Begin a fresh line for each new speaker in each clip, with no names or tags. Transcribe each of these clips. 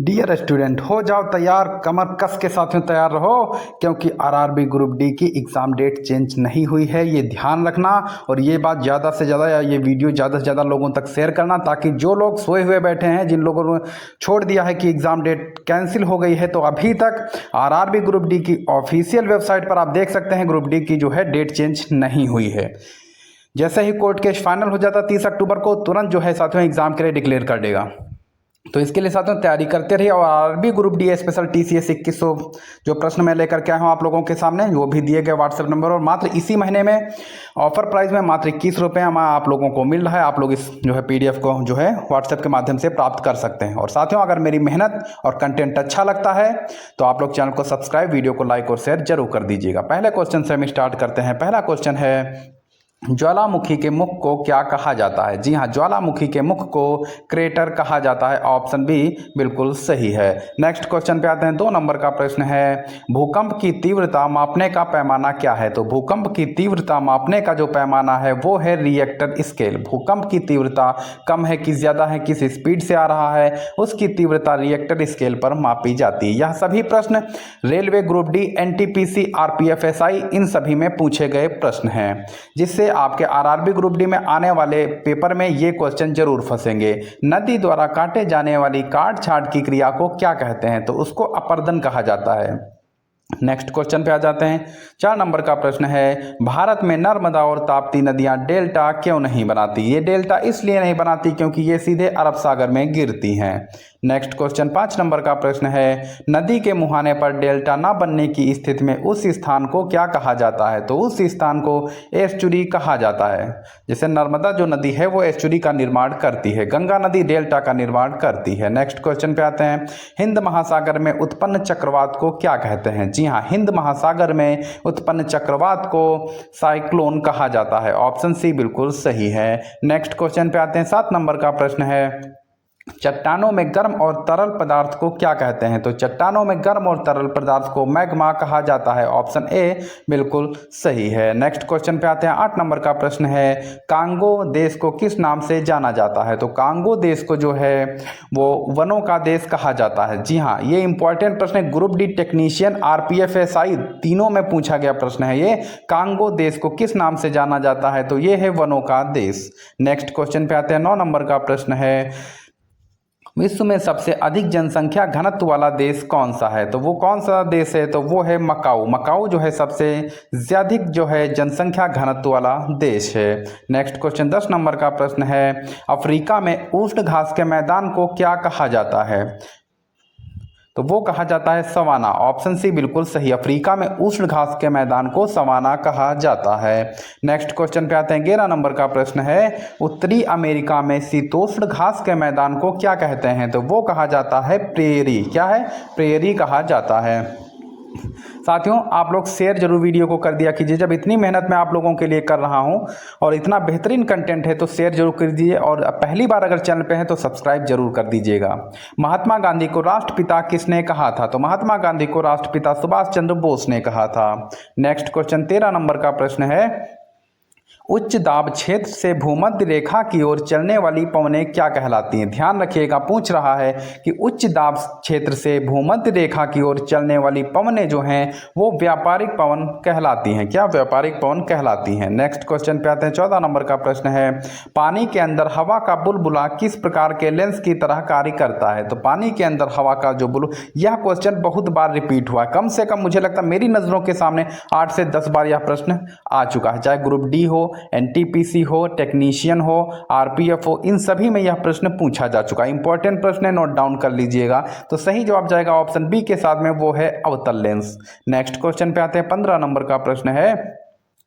Dear student, हो जाओ तैयार, कमर कस के साथ में तैयार रहो, क्योंकि आरआरबी ग्रुप डी की एग्ज़ाम डेट चेंज नहीं हुई है। ये ध्यान रखना और ये बात ज़्यादा से ज़्यादा या ये वीडियो ज़्यादा से ज़्यादा लोगों तक शेयर करना, ताकि जो लोग सोए हुए बैठे हैं, जिन लोगों ने छोड़ दिया है कि एग्ज़ाम डेट कैंसिल हो गई है, तो अभी तक आरआरबी ग्रुप डी की ऑफिशियल वेबसाइट पर आप देख सकते हैं ग्रुप डी की जो है डेट चेंज नहीं हुई है। जैसे ही कोर्ट केस फाइनल हो जाता 30 अक्टूबर को, तुरंत जो है साथियों एग्ज़ाम के लिए डिक्लेयर कर देगा। तो इसके लिए साथियों तैयारी करते रहिए। और RRB group D special TCS 2100 जो प्रश्न मैं लेकर के आया हूँ आप लोगों के सामने, वो भी दिए गए व्हाट्सएप नंबर, और मात्र इसी महीने में ऑफर प्राइस में मात्र 21 रुपये में आप लोगों को मिल रहा है। आप लोग इस जो है पीडीएफ को जो है व्हाट्सएप के माध्यम से प्राप्त कर सकते हैं। और साथियों, अगर मेरी मेहनत और कंटेंट अच्छा लगता है तो आप लोग चैनल को सब्सक्राइब, वीडियो को लाइक और शेयर जरूर कर दीजिएगा। पहले क्वेश्चन से हम स्टार्ट करते हैं। पहला क्वेश्चन है, ज्वालामुखी के मुख को क्या कहा जाता है? जी हाँ, ज्वालामुखी के मुख को क्रेटर कहा जाता है। ऑप्शन बी बिल्कुल सही है। नेक्स्ट क्वेश्चन पे आते हैं। 2 नंबर का प्रश्न है, भूकंप की तीव्रता मापने का पैमाना क्या है? तो भूकंप की तीव्रता मापने का जो पैमाना है वो है रिएक्टर स्केल। भूकंप की तीव्रता कम है कि ज़्यादा है, किस स्पीड से आ रहा है, उसकी तीव्रता रिएक्टर स्केल पर मापी जाती है। यह सभी प्रश्न रेलवे ग्रुप डी, एनटीपीसी, आरपीएफएसआई इन सभी में पूछे गए प्रश्न हैं, जिससे आपके आरआरबी ग्रुप डी में आने वाले पेपर में ये क्वेश्चन जरूर फंसेंगे। नदी द्वारा काटे जाने वाली काट छाट की क्रिया को क्या कहते हैं? तो उसको अपर्दन कहा जाता है। नेक्स्ट क्वेश्चन पे आ जाते हैं। 4 नंबर का प्रश्न है, भारत में नर्मदा और ताप्ती नदियां डेल्टा क्यों नहीं बनाती? ये डेल्टा इसलिए नहीं बनाती क्योंकि ये सीधे अरब सागर में गिरती हैं। नेक्स्ट क्वेश्चन 5 नंबर का प्रश्न है, नदी के मुहाने पर डेल्टा ना बनने की स्थिति में उस स्थान को क्या कहा जाता है? तो उस स्थान को एस्चुरी कहा जाता है। जैसे नर्मदा जो नदी है वो एस्चुरी का निर्माण करती है, गंगा नदी डेल्टा का निर्माण करती है। नेक्स्ट क्वेश्चन पे आते हैं। हिंद महासागर में उत्पन्न चक्रवात को क्या कहते हैं? जी हाँ, हिंद महासागर में उत्पन्न चक्रवात को साइक्लोन कहा जाता है। ऑप्शन सी बिल्कुल सही है। नेक्स्ट क्वेश्चन पे आते हैं। 7 नंबर का प्रश्न है, चट्टानों में गर्म और तरल पदार्थ को क्या कहते हैं? तो चट्टानों में गर्म और तरल पदार्थ को मैग्मा कहा जाता है। ऑप्शन ए बिल्कुल सही है। नेक्स्ट क्वेश्चन पे आते हैं। 8 नंबर का प्रश्न है, कांगो देश को किस नाम से जाना जाता है? तो कांगो देश को जो है वो वनों का देश कहा जाता है। जी हाँ, ये इंपॉर्टेंट प्रश्न है। ग्रुप डी, टेक्नीशियन, आरपीएफएसआई तीनों में पूछा गया प्रश्न है ये। कांगो देश को किस नाम से जाना जाता है? तो ये है वनों का देश। नेक्स्ट क्वेश्चन पे आते हैं। 9 नंबर का प्रश्न है, विश्व में सबसे अधिक जनसंख्या घनत्व वाला देश कौन सा है? तो वो कौन सा देश है? तो वो है मकाऊ। मकाऊ जो है सबसे ज़्यादा जो है जनसंख्या घनत्व वाला देश है। नेक्स्ट क्वेश्चन 10 नंबर का प्रश्न है, अफ्रीका में उष्ण घास के मैदान को क्या कहा जाता है? तो वो कहा जाता है सवाना। ऑप्शन सी बिल्कुल सही। अफ्रीका में उष्ण घास के मैदान को सवाना कहा जाता है। नेक्स्ट क्वेश्चन पे आते हैं। 11 नंबर का प्रश्न है, उत्तरी अमेरिका में शीतोष्ण घास के मैदान को क्या कहते हैं? तो वो कहा जाता है प्रेरी। क्या है? प्रेरी कहा जाता है। साथियों, आप लोग शेयर जरूर वीडियो को कर दिया कीजिए। जब इतनी मेहनत मैं आप लोगों के लिए कर रहा हूं और इतना बेहतरीन कंटेंट है तो शेयर जरूर कर दीजिए। और पहली बार अगर चैनल पे हैं तो सब्सक्राइब जरूर कर दीजिएगा। महात्मा गांधी को राष्ट्रपिता किसने कहा था? तो महात्मा गांधी को राष्ट्रपिता सुभाष चंद्र बोस ने कहा था। नेक्स्ट क्वेश्चन 13 नंबर का प्रश्न है, उच्च दाब क्षेत्र से भूमध्य रेखा की ओर चलने वाली पवनें क्या कहलाती हैं? ध्यान रखिएगा, पूछ रहा है कि उच्च दाब क्षेत्र से भूमध्य रेखा की ओर चलने वाली पवनें जो हैं वो व्यापारिक पवन कहलाती हैं। क्या? व्यापारिक पवन कहलाती हैं। नेक्स्ट क्वेश्चन पे आते हैं। 14 नंबर का प्रश्न है, पानी के अंदर हवा का बुलबुला किस प्रकार के लेंस की तरह कार्य करता है? तो पानी के अंदर हवा का जो यह क्वेश्चन बहुत बार रिपीट हुआ है। कम से कम मुझे लगता है मेरी नज़रों के सामने 8 से 10 बार यह प्रश्न आ चुका है, चाहे ग्रुप डी हो, एनटीपीसी हो, टेक्नीशियन हो, आरपीएफ हो, इन सभी में यह प्रश्न पूछा जा चुका है। इंपॉर्टेंट प्रश्न है, नोट डाउन कर लीजिएगा। तो सही जवाब जाएगा ऑप्शन बी के साथ में, वो है अवतल लेंस। नेक्स्ट क्वेश्चन पे आते हैं। 15 नंबर का प्रश्न है,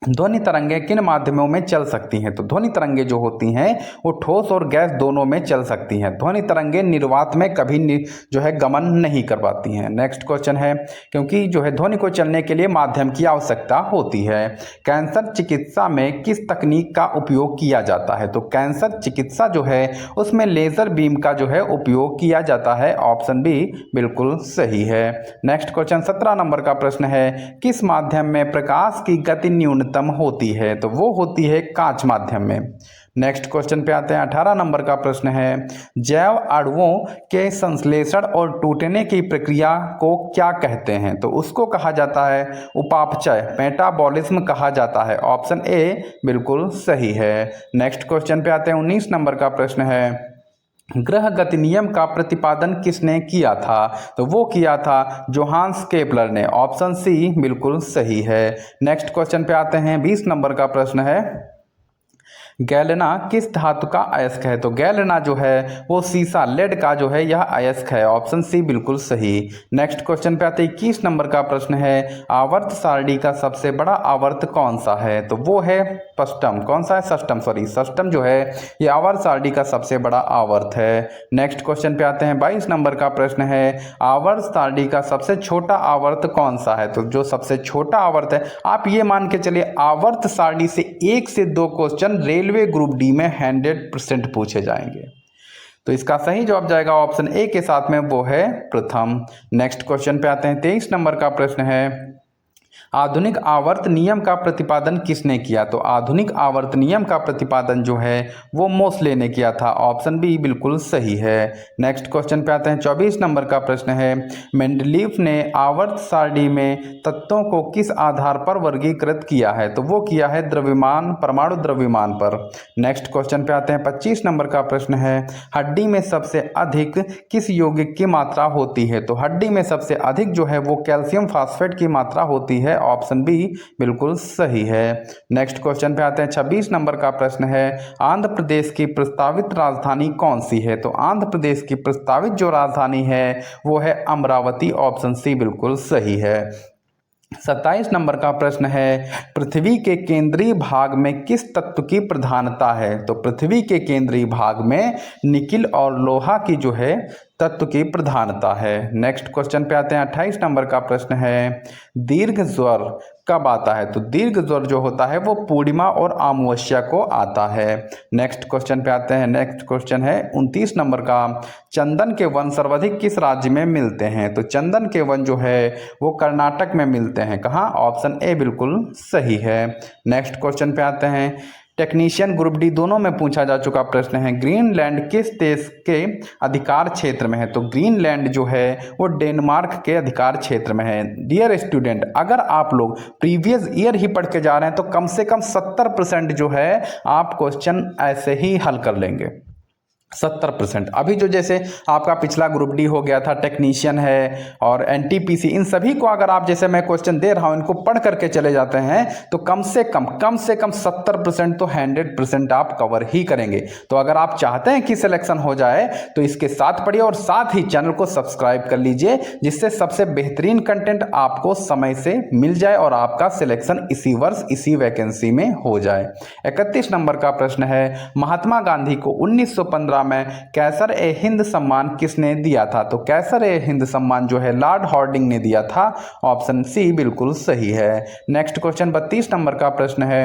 ध्वनि तरंगे किन माध्यमों में चल सकती हैं? तो ध्वनि तरंगे जो होती हैं वो ठोस और गैस दोनों में चल सकती हैं। ध्वनि तरंगे निर्वात में कभी जो है गमन नहीं कर पाती हैं। नेक्स्ट क्वेश्चन है, क्योंकि जो है ध्वनि को चलने के लिए माध्यम की आवश्यकता होती है, कैंसर चिकित्सा में किस तकनीक का उपयोग किया जाता है? तो कैंसर चिकित्सा जो है उसमें लेजर बीम का जो है उपयोग किया जाता है। ऑप्शन बी बिल्कुल सही है। नेक्स्ट क्वेश्चन 17 नंबर का प्रश्न है, किस माध्यम में प्रकाश की गति न्यूनतम न्यूनतम होती है? तो वो होती है कांच माध्यम में। नेक्स्ट क्वेश्चन पे आते हैं। 18 नंबर का प्रश्न है, जैव अणुओं के संश्लेषण और टूटने की प्रक्रिया को क्या कहते हैं? तो उसको कहा जाता है उपापचय, मेटाबॉलिज्म कहा जाता है। ऑप्शन ए बिल्कुल सही है। नेक्स्ट क्वेश्चन पे आते हैं। 19 नंबर का प्रश्न है, ग्रह गति नियम का प्रतिपादन किसने किया था? तो वो किया था जोहान्स केपलर ने। ऑप्शन सी बिल्कुल सही है। नेक्स्ट क्वेश्चन पे आते हैं। 20 नंबर का प्रश्न है, गैलेना किस धातु का अयस्क है? तो गैलेना जो है वो सीसा, लेड का जो है यह अयस्क है। ऑप्शन सी बिल्कुल सही। नेक्स्ट क्वेश्चन पे आते हैं। 21 नंबर का प्रश्न है, आवर्त सारणी का सबसे बड़ा आवर्त कौन सा है? तो वो है षष्टम। कौन सा है? षष्टम, सॉरी षष्टम जो है ये आवर्त सारणी का सबसे बड़ा आवर्त है। नेक्स्ट क्वेश्चन पे आते हैं। 22 नंबर का प्रश्न है, आवर्त सारणी का सबसे छोटा आवर्त कौन सा है? तो जो सबसे छोटा आवर्त है, आप ये मान के चलिए आवर्त सारणी से 1 से 2 क्वेश्चन रेलवे ग्रुप डी में 100% पूछे जाएंगे। तो इसका सही जवाब जाएगा ऑप्शन ए के साथ में, वो है प्रथम। नेक्स्ट क्वेश्चन पे आते हैं। 23 नंबर का प्रश्न है, आधुनिक आवर्त नियम का प्रतिपादन किसने किया? तो आधुनिक आवर्त नियम का प्रतिपादन जो है वो मोसले ने किया था। ऑप्शन बी बिल्कुल सही है। नेक्स्ट क्वेश्चन पे आते हैं। 24 नंबर का प्रश्न है, मेंडलीफ ने आवर्त सारणी में तत्वों को किस आधार पर वर्गीकृत किया है? तो वो किया है द्रव्यमान, परमाणु द्रव्यमान पर। नेक्स्ट क्वेश्चन पे आते हैं। 25 नंबर का प्रश्न है, हड्डी में सबसे अधिक किस यौगिक की मात्रा होती है? तो हड्डी में सबसे अधिक जो है वो कैल्शियम फास्फेट की मात्रा होती है। ऑप्शन बी बिल्कुल सही है। नेक्स्ट क्वेश्चन पे आते हैं। 26 नंबर का प्रश्न है, आंध्र प्रदेश की प्रस्तावित राजधानी कौन सी है? तो आंध्र प्रदेश की प्रस्तावित जो राजधानी है वो है अमरावती। ऑप्शन सी बिल्कुल सही है। 27 नंबर का प्रश्न है, पृथ्वी के केंद्रीय भाग में किस तत्व की प्रधानता है? तो पृथ्वी के केंद्रीय भाग में निकिल और लोहा की जो है तत्व की प्रधानता है। नेक्स्ट क्वेश्चन पे आते हैं। 28 नंबर का प्रश्न है, दीर्घ ज्वर कब आता है? तो दीर्घ ज्वर जो होता है वो पूर्णिमा और अमावस्या को आता है। नेक्स्ट क्वेश्चन पे आते हैं। नेक्स्ट क्वेश्चन है 29 नंबर का, चंदन के वन सर्वाधिक किस राज्य में मिलते हैं? तो चंदन के वन जो है वो कर्नाटक में मिलते हैं। कहाँ? ऑप्शन ए बिल्कुल सही है। नेक्स्ट क्वेश्चन पे आते हैं। टेक्नीशियन ग्रुप डी दोनों में पूछा जा चुका प्रश्न है, ग्रीनलैंड किस देश के अधिकार क्षेत्र में है? तो ग्रीनलैंड जो है वो डेनमार्क के अधिकार क्षेत्र में है। डियर स्टूडेंट, अगर आप लोग प्रीवियस ईयर ही पढ़ के जा रहे हैं तो कम से कम 70% जो है आप क्वेश्चन ऐसे ही हल कर लेंगे। 70%। अभी जो जैसे आपका पिछला ग्रुप डी हो गया था, टेक्नीशियन है और एनटीपीसी, इन सभी को अगर आप जैसे मैं क्वेश्चन दे रहा हूं इनको पढ़ करके चले जाते हैं तो कम से कम 70% तो 100% आप कवर ही करेंगे। तो अगर आप चाहते हैं कि सिलेक्शन हो जाए तो इसके साथ पढ़िए और साथ ही चैनल को सब्सक्राइब कर लीजिए, जिससे सबसे बेहतरीन कंटेंट आपको समय से मिल जाए और आपका सिलेक्शन इसी वर्ष इसी वैकेंसी में हो जाए। 31 नंबर का प्रश्न है, महात्मा गांधी को 1915 में कैसर ए हिंद सम्मान किसने दिया था? तो कैसर ए हिंद सम्मान जो है लॉर्ड हार्डिंग ने दिया था। ऑप्शन सी बिल्कुल सही है। नेक्स्ट क्वेश्चन 32 नंबर का प्रश्न है,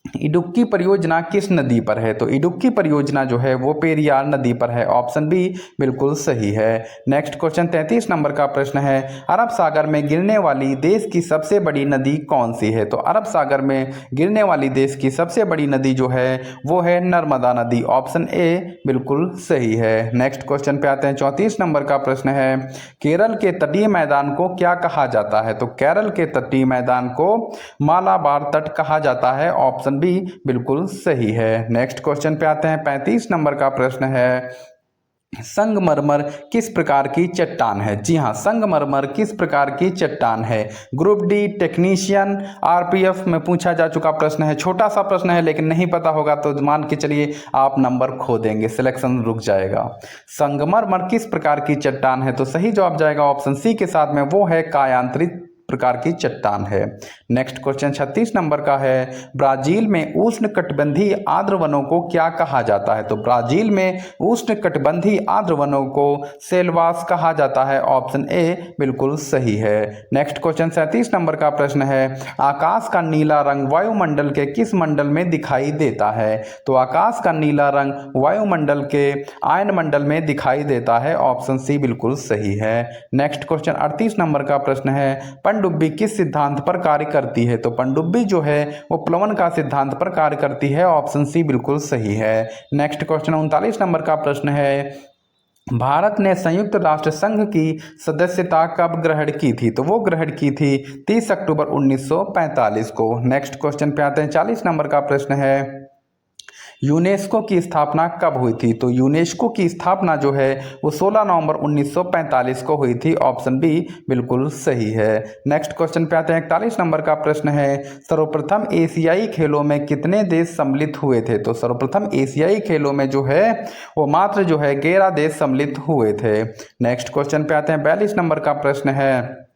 इडुक्की परियोजना किस नदी पर है? तो इडुक्की परियोजना जो है वो पेरियार नदी पर है। ऑप्शन बी बिल्कुल सही है। नेक्स्ट क्वेश्चन 33 नंबर का प्रश्न है, अरब सागर में गिरने वाली देश की सबसे बड़ी नदी कौन सी है? तो अरब सागर में गिरने वाली देश की सबसे बड़ी नदी जो है वो है नर्मदा नदी। ऑप्शन ए बिल्कुल सही है। नेक्स्ट क्वेश्चन पे आते हैं। 34 नंबर का प्रश्न है, केरल के तटीय मैदान को क्या कहा जाता है? तो केरल के तटीय मैदान को मालाबार तट कहा जाता है। ऑप्शन बी बिल्कुल सही है। नेक्स्ट क्वेश्चन पे आते हैं। 35 नंबर का प्रश्न है, संगमरमर किस प्रकार की चट्टान है? जी हाँ, संगमरमर किस प्रकार की चट्टान है? ग्रुप डी, टेक्नीशियन, आरपीएफ में पूछा जा चुका प्रश्न है। छोटा सा प्रश्न है लेकिन नहीं पता होगा तो मान के चलिए आप नंबर खो देंगे, सिलेक्शन रुक जाएगा। संगमरमर किस प्रकार की चट्टान है? तो सही जवाब जाएगा ऑप्शन सी के साथ में, वो है कायांतरित प्रकार की चट्टान है। नेक्स्ट क्वेश्चन 36 नंबर का है, ब्राजील में उष्णकटिबंधीय आर्द्र वनों को क्या कहा जाता है? तो ब्राजील में उष्णकटिबंधीय आर्द्र वनों को सेल्वास कहा जाता है। ऑप्शन ए बिल्कुल सही है। नेक्स्ट क्वेश्चन 37 नंबर का प्रश्न है, आकाश का नीला रंग वायुमंडल के किस मंडल में दिखाई देता है? तो आकाश का नीला रंग वायुमंडल के आयन मंडल में दिखाई देता है। ऑप्शन सी बिल्कुल सही है। नेक्स्ट क्वेश्चन 38 नंबर का प्रश्न है, पनडुब्बी किस सिद्धांत पर कार्य करती है? तो पनडुब्बी जो है वो प्लवन का सिद्धांत पर कार्य करती है। ऑप्शन सी बिल्कुल सही है। नेक्स्ट क्वेश्चन 39 नंबर का प्रश्न है, भारत ने संयुक्त राष्ट्र संघ की सदस्यता कब ग्रहण की थी? तो वो ग्रहण की थी 30 अक्टूबर 1945 को। नेक्स्ट क्वेश्चन पे आते हैं, 40 नंबर का प्रश्न है, यूनेस्को की स्थापना कब हुई थी? तो यूनेस्को की स्थापना जो है वो 16 नवंबर 1945 को हुई थी। ऑप्शन बी बिल्कुल सही है। नेक्स्ट क्वेश्चन पे आते हैं, 41 नंबर का प्रश्न है, सर्वप्रथम एशियाई खेलों में कितने देश सम्मिलित हुए थे? तो सर्वप्रथम एशियाई खेलों में जो है वो मात्र जो है 11 देश सम्मिलित हुए थे। नेक्स्ट क्वेश्चन पे आते हैं, 42 नंबर का प्रश्न है,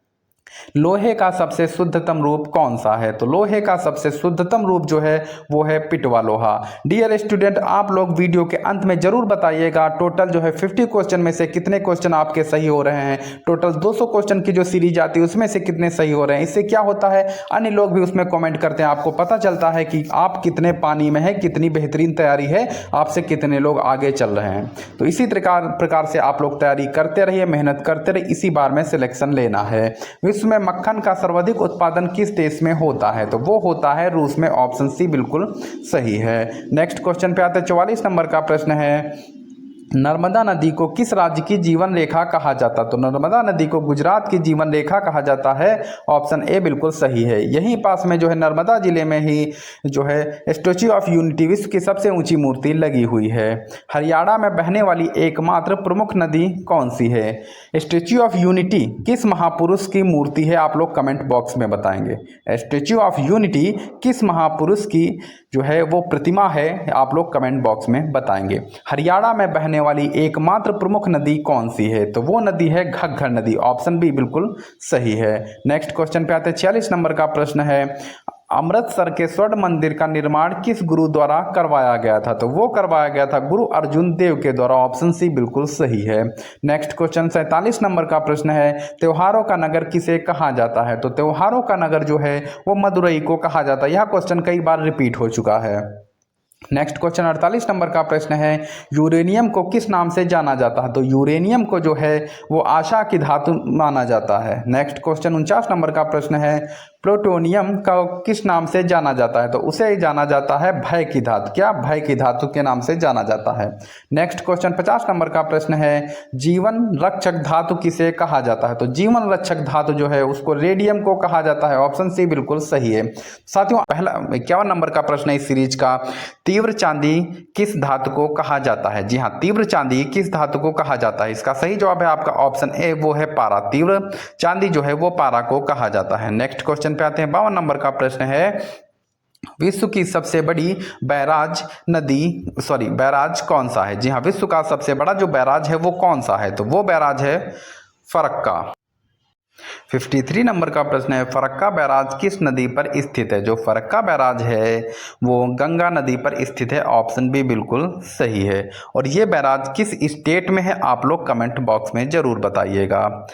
लोहे का सबसे शुद्धतम रूप कौन सा है? तो लोहे का सबसे शुद्धतम रूप जो है वो है पिटवा लोहा। डियर स्टूडेंट, आप लोग वीडियो के अंत में जरूर बताइएगा टोटल जो है 50 क्वेश्चन में से कितने क्वेश्चन आपके सही हो रहे हैं। टोटल 200 क्वेश्चन की जो सीरीज आती है उसमें से कितने सही हो रहे हैं। इससे क्या होता है, अन्य लोग भी उसमें कॉमेंट करते हैं, आपको पता चलता है कि आप कितने पानी में है, कितनी बेहतरीन तैयारी है, आपसे कितने लोग आगे चल रहे हैं। तो इसी प्रकार से आप लोग तैयारी करते रहिए, मेहनत करते रहिए, इसी बार में सिलेक्शन लेना है। विश्व में मक्खन का सर्वाधिक उत्पादन किस देश में होता है? तो वो होता है रूस में। ऑप्शन सी बिल्कुल सही है। नेक्स्ट क्वेश्चन पे आते हैं, 44 नंबर का प्रश्न है, नर्मदा नदी को किस राज्य की जीवन रेखा कहा जाता? तो नर्मदा नदी को गुजरात की जीवन रेखा कहा जाता है। ऑप्शन ए बिल्कुल सही है। यहीं पास में जो है नर्मदा जिले में ही जो है स्टैच्यू ऑफ यूनिटी, विश्व की सबसे ऊंची मूर्ति लगी हुई है। हरियाणा में बहने वाली एकमात्र प्रमुख नदी कौन सी है? स्टैच्यू ऑफ यूनिटी किस महापुरुष की मूर्ति है? आप लोग कमेंट बॉक्स में बताएंगे। स्टैच्यू ऑफ यूनिटी किस महापुरुष की जो है वो प्रतिमा है? आप लोग कमेंट बॉक्स में बताएंगे। हरियाणा में बहने वाली एकमात्र प्रमुख नदी कौन सी है? तो वो नदी है घग्गर नदी। ऑप्शन बी बिल्कुल सही है। नेक्स्ट क्वेश्चन पे आते हैं, 46 नंबर का प्रश्न है, अमृतसर के स्वर्ण मंदिर का निर्माण किस गुरु द्वारा करवाया गया था? तो वो करवाया गया था गुरु अर्जुन देव के द्वारा। ऑप्शन सी बिल्कुल सही है। नेक्स्ट क्वेश्चन 47 नंबर का प्रश्न है, त्योहारों का नगर किसे कहा जाता है? तो त्योहारों का नगर जो है वो मदुरई को कहा जाता है। यह क्वेश्चन कई बार रिपीट हो चुका है। नेक्स्ट क्वेश्चन 48 नंबर का प्रश्न है, यूरेनियम को किस नाम से जाना जाता है? तो यूरेनियम को जो है वो आशा की धातु माना जाता है। नेक्स्ट क्वेश्चन 49 नंबर का प्रश्न है, प्लूटोनियम का किस नाम से जाना जाता है? तो उसे जाना जाता है भय की धातु। क्या? भय की धातु के नाम से जाना जाता है। नेक्स्ट क्वेश्चन 50 नंबर का प्रश्न है, जीवन रक्षक धातु किसे कहा जाता है? तो जीवन रक्षक धातु जो है उसको रेडियम को कहा जाता है। ऑप्शन सी बिल्कुल सही है। साथियों, पहला 51 नंबर का प्रश्न है इस सीरीज का, तीव्र चांदी किस धातु को कहा जाता है? जी हाँ, तीव्र चांदी किस धातु को कहा जाता है? इसका सही जवाब है आपका ऑप्शन ए, वो है पारा। तीव्र चांदी जो है वो पारा को कहा जाता है। नेक्स्ट क्वेश्चन पे आते हैं, 52 नंबर का प्रश्न है, विश्व की सबसे बड़ी बैराज कौन सा है? जी हाँ, विश्व का सबसे बड़ा जो बैराज है वो कौन सा है? तो वो बैराज है फरक्का। 53 नंबर का प्रश्न है, फरक्का बैराज किस नदी पर स्थित है? जो फरक्का बैराज है वो गंगा नदी पर स्थित है। ऑप्शन बी बिल्कुल सही है। और ये बैराज किस स्टेट में है? आप लोग कमेंट बॉक्स में जरूर बताइएगा।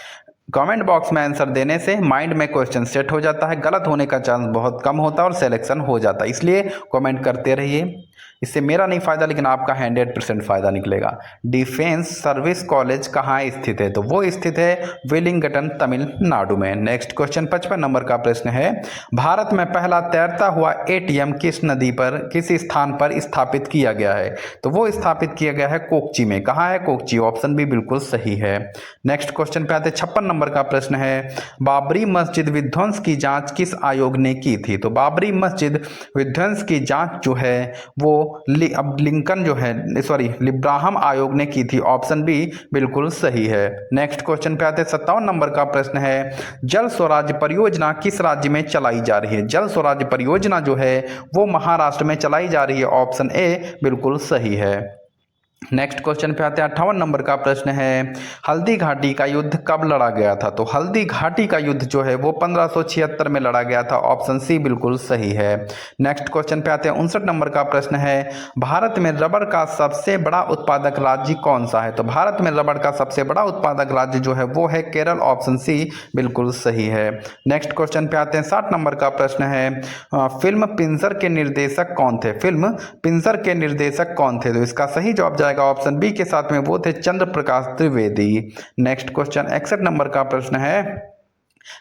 कमेंट बॉक्स में आंसर देने से माइंड में क्वेश्चन सेट हो जाता है, गलत होने का चांस बहुत कम होता है और सिलेक्शन हो जाता है। इसलिए कमेंट करते रहिए, इससे मेरा नहीं फ़ायदा लेकिन आपका 100% फ़ायदा निकलेगा। डिफेंस सर्विस कॉलेज कहाँ स्थित है? तो वो स्थित है वेलिंगटन, तमिलनाडु में। नेक्स्ट क्वेश्चन 55 नंबर का प्रश्न है, भारत में पहला तैरता हुआ एटीएम किस नदी पर, किस स्थान पर स्थापित किया गया है? तो वो स्थापित किया गया है कोच्चि में। कहाँ है? कोच्चि। ऑप्शन भी बिल्कुल सही है। नेक्स्ट क्वेश्चन पे आते 56 नंबर का प्रश्न है, बाबरी मस्जिद विध्वंस की जांच किस आयोग ने की थी? तो बाबरी मस्जिद विध्वंस की जांच जो है वो लिब्राहम आयोग ने की थी। ऑप्शन बी बिल्कुल सही है। नेक्स्ट क्वेश्चन पे आते 57 नंबर का प्रश्न है, जल स्वराज परियोजना किस राज्य में चलाई जा रही है? जल स्वराज परियोजना जो है वो महाराष्ट्र में चलाई जा रही है। ऑप्शन ए बिल्कुल सही है। नेक्स्ट क्वेश्चन पे आते हैं 58 नंबर का प्रश्न है, हल्दी घाटी का युद्ध कब लड़ा गया था? तो हल्दी घाटी का युद्ध जो है वो 1576 में लड़ा गया था। ऑप्शन सी बिल्कुल सही है। नेक्स्ट क्वेश्चन पे आते हैं 59 नंबर का प्रश्न है, भारत में रबड़ का सबसे बड़ा उत्पादक राज्य कौन सा है? तो भारत में रबड़ का सबसे बड़ा उत्पादक राज्य जो है वो है केरल। ऑप्शन सी बिल्कुल सही है। नेक्स्ट क्वेश्चन पे आते हैं 60 नंबर का प्रश्न है, फिल्म पिंजर के निर्देशक कौन थे? फिल्म पिंजर के निर्देशक कौन थे? तो इसका सही जवाब ऑप्शन बी के साथ में वो थे चंद्र प्रकाश त्रिवेदी। नेक्स्ट क्वेश्चन 61 नंबर का प्रश्न है,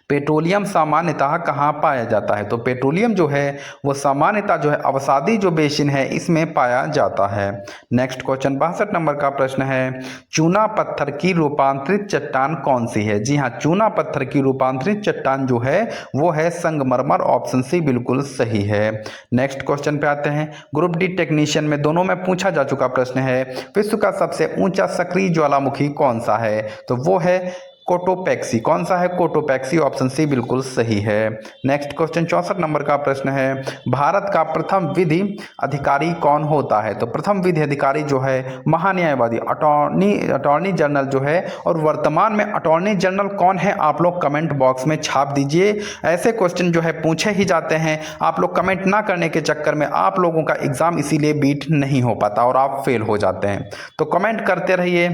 पेट्रोलियम सामान्यतः कहाँ पाया जाता है? तो पेट्रोलियम जो है वो सामान्यतः जो है अवसादी जो बेसिन है इसमें पाया जाता है। नेक्स्ट क्वेश्चन 62 नंबर का प्रश्न है, चूना पत्थर की रूपांतरित चट्टान कौन सी है? जी हाँ, चूना पत्थर की रूपांतरित चट्टान जो है वो है संगमरमर। ऑप्शन सी बिल्कुल सही है। नेक्स्ट क्वेश्चन पे आते हैं, ग्रुप डी टेक्नीशियन में दोनों में पूछा जा चुका प्रश्न है, विश्व का सबसे ऊंचा सक्रिय ज्वालामुखी कौन सा है? तो वो है कोटोपैक्सी। कौन सा है? कोटोपैक्सी। ऑप्शन सी बिल्कुल सही है। नेक्स्ट क्वेश्चन 64 नंबर का प्रश्न है, भारत का प्रथम विधि अधिकारी कौन होता है? तो प्रथम विधि अधिकारी जो है महान्यायवादी अटॉर्नी जनरल जो है, और वर्तमान में अटॉर्नी जनरल कौन है आप लोग कमेंट बॉक्स में छाप दीजिए। ऐसे क्वेश्चन जो है पूछे ही जाते हैं, आप लोग कमेंट ना करने के चक्कर में आप लोगों का एग्जाम इसीलिए बीट नहीं हो पाता और आप फेल हो जाते हैं, तो कमेंट करते रहिए।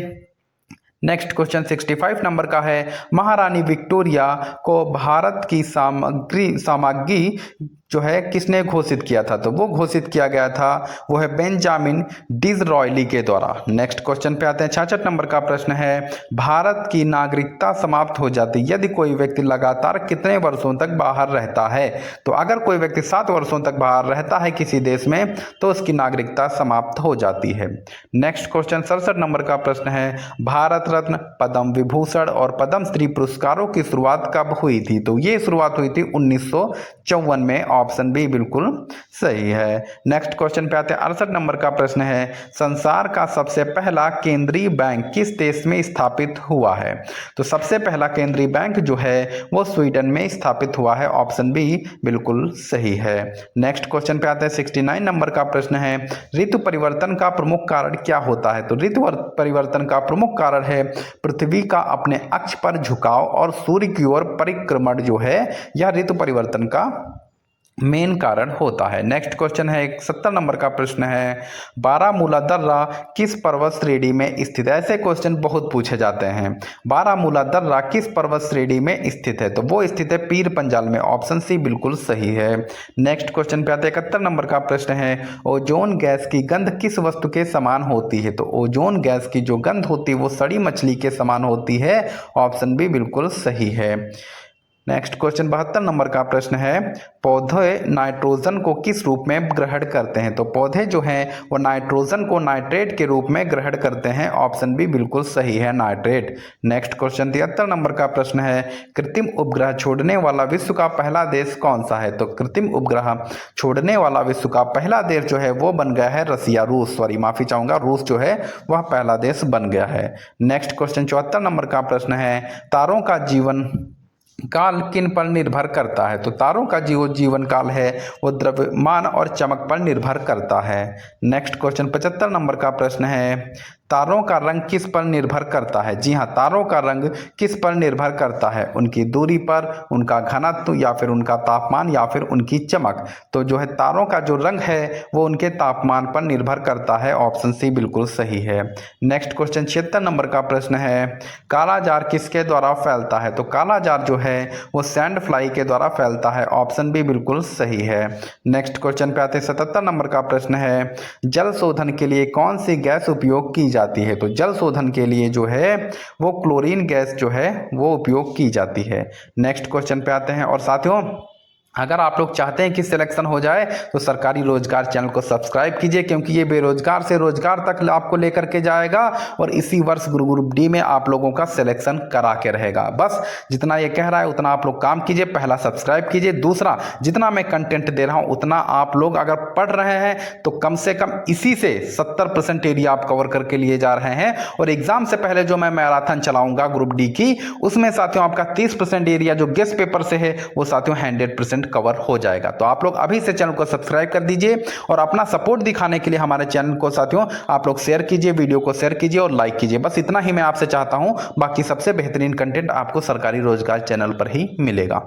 नेक्स्ट क्वेश्चन 65 नंबर का है, महारानी विक्टोरिया को भारत की सामग्री जो है किसने घोषित किया था? तो वो घोषित किया गया था वो है बेंजामिन डिज़रायली के द्वारा। नेक्स्ट क्वेश्चन पे आते हैं, 66 नंबर का प्रश्न है, भारत की नागरिकता समाप्त हो जाती यदि कोई व्यक्ति लगातार कितने वर्षों तक बाहर रहता है? तो अगर कोई व्यक्ति 7 वर्षों तक बाहर रहता है किसी देश में तो उसकी नागरिकता समाप्त हो जाती है। नेक्स्ट क्वेश्चन 67 नंबर का प्रश्न है, भारत रत्न, पद्म विभूषण और पद्म श्री पुरस्कारों की शुरुआत कब हुई थी? तो ये शुरुआत हुई थी 1954 में। ऑप्शन बी बिल्कुल सही है। नेक्स्ट क्वेश्चन पे आते हैं, 68 नंबर का प्रश्न है, संसार का सबसे पहला केंद्रीय बैंक किस देश में स्थापित हुआ है? तो सबसे पहला केंद्रीय बैंक जो है वो स्वीडन में स्थापित हुआ है। ऑप्शन बी बिल्कुल सही है। नेक्स्ट क्वेश्चन पे आते हैं, 69 नंबर का प्रश्न है, ऋतु परिवर्तन का प्रमुख कारण क्या होता है? तो ऋतु परिवर्तन का प्रमुख कारण है पृथ्वी का अपने अक्ष पर झुकाव और सूर्य की ओर परिक्रमण जो है, यह ऋतु परिवर्तन का मेन कारण होता है। नेक्स्ट क्वेश्चन है 70 नंबर का प्रश्न है, बारामूला दर्रा किस पर्वत श्रेणी में स्थित है? ऐसे क्वेश्चन बहुत पूछे जाते हैं। बारामूला दर्रा किस पर्वत श्रेणी में स्थित है? तो वो स्थित है पीर पंजाल में। ऑप्शन सी बिल्कुल सही है। नेक्स्ट क्वेश्चन पे आते हैं, 71 नंबर का प्रश्न है, ओजोन गैस की गंध किस वस्तु के समान होती है? तो ओजोन गैस की जो गंध होती है वो सड़ी मछली के समान होती है। ऑप्शन बी बिल्कुल सही है। नेक्स्ट क्वेश्चन 72 नंबर का प्रश्न है, पौधे नाइट्रोजन को किस रूप में ग्रहण करते हैं? तो पौधे जो हैं वो नाइट्रोजन को नाइट्रेट के रूप में ग्रहण करते हैं। ऑप्शन बी बिल्कुल सही है, नाइट्रेट। नेक्स्ट क्वेश्चन 73 नंबर का प्रश्न है, कृत्रिम उपग्रह छोड़ने वाला विश्व का पहला देश कौन सा है? तो कृत्रिम उपग्रह छोड़ने वाला विश्व का पहला देश जो है वो बन गया है रसिया, रूस, सॉरी माफी चाहूंगा, रूस जो है वह पहला देश बन गया है। नेक्स्ट क्वेश्चन 74 नंबर का प्रश्न है, तारों का जीवन काल किन पर निर्भर करता है? तो तारों का जो जीवन काल है वो द्रव्यमान और चमक पर निर्भर करता है। नेक्स्ट क्वेश्चन 75 नंबर का प्रश्न है, तारों का रंग किस पर निर्भर करता है? जी हाँ, तारों का रंग किस पर निर्भर करता है? उनकी दूरी पर, उनका घनत्व, या फिर उनका तापमान, या फिर उनकी चमक। तो जो है तारों का जो रंग है वो उनके तापमान पर निर्भर करता है। ऑप्शन सी बिल्कुल सही है। नेक्स्ट क्वेश्चन 76 नंबर का प्रश्न है, कालाजार किसके द्वारा फैलता है? तो कालाजार जो है वो सैंड फ्लाई के द्वारा फैलता है। ऑप्शन बी बिल्कुल सही है। नेक्स्ट क्वेश्चन पे आते हैं, 77 नंबर का प्रश्न है, जल शोधन के लिए कौन सी गैस उपयोग की जाती है? तो जल शोधन के लिए जो है वो क्लोरीन गैस जो है वो उपयोग की जाती है। नेक्स्ट क्वेश्चन पे आते हैं, और साथियों अगर आप लोग चाहते हैं कि सिलेक्शन हो जाए तो सरकारी रोजगार चैनल को सब्सक्राइब कीजिए, क्योंकि ये बेरोजगार से रोजगार तक आपको लेकर के जाएगा और इसी वर्ष ग्रुप डी में आप लोगों का सिलेक्शन करा के रहेगा। बस जितना ये कह रहा है उतना आप लोग काम कीजिए। पहला सब्सक्राइब कीजिए, दूसरा जितना मैं कंटेंट दे रहा हूं उतना आप लोग अगर पढ़ रहे हैं तो कम से कम इसी से 70% एरिया आप कवर करके लिए जा रहे हैं। और एग्जाम से पहले जो मैं मैराथन चलाऊंगा ग्रुप डी की, उसमें साथियों आपका 30% एरिया जो गेस्ट पेपर से है वो साथियों 100% कवर हो जाएगा। तो आप लोग अभी से चैनल को सब्सक्राइब कर दीजिए और अपना सपोर्ट दिखाने के लिए हमारे चैनल को साथियों आप लोग शेयर कीजिए, वीडियो को शेयर कीजिए और लाइक कीजिए। बस इतना ही मैं आपसे चाहता हूं, बाकी सबसे बेहतरीन कंटेंट आपको सरकारी रोजगार चैनल पर ही मिलेगा।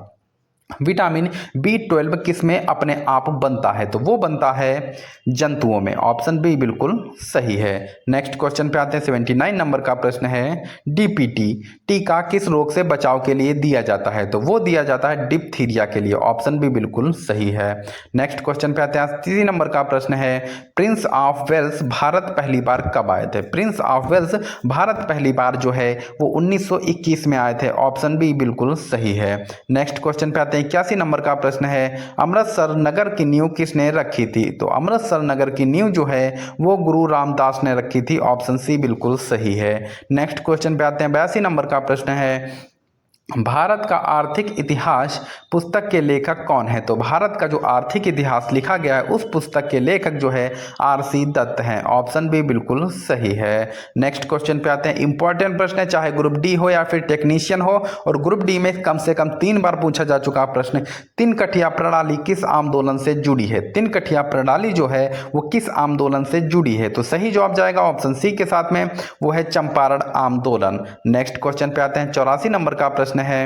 विटामिन B12 किस में अपने आप बनता है? तो वो बनता है जंतुओं में। ऑप्शन बी बिल्कुल सही है। नेक्स्ट क्वेश्चन पे आते हैं। 79 नंबर का प्रश्न है, DPT टीका किस रोग से बचाव के लिए दिया जाता है? तो वो दिया जाता है डिप्थीरिया के लिए। ऑप्शन बी बिल्कुल सही है। नेक्स्ट क्वेश्चन पे आते हैं। 80 नंबर का प्रश्न है, प्रिंस ऑफ वेल्स भारत पहली बार कब आए थे? प्रिंस ऑफ वेल्स भारत पहली बार जो है वो 1921 में आए थे। ऑप्शन बी बिल्कुल सही है। नेक्स्ट क्वेश्चन पे आते हैं। 81 नंबर का प्रश्न है, अमृतसर नगर की नींव किसने रखी थी? तो अमृतसर नगर की नींव जो है वो गुरु रामदास ने रखी थी। ऑप्शन सी बिल्कुल सही है। नेक्स्ट क्वेश्चन पे आते हैं। 82 नंबर का प्रश्न है, भारत का आर्थिक इतिहास पुस्तक के लेखक कौन है? तो भारत का जो आर्थिक इतिहास लिखा गया है उस पुस्तक के लेखक जो है RC दत्त हैं। ऑप्शन बी बिल्कुल सही है। नेक्स्ट क्वेश्चन पे आते हैं। इंपॉर्टेंट प्रश्न है, चाहे ग्रुप डी हो या फिर टेक्नीशियन हो, और ग्रुप डी में कम से कम 3 बार पूछा जा चुका प्रश्न। तिनकठिया प्रणाली किस आंदोलन से जुड़ी है? तिनकठिया प्रणाली जो है वो किस आंदोलन से जुड़ी है? तो सही जवाब जाएगा ऑप्शन सी के साथ में, वो है चंपारण आंदोलन। नेक्स्ट क्वेश्चन पे आते हैं। 84 नंबर का प्रश्न है,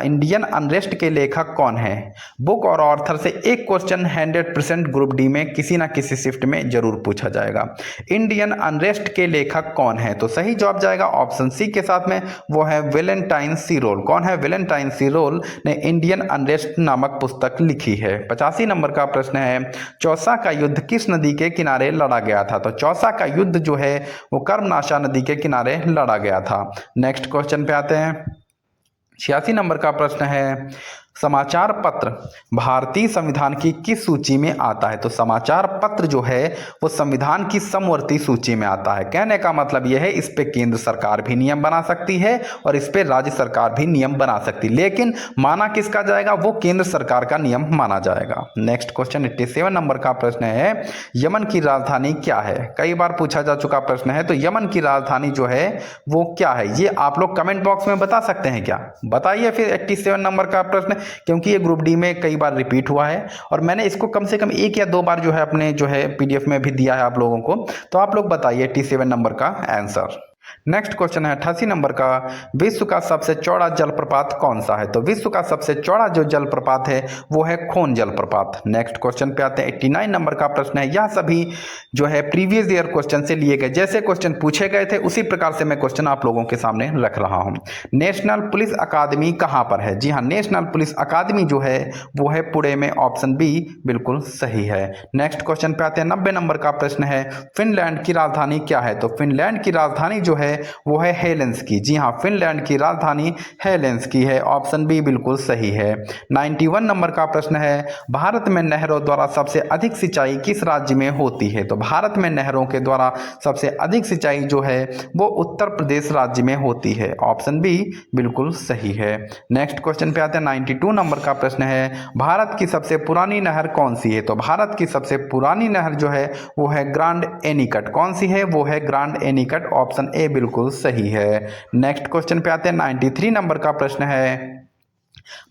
इंडियन अनरेस्ट के लेखक कौन है? बुक और ऑथर से एक क्वेश्चन 100% ग्रुप डी में किसी ना किसी शिफ्ट में जरूर पूछा जाएगा। इंडियन अनरेस्ट के लेखक कौन है? तो सही जवाब जाएगा ऑप्शन सी के साथ में, वो है वैलेंटाइन सीरोल। कौन है? वैलेंटाइन सीरोल ने इंडियन अनरेस्ट नामक पुस्तक लिखी है। 85 नंबर का प्रश्न है, चौसा का युद्ध किस नदी के किनारे लड़ा गया था? तो चौसा का युद्ध जो है वो कर्मनाशा नदी के किनारे लड़ा गया था। नेक्स्ट क्वेश्चन पे आते हैं। 86 नंबर का प्रश्न है, समाचार पत्र भारतीय संविधान की किस सूची में आता है? तो समाचार पत्र जो है वो संविधान की समवर्ती सूची में आता है। कहने का मतलब यह है, इस पे केंद्र सरकार भी नियम बना सकती है और इस पे राज्य सरकार भी नियम बना सकती है, लेकिन माना किसका जाएगा? वो केंद्र सरकार का नियम माना जाएगा। नेक्स्ट क्वेश्चन 87 नंबर का प्रश्न है, यमन की राजधानी क्या है? कई बार पूछा जा चुका प्रश्न है। तो यमन की राजधानी जो है वो क्या है? ये आप लोग कमेंट बॉक्स में बता सकते हैं क्या? बताइए फिर 87 नंबर का प्रश्न, क्योंकि ये ग्रुप डी में कई बार रिपीट हुआ है और मैंने इसको कम से कम 1 या 2 बार जो है अपने जो है PDF में भी दिया है आप लोगों को। तो आप लोग बताइए 87 नंबर का आंसर। नेक्स्ट क्वेश्चन है 88 नंबर का, विश्व का सबसे चौड़ा जलप्रपात कौन सा है? तो विश्व का सबसे चौड़ा जो जलप्रपात है वो है खोन जलप्रपात। नेक्स्ट क्वेश्चन पे आते हैं। 89 नंबर का प्रश्न है, यह सभी जो है प्रीवियस ईयर क्वेश्चन से लिए गए, जैसे क्वेश्चन पूछे गए थे उसी प्रकार से मैं क्वेश्चन आप लोगों के सामने रख रहा हूं। नेशनल पुलिस अकादमी कहां पर है? जी हाँ, नेशनल पुलिस अकादमी जो है वो है पुणे में। ऑप्शन बी बिल्कुल सही है। नेक्स्ट क्वेश्चन पे आते हैं। 90 नंबर का प्रश्न है, फिनलैंड की राजधानी क्या है? तो फिनलैंड की राजधानी जो है वो है हेलेंस्की। जी हाँ, फिनलैंड की राजधानी हेलेंस्की है। ऑप्शन बी बिल्कुल सही है। 91 नंबर का प्रश्न है, भारत में नहरों द्वारा सबसे अधिक सिंचाई किस राज्य में होती है? तो भारत में नहरों के द्वारा सबसे अधिक सिंचाई जो है वो उत्तर प्रदेश राज्य में होती है। ऑप्शन बी बिल्कुल सही है। नेक्स्ट क्वेश्चन पे आते हैं। 92 नंबर का प्रश्न है, भारत की सबसे पुरानी नहर कौन सी है? तो भारत की सबसे पुरानी नहर जो है वो है ग्रांड एनीकट। कौन सी है? वो है ग्रांड एनीकट। ऑप्शन ए बिल्कुल सही है। नेक्स्ट क्वेश्चन पे आते हैं। 93 नंबर का प्रश्न है,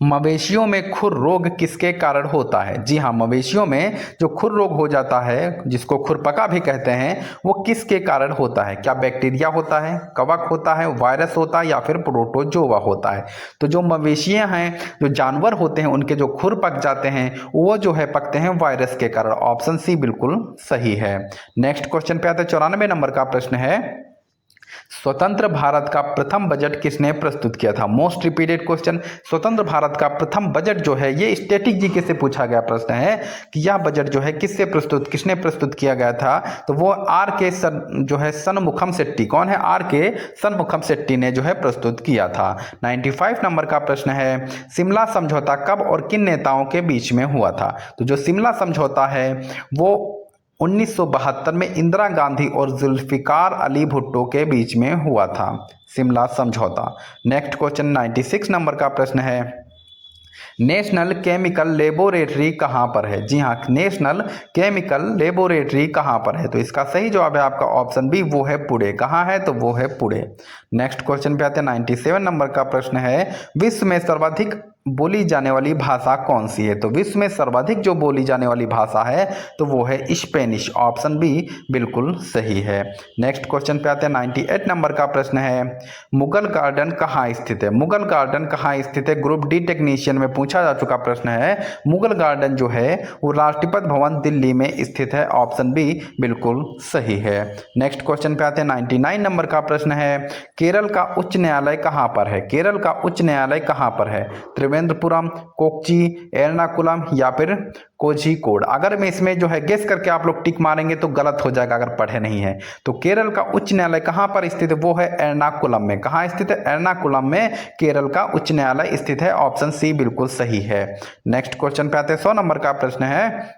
मवेशियों में खुर रोग किसके कारण होता है? जी हाँ, मवेशियों में जो खुर रोग हो जाता है, जिसको खुरपका भी कहते हैं, वो किसके कारण होता है? क्या बैक्टीरिया होता है, कवक होता है, वायरस होता है या फिर प्रोटोजोआ होता है? तो जो मवेशियां हैं, जो जानवर होते हैं, उनके जो खुर पक जाते हैं वो जो है पकते हैं वायरस के कारण। ऑप्शन सी बिल्कुल सही है। नेक्स्ट क्वेश्चन पे आते हैं। 94 नंबर का प्रश्न है, स्वतंत्र भारत का प्रथम बजट किसने प्रस्तुत किया था? Most repeated question. स्वतंत्र भारत का प्रथम बजट जो है ये स्टैटिक जीके से पूछा गया प्रश्न है कि यह बजट जो है किसने प्रस्तुत किया गया था? तो वो RK जो है सनमुखम शेट्टी। कौन है? RK सनमुखम शेट्टी ने जो है प्रस्तुत किया था। 95 नंबर का प्रश्न है, शिमला समझौता कब और किन नेताओं के बीच में हुआ था? तो जो शिमला समझौता है वो 1972 में इंदिरा गांधी और जुल्फिकार अली भुट्टो के बीच में हुआ था, शिमला समझौता। नेक्स्ट क्वेश्चन 96 नंबर का प्रश्न है, नेशनल केमिकल लेबोरेटरी कहाँ पर है? जी हाँ, नेशनल केमिकल लेबोरेटरी कहाँ पर है? तो इसका सही जवाब है आपका ऑप्शन बी, वो है पुणे। कहाँ है? तो वो है पुणे। नेक्स्ट क्वेश्चन पे आते हैं। 97 नंबर का प्रश्न है, विश्व में सर्वाधिक बोली जाने वाली भाषा कौन सी है? तो विश्व में सर्वाधिक जो बोली जाने वाली भाषा है तो वो है स्पेनिश। ऑप्शन बी बिल्कुल सही है। नेक्स्ट क्वेश्चन पे आते हैं। 98 नंबर का प्रश्न है, मुगल गार्डन कहाँ स्थित है? मुगल गार्डन कहाँ स्थित है? ग्रुप डी टेक्नीशियन में पूछा जा चुका प्रश्न है। मुगल गार्डन जो है वो राष्ट्रपति भवन दिल्ली में स्थित है। ऑप्शन बी बिल्कुल सही है। नेक्स्ट क्वेश्चन पे आते हैं। 99 नंबर का प्रश्न है, केरल का उच्च न्यायालय कहाँ पर है? केरल का उच्च न्यायालय कहाँ पर है? त्रिवेंद्रपुरम, कोच्चि, एर्नाकुलम या फिर कोझिकोड? अगर मैं इसमें जो है गेस करके आप लोग टिक मारेंगे तो गलत हो जाएगा अगर पढ़े नहीं है। तो केरल का उच्च न्यायालय कहाँ पर स्थित है? वो है एर्नाकुलम में। कहाँ स्थित है? एर्नाकुलम में केरल का उच्च न्यायालय स्थित है। ऑप्शन सी बिल्कुल सही है। नेक्स्ट क्वेश्चन पे आते हैं। 100 नंबर का प्रश्न है,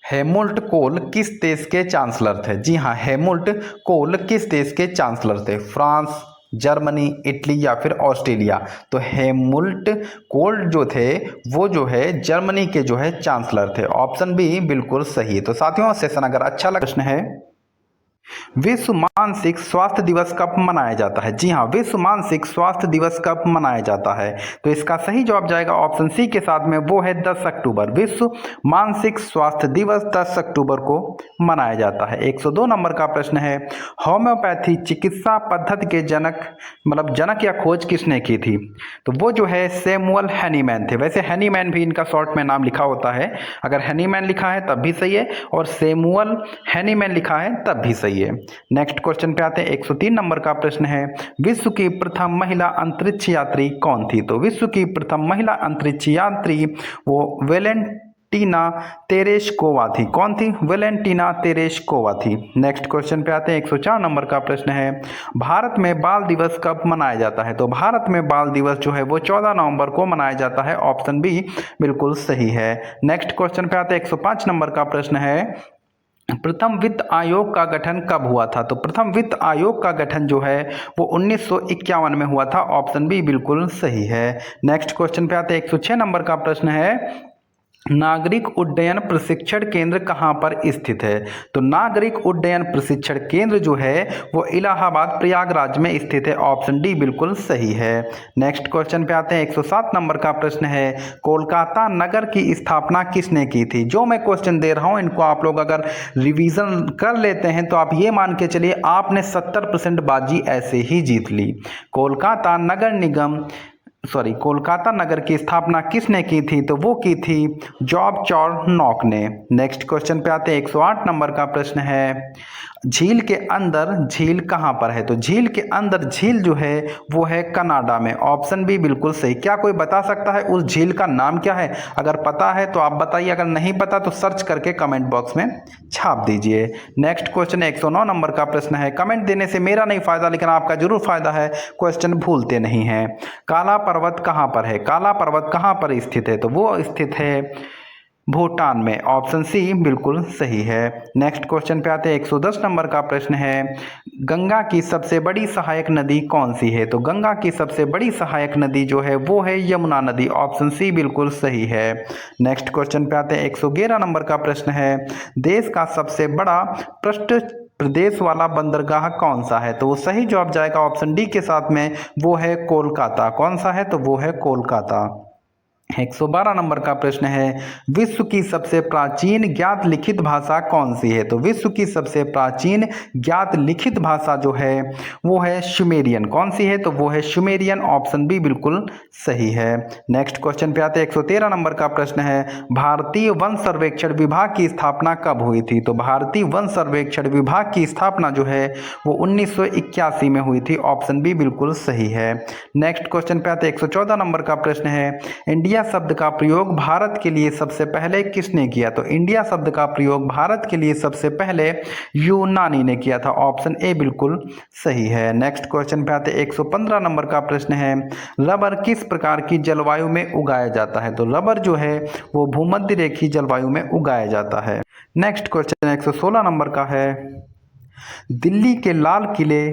हेमुल्ट कोल किस देश के चांसलर थे? जी हाँ, हेमुल्ट कोल किस देश के चांसलर थे? फ्रांस, जर्मनी, इटली या फिर ऑस्ट्रेलिया? तो हेमुल्ट कोल जो थे वो जो है जर्मनी के जो है चांसलर थे। ऑप्शन बी बिल्कुल सही है। तो साथियों, सेशन अगर अच्छा लगा, प्रश्न है, विश्व मानसिक स्वास्थ्य दिवस कब मनाया जाता है? जी हाँ, विश्व मानसिक स्वास्थ्य दिवस कब मनाया जाता है? तो इसका सही जवाब जाएगा ऑप्शन सी के साथ में, वो है 10 अक्टूबर। विश्व मानसिक स्वास्थ्य दिवस 10 अक्टूबर को मनाया जाता है। 102 नंबर का प्रश्न है, होम्योपैथी चिकित्सा पद्धति के जनक या खोज किसने की थी? तो वो जो है सैमुअल हैनीमैन थे। वैसे हैनीमैन भी इनका शॉर्ट में नाम लिखा होता है। अगर हैनीमैन लिखा है तब भी सही है और सैमुअल हैनीमैन लिखा है तब भी सही है। नेक्स्ट क्वेश्चन पे आते हैं। 103 नंबर का प्रश्न है, विश्व की प्रथम महिला अंतरिक्ष यात्री कौन थी? तो विश्व की प्रथम महिला अंतरिक्ष यात्री वो वेलेंटीना तेरेश्कोवा थी। कौन थी? वेलेंटीना तेरेश्कोवा थी। नेक्स्ट क्वेश्चन पे आते हैं। 104 नंबर का प्रश्न है, भारत में बाल दिवस कब मनाया जाता है? तो भारत में बाल दिवस जो है वो 14 नवंबर को मनाया जाता है। ऑप्शन बी बिल्कुल सही है। नेक्स्ट क्वेश्चन पे आते हैं। 105 नंबर का प्रश्न है, प्रथम वित्त आयोग का गठन कब हुआ था? तो प्रथम वित्त आयोग का गठन जो है वो 1951 में हुआ था। ऑप्शन बी बिल्कुल सही है। नेक्स्ट क्वेश्चन पे आते हैं। 106 नंबर का प्रश्न है, नागरिक उड्डयन प्रशिक्षण केंद्र कहाँ पर स्थित है? तो नागरिक उड्डयन प्रशिक्षण केंद्र जो है वो इलाहाबाद प्रयागराज में स्थित है। ऑप्शन डी बिल्कुल सही है। नेक्स्ट क्वेश्चन पे आते हैं। 107 नंबर का प्रश्न है, कोलकाता नगर की स्थापना किसने की थी? जो मैं क्वेश्चन दे रहा हूँ इनको आप लोग अगर रिवीजन कर लेते हैं तो आप ये मान के चलिए आपने 70% बाजी ऐसे ही जीत ली। कोलकाता नगर की स्थापना किसने की थी? तो वो की थी जॉब चार्नोक ने। नेक्स्ट क्वेश्चन पे आते हैं। 108 नंबर का प्रश्न है, झील के अंदर झील कहाँ पर है? तो झील के अंदर झील जो है वो है कनाडा में। ऑप्शन बी बिल्कुल सही। क्या कोई बता सकता है उस झील का नाम क्या है? अगर पता है तो आप बताइए, अगर नहीं पता तो सर्च करके कमेंट बॉक्स में छाप दीजिए। नेक्स्ट क्वेश्चन 109 नंबर का प्रश्न है, कमेंट देने से मेरा नहीं फायदा लेकिन आपका जरूर फायदा है, क्वेश्चन भूलते नहीं हैं। काला पर्वत कहाँ पर है? काला पर्वत कहाँ पर स्थित है? तो वो स्थित है भूटान में। ऑप्शन सी बिल्कुल सही है। नेक्स्ट क्वेश्चन पे आते हैं। 110 नंबर का प्रश्न है, गंगा की सबसे बड़ी सहायक नदी कौन सी है? तो गंगा की सबसे बड़ी सहायक नदी जो है वो है यमुना नदी। ऑप्शन सी बिल्कुल सही है। नेक्स्ट क्वेश्चन पे आते हैं। 111 नंबर का प्रश्न है, देश का सबसे बड़ा प्रदेश वाला बंदरगाह कौन सा है? तो वो सही जवाब जाएगा ऑप्शन डी के साथ में, वो है कोलकाता। कौन सा है? तो वो है कोलकाता। 112 नंबर का प्रश्न है, विश्व की सबसे प्राचीन ज्ञात लिखित भाषा कौन सी है? तो विश्व की सबसे प्राचीन ज्ञात लिखित भाषा जो है वो है शुमेरियन। कौन सी है? तो वो है शुमेरियन। ऑप्शन बी बिल्कुल सही है। नेक्स्ट क्वेश्चन पे आते हैं। 113 नंबर का प्रश्न है, भारतीय वन सर्वेक्षण विभाग की स्थापना कब हुई थी? तो भारतीय वन सर्वेक्षण विभाग की स्थापना जो है वो 1981 में हुई थी। ऑप्शन बी बिल्कुल सही है। नेक्स्ट क्वेश्चन पे आते हैं। 114 नंबर का प्रश्न है, इंडिया शब्द का प्रयोग भारत के लिए सबसे पहले किसने किया? तो इंडिया शब्द का प्रयोग भारत के लिए सबसे पहले यूनानी ने किया था। ऑप्शन ए बिल्कुल सही है। नेक्स्ट क्वेश्चन पे आते हैं। 115 नंबर का प्रश्न है, रबर किस प्रकार की जलवायु में उगाया जाता है? तो रबर जो है वो भूमध्य रेखीय जलवायु में उगाया जाता है। नेक्स्ट क्वेश्चन 116 नंबर का है, दिल्ली के लाल किले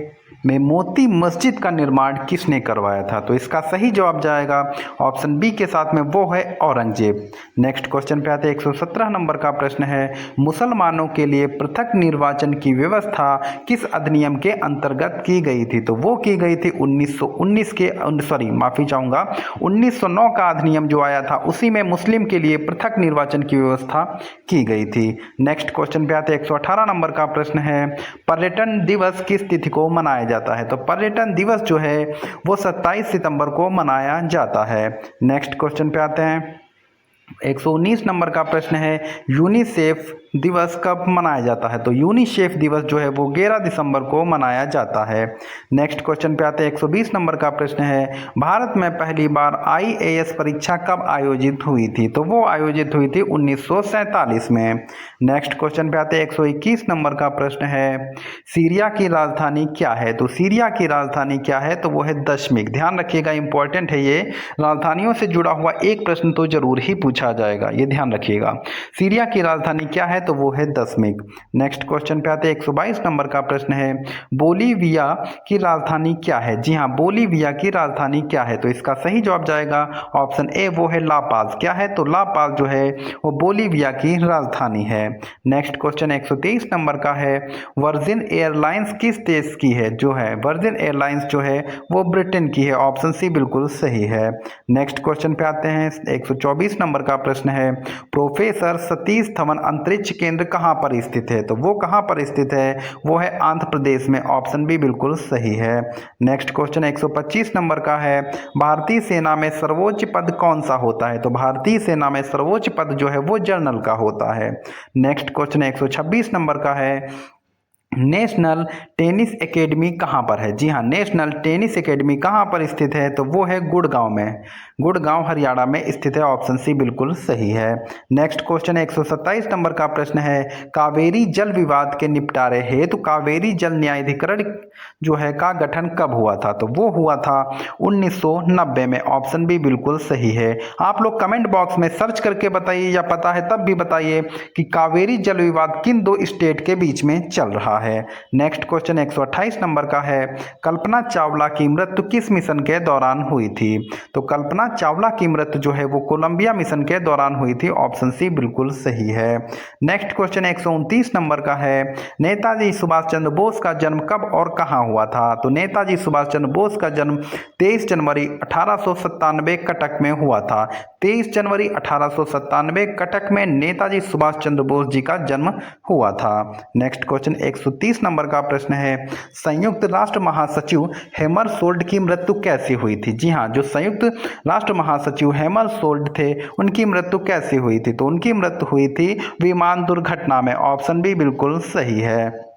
में मोती मस्जिद का निर्माण किसने करवाया था? तो इसका सही जवाब जाएगा ऑप्शन बी के साथ में, वो है औरंगजेब। नेक्स्ट क्वेश्चन पे आते हैं। 117 नंबर का प्रश्न है, मुसलमानों के लिए पृथक निर्वाचन की व्यवस्था किस अधिनियम के अंतर्गत की गई थी? तो वो की गई थी 1919 के, सॉरी माफी चाहूंगा, 1909 का अधिनियम जो आया था उसी में मुस्लिम के लिए पृथक निर्वाचन की व्यवस्था की गई थी। नेक्स्ट क्वेश्चन पे आते हैं। 118 नंबर का प्रश्न है, पर्यटन दिवस किस तिथि को मनाया जाता है? तो पर्यटन दिवस जो है वो 27 सितंबर को मनाया जाता है। नेक्स्ट क्वेश्चन पे आते हैं। 119 नंबर का प्रश्न है, यूनिसेफ दिवस कब मनाया जाता है? तो यूनिसेफ दिवस जो है वो 11 दिसंबर को मनाया जाता है। नेक्स्ट क्वेश्चन पे आते हैं। 120 नंबर का प्रश्न है, भारत में पहली बार IAS परीक्षा कब आयोजित हुई थी? तो वो आयोजित हुई थी 1947 में। नेक्स्ट क्वेश्चन पे आते हैं। 121 नंबर का प्रश्न है, सीरिया की राजधानी क्या है? तो सीरिया की राजधानी क्या है? तो वो है दशमिक। ध्यान रखिएगा, इंपॉर्टेंट है ये, राजधानियों से जुड़ा हुआ एक प्रश्न तो जरूर ही पूछा जाएगा, ये ध्यान रखिएगा। सीरिया की राजधानी क्या है? तो वो है दशमिक। नेक्स्ट क्वेश्चन पे आते हैं। 122 नंबर का प्रश्न है, बोलीविया की राजधानी क्या है? जी हाँ, बोलीविया की राजधानी क्या है? तो इसका सही जवाब जाएगा ऑप्शन ए, वो है ला पाज। क्या है? तो ला पाज जो है वो बोलीविया की राजधानी है। नेक्स्ट क्वेश्चन 123 नंबर का है, वर्जिन एयरलाइंस किस देश की है? जो है वर्जिन एयरलाइंस जो है वो ब्रिटेन की है। ऑप्शन सी बिल्कुल सही है। नेक्स्ट क्वेश्चन पे आते हैं। 124 नंबर का प्रश्न है, प्रोफेसर सतीश धवन अंतरिक्ष केंद्र कहाँ पर स्थित है? तो वो कहाँ पर स्थित है? वो है आंध्र प्रदेश में। ऑप्शन बी बिल्कुल सही है। नेक्स्ट क्वेश्चन 125 नंबर का है, भारतीय सेना में सर्वोच्च पद कौन सा होता है? तो भारतीय सेना में सर्वोच्च पद जो है वो जनरल का होता है। नेक्स्ट क्वेश्चन 126 नंबर का है, नेशनल टेनिस एकेडमी कहाँ पर है? जी हाँ, नेशनल टेनिस एकेडमी कहाँ पर स्थित है? तो वो है गुड़गांव में, गुड़गांव हरियाणा में स्थित है। ऑप्शन सी बिल्कुल सही है। नेक्स्ट क्वेश्चन 127 नंबर का प्रश्न है, कावेरी जल विवाद के निपटारे हेतु कावेरी जल न्यायाधिकरण जो है का गठन कब हुआ था? तो वो हुआ था 1990 में। ऑप्शन बी बिल्कुल सही है। आप लोग कमेंट बॉक्स में सर्च करके बताइए, या पता है तब भी बताइए कि कावेरी जल विवाद किन दो स्टेट के बीच में चल रहा है। नेक्स्ट क्वेश्चन 128 नंबर का है, कल्पना चावला की मृत्यु किस मिशन के दौरान हुई थी? तो कल्पना चावला की मृत्यु जो है वो कोलंबिया मिशन के दौरान हुई थी। ऑप्शन सी बिल्कुल सही है। नेक्स्ट क्वेश्चन 129 नंबर का है, नेताजी सुभाष चंद्र बोस का जन्म कब और कहां हुआ था? तो नेताजी सुभाष चंद्र बोस का जन्म 23 जनवरी 1897 कटक में हुआ था। 23 जनवरी 1897 कटक में नेताजी सुभाष चंद्र बोस जी का जन्म हुआ था। नेक्स्ट क्वेश्चन 130 नंबर का प्रश्न है, संयुक्त राष्ट्र महासचिव हेमरसोल्ड की मृत्यु कैसे हुई थी? जी हाँ, जो संयुक्त राष्ट्र महासचिव हेमरसोल्ड थे उनकी मृत्यु कैसे हुई थी? तो उनकी मृत्यु हुई थी विमान दुर्घटना में। ऑप्शन बी बिल्कुल सही है।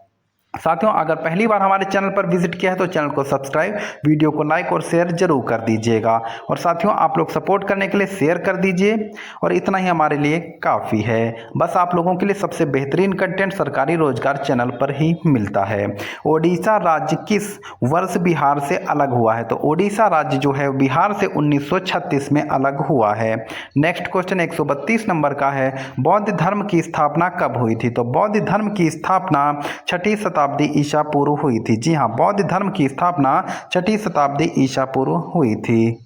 साथियों, अगर पहली बार हमारे चैनल पर विजिट किया है तो चैनल को सब्सक्राइब, वीडियो को लाइक और शेयर जरूर कर दीजिएगा। और साथियों, आप लोग सपोर्ट करने के लिए शेयर कर दीजिए, और इतना ही हमारे लिए काफ़ी है। बस आप लोगों के लिए सबसे बेहतरीन कंटेंट सरकारी रोजगार चैनल पर ही मिलता है। ओडिशा राज्य किस वर्ष बिहार से अलग हुआ है? तो ओडिशा राज्य जो है बिहार से 1936 में अलग हुआ है। नेक्स्ट क्वेश्चन 132 नंबर का है, बौद्ध धर्म की स्थापना कब हुई थी? तो बौद्ध धर्म की स्थापना 6वीं शताब्दी ईसा पूर्व हुई थी। जी हाँ, बौद्ध धर्म की स्थापना 6वीं शताब्दी ईसा पूर्व हुई थी।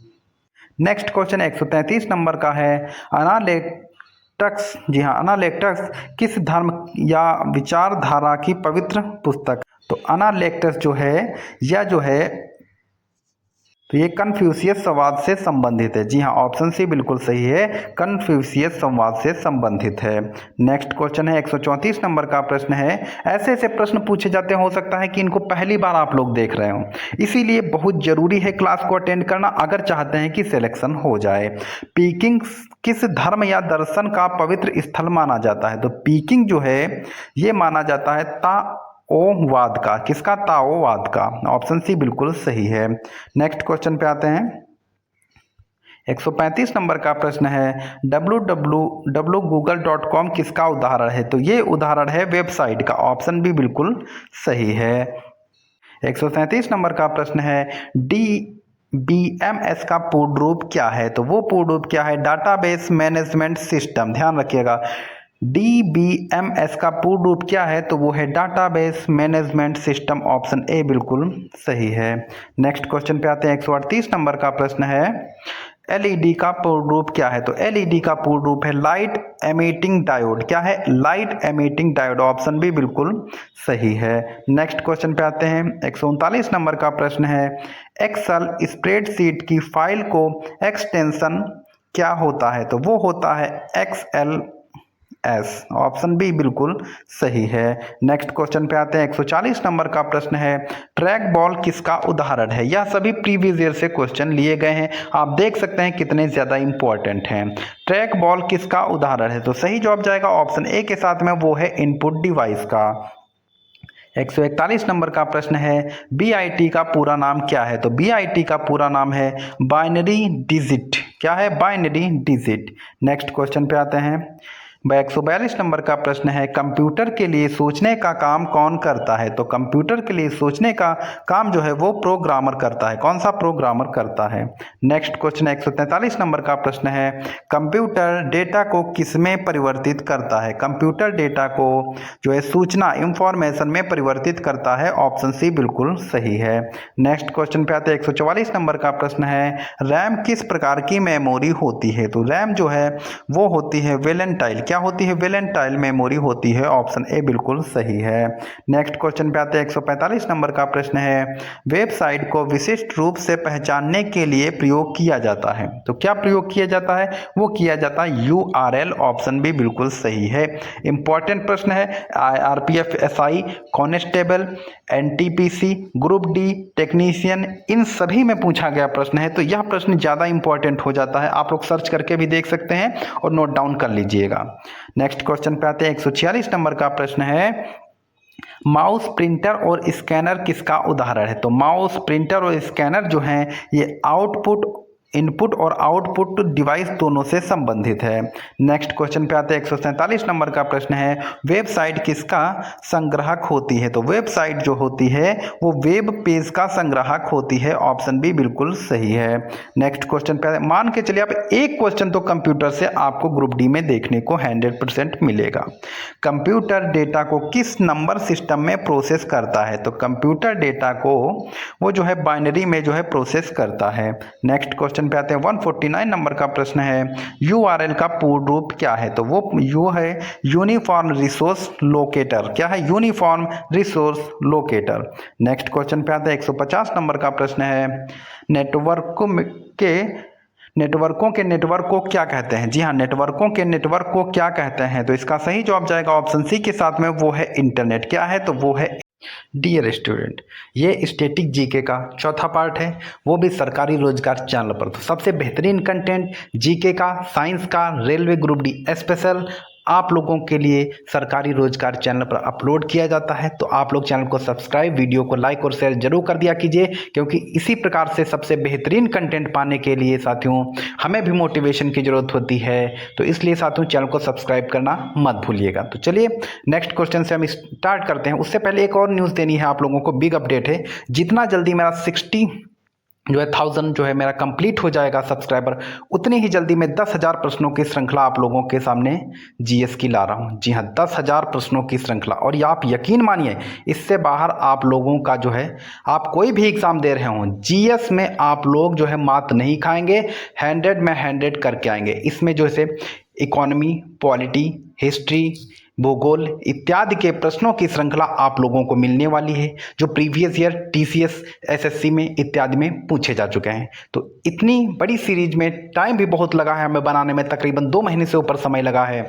नेक्स्ट क्वेश्चन 133 नंबर का है, अनालेक्टस, जी हाँ, अनालेक्टस किस धर्म या विचारधारा की पवित्र पुस्तक? तो अनालेक्टस जो है यह जो है तो ये कन्फ्यूशियस संवाद से संबंधित है। जी हाँ, ऑप्शन सी बिल्कुल सही है, कन्फ्यूशियस संवाद से संबंधित है। नेक्स्ट क्वेश्चन है 134 नंबर का प्रश्न है, ऐसे ऐसे प्रश्न पूछे जाते हैं, हो सकता है कि इनको पहली बार आप लोग देख रहे हो, इसीलिए बहुत जरूरी है क्लास को अटेंड करना अगर चाहते हैं कि सिलेक्शन हो जाए। पीकिंग किस धर्म या दर्शन का पवित्र स्थल माना जाता है? तो पीकिंग जो है ये माना जाता है ओवाद का। किसका? ताओवाद का। ऑप्शन सी बिल्कुल सही है। नेक्स्ट क्वेश्चन पे आते हैं। 135 नंबर का प्रश्न है, www.google.com किसका उदाहरण है? तो ये उदाहरण है वेबसाइट का। ऑप्शन बी बिल्कुल सही है। 137 नंबर का प्रश्न है, DBMS का पूर्ण रूप क्या है? तो वो पूर्ण रूप क्या है? Database management system. ध्यान रखिएगा, DBMS का पूर्ण रूप क्या है? तो वो है database management system. Option A बिल्कुल सही है। नेक्स्ट क्वेश्चन पे आते हैं। 138 नंबर का प्रश्न है, एलईडी का पूर्ण रूप क्या है? तो एलईडी का पूर्ण रूप है लाइट एमिटिंग डायोड। क्या है? Light emitting diode. Option B बिल्कुल सही है। नेक्स्ट क्वेश्चन पे आते हैं। 139 नंबर का प्रश्न है, एक्सेल स्प्रेडशीट की फाइल को एक्सटेंशन क्या होता है? तो वो होता है XLS। ऑप्शन बी बिल्कुल सही है। नेक्स्ट क्वेश्चन पे आते हैं। 140 नंबर का प्रश्न है, ट्रैक बॉल किसका उदाहरण है? यह सभी प्रीवियस ईयर से क्वेश्चन लिए गए हैं। आप देख सकते हैं कितने ज्यादा इंपॉर्टेंट हैं। ट्रैक बॉल किसका उदाहरण है? तो सही जवाब जाएगा ऑप्शन ए के साथ में, वो है इनपुट डिवाइस का। 141 नंबर का प्रश्न है, BIT का पूरा नाम क्या है? तो BIT का पूरा नाम है बाइनरी डिजिट। क्या है? Binary digit. नेक्स्ट क्वेश्चन पे आते हैं। 142 नंबर का प्रश्न है, कंप्यूटर के लिए सोचने का काम कौन करता है? तो कंप्यूटर के लिए सोचने का काम जो है वो प्रोग्रामर करता है। कौन सा? प्रोग्रामर करता है। नेक्स्ट क्वेश्चन 143 नंबर का प्रश्न है, कंप्यूटर डेटा को किसमें परिवर्तित करता है? कंप्यूटर डेटा को जो है सूचना इंफॉर्मेशन में परिवर्तित करता है। ऑप्शन सी बिल्कुल सही है। नेक्स्ट क्वेश्चन पे आते हैं। 144 नंबर का प्रश्न है, रैम किस प्रकार की मेमोरी होती है? तो रैम जो है वो होती है वेलेंटाइल। क्या होती है? वेलेंटाइल मेमोरी होती है। ऑप्शन ए बिल्कुल सही है। नेक्स्ट क्वेश्चन पे आते हैं। 145 नंबर का प्रश्न है, वेबसाइट को विशिष्ट रूप से पहचानने के लिए प्रयोग किया जाता है। तो क्या प्रयोग किया जाता है? वो किया जाता है URL। ऑप्शन बी बिल्कुल सही है। इंपॉर्टेंट प्रश्न है। RPF SI constable NTPC group D technician इन सभी में पूछा गया प्रश्न है। तो यह प्रश्न ज़्यादा इंपॉर्टेंट हो जाता है। आप लोग सर्च करके भी देख सकते हैं और नोट डाउन कर लीजिएगा। नेक्स्ट क्वेश्चन पे आते हैं। 146 नंबर का प्रश्न है, माउस प्रिंटर और स्कैनर किसका उदाहरण है? तो माउस प्रिंटर और स्कैनर जो हैं ये आउटपुट इनपुट और आउटपुट डिवाइस दोनों से संबंधित है। नेक्स्ट क्वेश्चन पे आते हैं। 147 नंबर का प्रश्न है, वेबसाइट किसका संग्राहक होती है? तो वेबसाइट जो होती है वो वेब पेज का संग्राहक होती है। ऑप्शन बी बिल्कुल सही है। नेक्स्ट क्वेश्चन पे मान के चलिए आप एक क्वेश्चन तो कंप्यूटर से आपको ग्रुप डी में देखने को 100% मिलेगा। कंप्यूटर डेटा को किस नंबर सिस्टम में प्रोसेस करता है? तो कंप्यूटर डेटा को वो जो है बाइनरी में जो है प्रोसेस करता है। नेक्स्ट क्वेश्चन पे आते हैं। 149 नंबर का प्रश्न है, URL का पूर्ण रूप क्या है? तो वो है यूनिफॉर्म रिसोर्स लोकेटर। क्या है? Uniform resource locator. Next question पे आते हैं। 150 नंबर का प्रश्न है, नेटवर्कों के नेटवर्क को क्या कहते हैं? जी हाँ, नेटवर्कों के नेटवर्क को क्या कहते हैं? तो इसका सही जवाब जाएगा ऑप्शन सी के साथ में, वो है इंटरनेट। क्या है? तो वो है डियर स्टूडेंट, ये स्टैटिक जीके का चौथा पार्ट है, वो भी सरकारी रोजगार चैनल पर। तो सबसे बेहतरीन कंटेंट जीके का, साइंस का, रेलवे ग्रुप डी स्पेशल आप लोगों के लिए सरकारी रोजगार चैनल पर अपलोड किया जाता है। तो आप लोग चैनल को सब्सक्राइब, वीडियो को लाइक और शेयर जरूर कर दिया कीजिए, क्योंकि इसी प्रकार से सबसे बेहतरीन कंटेंट पाने के लिए साथियों हमें भी मोटिवेशन की जरूरत होती है। तो इसलिए साथियों चैनल को सब्सक्राइब करना मत भूलिएगा। तो चलिए नेक्स्ट क्वेश्चन से हम स्टार्ट करते हैं। उससे पहले एक और न्यूज़ देनी है आप लोगों को, बिग अपडेट है। जितना जल्दी मेरा 60 जो है 1000 जो है मेरा कंप्लीट हो जाएगा सब्सक्राइबर, उतनी ही जल्दी मैं 10,000 प्रश्नों की श्रृंखला आप लोगों के सामने जीएस की ला रहा हूँ। जी हाँ, 10,000 प्रश्नों की श्रृंखला। और ये आप यकीन मानिए, इससे बाहर आप लोगों का जो है, आप कोई भी एग्जाम दे रहे हो जीएस में आप लोग जो है मात नहीं खाएंगे, 100 में 100 करके आएंगे। इसमें जो है इकोनॉमी, पॉलिटी, हिस्ट्री, भूगोल इत्यादि के प्रश्नों की श्रृंखला आप लोगों को मिलने वाली है, जो प्रीवियस ईयर TCS SSC में इत्यादि में पूछे जा चुके हैं। तो इतनी बड़ी सीरीज में टाइम भी बहुत लगा है हमें बनाने में, तकरीबन 2 महीने से ऊपर समय लगा है।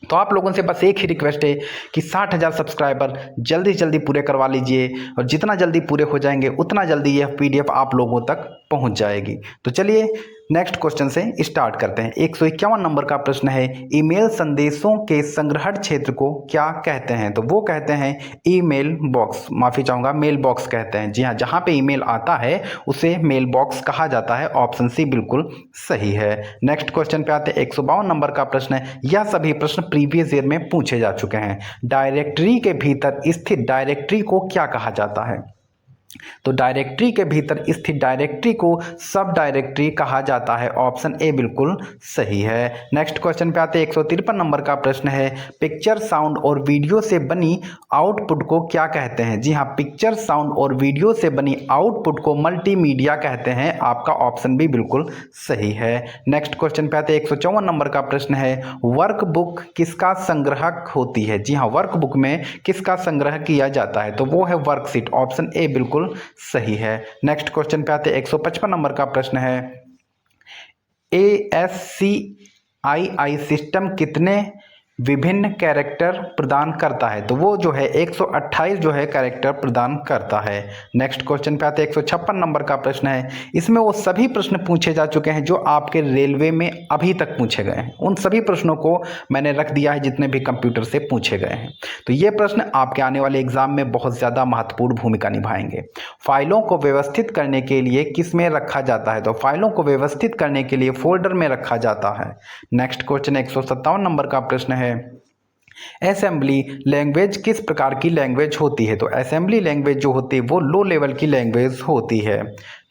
तो आप लोगों से बस एक ही रिक्वेस्ट है कि 60,000 सब्सक्राइबर जल्दी से जल्दी पूरे करवा लीजिए, और जितना जल्दी पूरे हो जाएंगे उतना जल्दी यह PDF आप लोगों तक पहुंच जाएगी। तो चलिए नेक्स्ट क्वेश्चन से स्टार्ट करते हैं। 151 नंबर का प्रश्न है, ईमेल संदेशों के संग्रहण क्षेत्र को क्या कहते हैं? तो वो कहते हैं ईमेल बॉक्स, माफ़ी चाहूँगा, मेल बॉक्स कहते हैं। जी हाँ, जहाँ पे ईमेल आता है उसे मेल बॉक्स कहा जाता है। ऑप्शन सी बिल्कुल सही है। नेक्स्ट क्वेश्चन पे आते हैं। 152 नंबर का प्रश्न है, यह सभी प्रश्न प्रीवियस ईयर में पूछे जा चुके हैं। डायरेक्टरी के भीतर स्थित डायरेक्टरी को क्या कहा जाता है? तो डायरेक्टरी के भीतर स्थित डायरेक्टरी को सब डायरेक्टरी कहा जाता है। ऑप्शन ए बिल्कुल सही है। नेक्स्ट क्वेश्चन पे आते हैं। 153 नंबर का प्रश्न है, पिक्चर साउंड और वीडियो से बनी आउटपुट को क्या कहते हैं? जी हाँ, पिक्चर साउंड और वीडियो से बनी आउटपुट को मल्टीमीडिया कहते हैं। आपका ऑप्शन भी बिल्कुल सही है। नेक्स्ट क्वेश्चन पे आते हैं। 154 नंबर का प्रश्न है, वर्कबुक किसका संग्रहक होती है? जी हाँ, वर्कबुक में किसका संग्रह किया जाता है? तो वो है वर्कशीट। ऑप्शन ए बिल्कुल सही है। नेक्स्ट क्वेश्चन पे आते हैं। 155 नंबर का प्रश्न है, ASCII सिस्टम कितने विभिन्न कैरेक्टर प्रदान करता है? तो वो जो है 128 जो है कैरेक्टर प्रदान करता है। नेक्स्ट क्वेश्चन पे आते हैं। 156 नंबर का प्रश्न है, इसमें वो सभी प्रश्न पूछे जा चुके हैं जो आपके रेलवे में अभी तक पूछे गए हैं। उन सभी प्रश्नों को मैंने रख दिया है जितने भी कंप्यूटर से पूछे गए हैं। तो ये प्रश्न आपके आने वाले एग्जाम में बहुत ज़्यादा महत्वपूर्ण भूमिका निभाएंगे। फाइलों को व्यवस्थित करने के लिए किस में रखा जाता है? तो फाइलों को व्यवस्थित करने के लिए फोल्डर में रखा जाता है। नेक्स्ट क्वेश्चन 157 नंबर का प्रश्न है, असेंबली लैंग्वेज किस प्रकार की लैंग्वेज होती है? तो असेंबली लैंग्वेज जो होती है वो लो लेवल की लैंग्वेज होती है।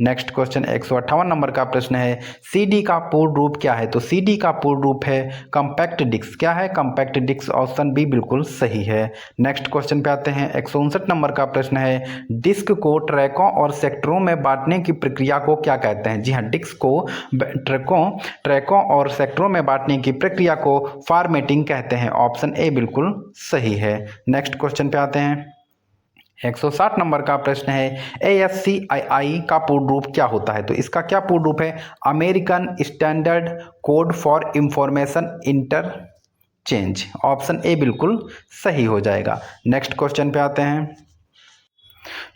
नेक्स्ट क्वेश्चन 158 नंबर का प्रश्न है, सीडी का पूर्ण रूप क्या है? तो सीडी का पूर्ण रूप है कॉम्पैक्ट डिस्क। क्या है? Compact disc. ऑप्शन बी बिल्कुल सही है। नेक्स्ट क्वेश्चन पे आते हैं। 159 नंबर का प्रश्न है, डिस्क को ट्रैकों और सेक्टरों में बांटने की प्रक्रिया को क्या कहते हैं? जी हाँ, डिस्क को ट्रैकों और सेक्टरों में बांटने की प्रक्रिया को फॉर्मेटिंग कहते हैं। ऑप्शन ए बिल्कुल सही है। नेक्स्ट क्वेश्चन पे आते हैं। 160 नंबर का प्रश्न है, ASCII का पूर्ण रूप क्या होता है? तो इसका क्या पूर्ण रूप है? American standard code for information interchange. Option A बिल्कुल सही हो जाएगा। नेक्स्ट क्वेश्चन पे आते हैं।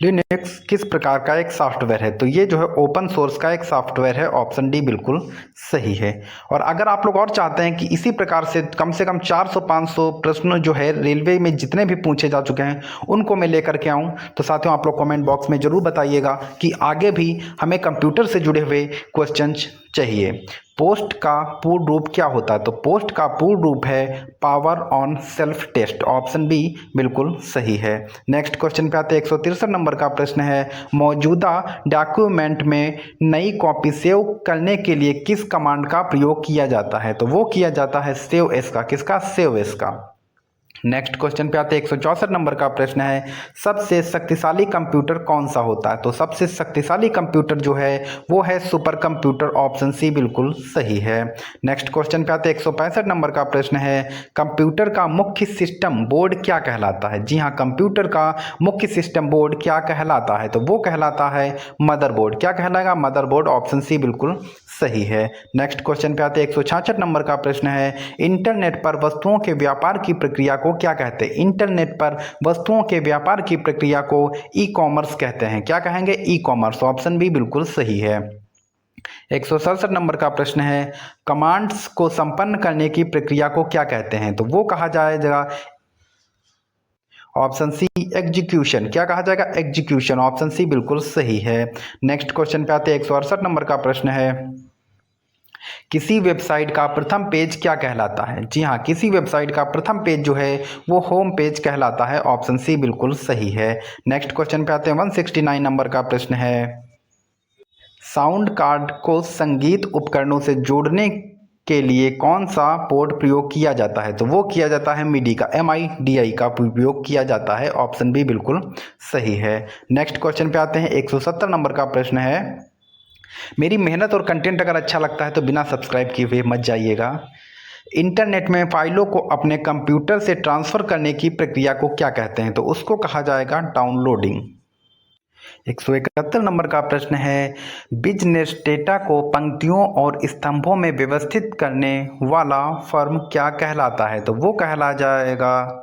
लिनक्स किस प्रकार का एक सॉफ्टवेयर है? तो ये जो है ओपन सोर्स का एक सॉफ्टवेयर है। ऑप्शन डी बिल्कुल सही है। और अगर आप लोग और चाहते हैं कि इसी प्रकार से कम 400-500 प्रश्न जो है रेलवे में जितने भी पूछे जा चुके हैं उनको मैं लेकर के आऊँ, तो साथियों आप लोग कमेंट बॉक्स में ज़रूर बताइएगा कि आगे भी हमें कंप्यूटर से जुड़े हुए क्वेश्चन चाहिए। पोस्ट का पूर्ण रूप क्या होता है? तो पोस्ट का पूर्ण रूप है power on self test. Option B बिल्कुल सही है। नेक्स्ट क्वेश्चन पे आते हैं। 163 नंबर का प्रश्न है, मौजूदा डॉक्यूमेंट में नई कॉपी सेव करने के लिए किस कमांड का प्रयोग किया जाता है? तो वो किया जाता है सेव एस का। किसका? सेव एस का। नेक्स्ट क्वेश्चन पे आते हैं। 164 नंबर का प्रश्न है, सबसे शक्तिशाली कंप्यूटर कौन सा होता है? तो सबसे शक्तिशाली कंप्यूटर जो है वो है सुपर कंप्यूटर। ऑप्शन सी बिल्कुल सही है। नेक्स्ट क्वेश्चन पे आते हैं। 165 नंबर का प्रश्न है, कंप्यूटर का मुख्य सिस्टम बोर्ड क्या कहलाता है? जी हाँ, कंप्यूटर का मुख्य सिस्टम बोर्ड क्या कहलाता है? तो वो कहलाता है मदरबोर्ड। क्या कहलाएगा? मदरबोर्ड। ऑप्शन सी बिल्कुल सही है। नेक्स्ट क्वेश्चन पे आते हैं। 166 नंबर का प्रश्न है, इंटरनेट पर वस्तुओं के व्यापार की प्रक्रिया को क्या कहते हैं? इंटरनेट पर वस्तुओं के व्यापार की प्रक्रिया को ई कॉमर्स कहते हैं। क्या कहेंगे? E commerce. ऑप्शन बी बिल्कुल सही है। 167 नंबर का प्रश्न है, कमांड्स को संपन्न करने की प्रक्रिया को क्या कहते हैं? तो वो कहा जाएगा ऑप्शन सी एग्जीक्यूशन। क्या कहा जाएगा? एग्जीक्यूशन। ऑप्शन सी बिल्कुल सही है। नेक्स्ट क्वेश्चन पे आते हैं। 168 नंबर का प्रश्न है, किसी वेबसाइट का प्रथम पेज क्या कहलाता है? जी हाँ, किसी वेबसाइट का प्रथम पेज जो है वो होम पेज कहलाता है। ऑप्शन सी बिल्कुल सही है। नेक्स्ट क्वेश्चन पे आते हैं। 169 नंबर का प्रश्न है, साउंड कार्ड को संगीत उपकरणों से जोड़ने के लिए कौन सा पोर्ट प्रयोग किया जाता है? तो वो किया जाता है MIDI का। MIDI का उपयोग किया जाता है। ऑप्शन बी बिल्कुल सही है। नेक्स्ट क्वेश्चन पे आते हैं। 170 नंबर का प्रश्न है, मेरी मेहनत और कंटेंट अगर अच्छा लगता है तो बिना सब्सक्राइब किए हुए मत जाइएगा। इंटरनेट में फाइलों को अपने कंप्यूटर से ट्रांसफ़र करने की प्रक्रिया को क्या कहते हैं? तो उसको कहा जाएगा डाउनलोडिंग। 171 नंबर का प्रश्न है, बिजनेस डेटा को पंक्तियों और स्तंभों में व्यवस्थित करने वाला फर्म क्या कहलाता है? तो वो कहला जाएगा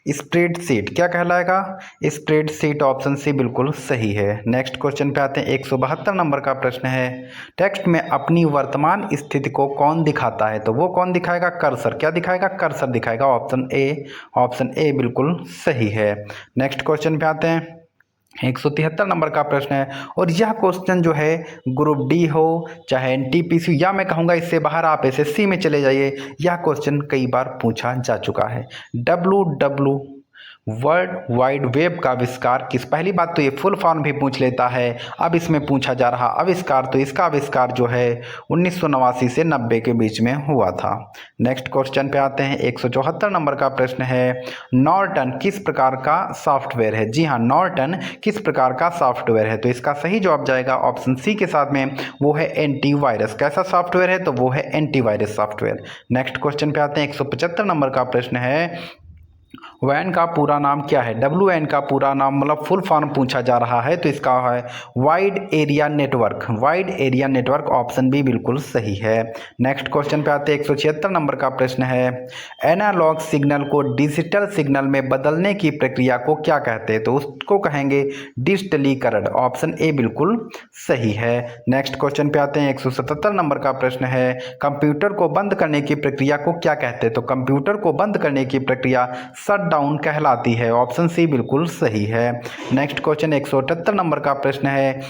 स्प्रेडशीट। क्या कहलाएगा? स्प्रेडशीट। ऑप्शन सी बिल्कुल सही है। नेक्स्ट क्वेश्चन पे आते हैं। 172 नंबर का प्रश्न है, टेक्स्ट में अपनी वर्तमान स्थिति को कौन दिखाता है? तो वो कौन दिखाएगा? कर्सर। क्या दिखाएगा? कर्सर दिखाएगा। Option A. ऑप्शन ए बिल्कुल सही है। नेक्स्ट क्वेश्चन पे आते हैं। 173 नंबर का प्रश्न है, और यह क्वेश्चन जो है ग्रुप डी हो चाहे NTPC या मैं कहूँगा इससे बाहर आप SSC में चले जाइए, यह क्वेश्चन कई बार पूछा जा चुका है। वर्ल्ड वाइड वेब का आविष्कार किस, पहली बात तो ये फुल फॉर्म भी पूछ लेता है। अब इसमें पूछा जा रहा आविष्कार, तो इसका आविष्कार जो है 1989 से 90 के बीच में हुआ था। नेक्स्ट क्वेश्चन पे आते हैं। 174 नंबर का प्रश्न है, नॉर्टन किस प्रकार का सॉफ्टवेयर है? जी हाँ, नॉर्टन किस प्रकार का सॉफ्टवेयर है? तो इसका सही जवाब जाएगा ऑप्शन सी के साथ में, वो है एंटीवायरस। कैसा सॉफ्टवेयर है? तो वो है एंटीवायरस सॉफ्टवेयर। नेक्स्ट क्वेश्चन पे आते हैं। 175 नंबर का प्रश्न है, वैन का पूरा नाम क्या है? WAN का पूरा नाम मतलब फुल फॉर्म पूछा जा रहा है, तो इसका है wide area network. Wide area network, option B बिल्कुल सही है। नेक्स्ट क्वेश्चन पे आते हैं। 176 नंबर का प्रश्न है, एनालॉग सिग्नल को डिजिटल सिग्नल में बदलने की प्रक्रिया को क्या कहते हैं? तो उसको कहेंगे डिजिटलीकरण। ऑप्शन ए बिल्कुल सही है। नेक्स्ट क्वेश्चन पे आते हैं। 177 नंबर का प्रश्न है, कंप्यूटर को बंद करने की प्रक्रिया को क्या कहते हैं? तो कंप्यूटर को बंद करने की प्रक्रिया शट डाउन कहलाती है। ऑप्शन सी बिल्कुल सही है। नेक्स्ट क्वेश्चन 178 नंबर का प्रश्न है,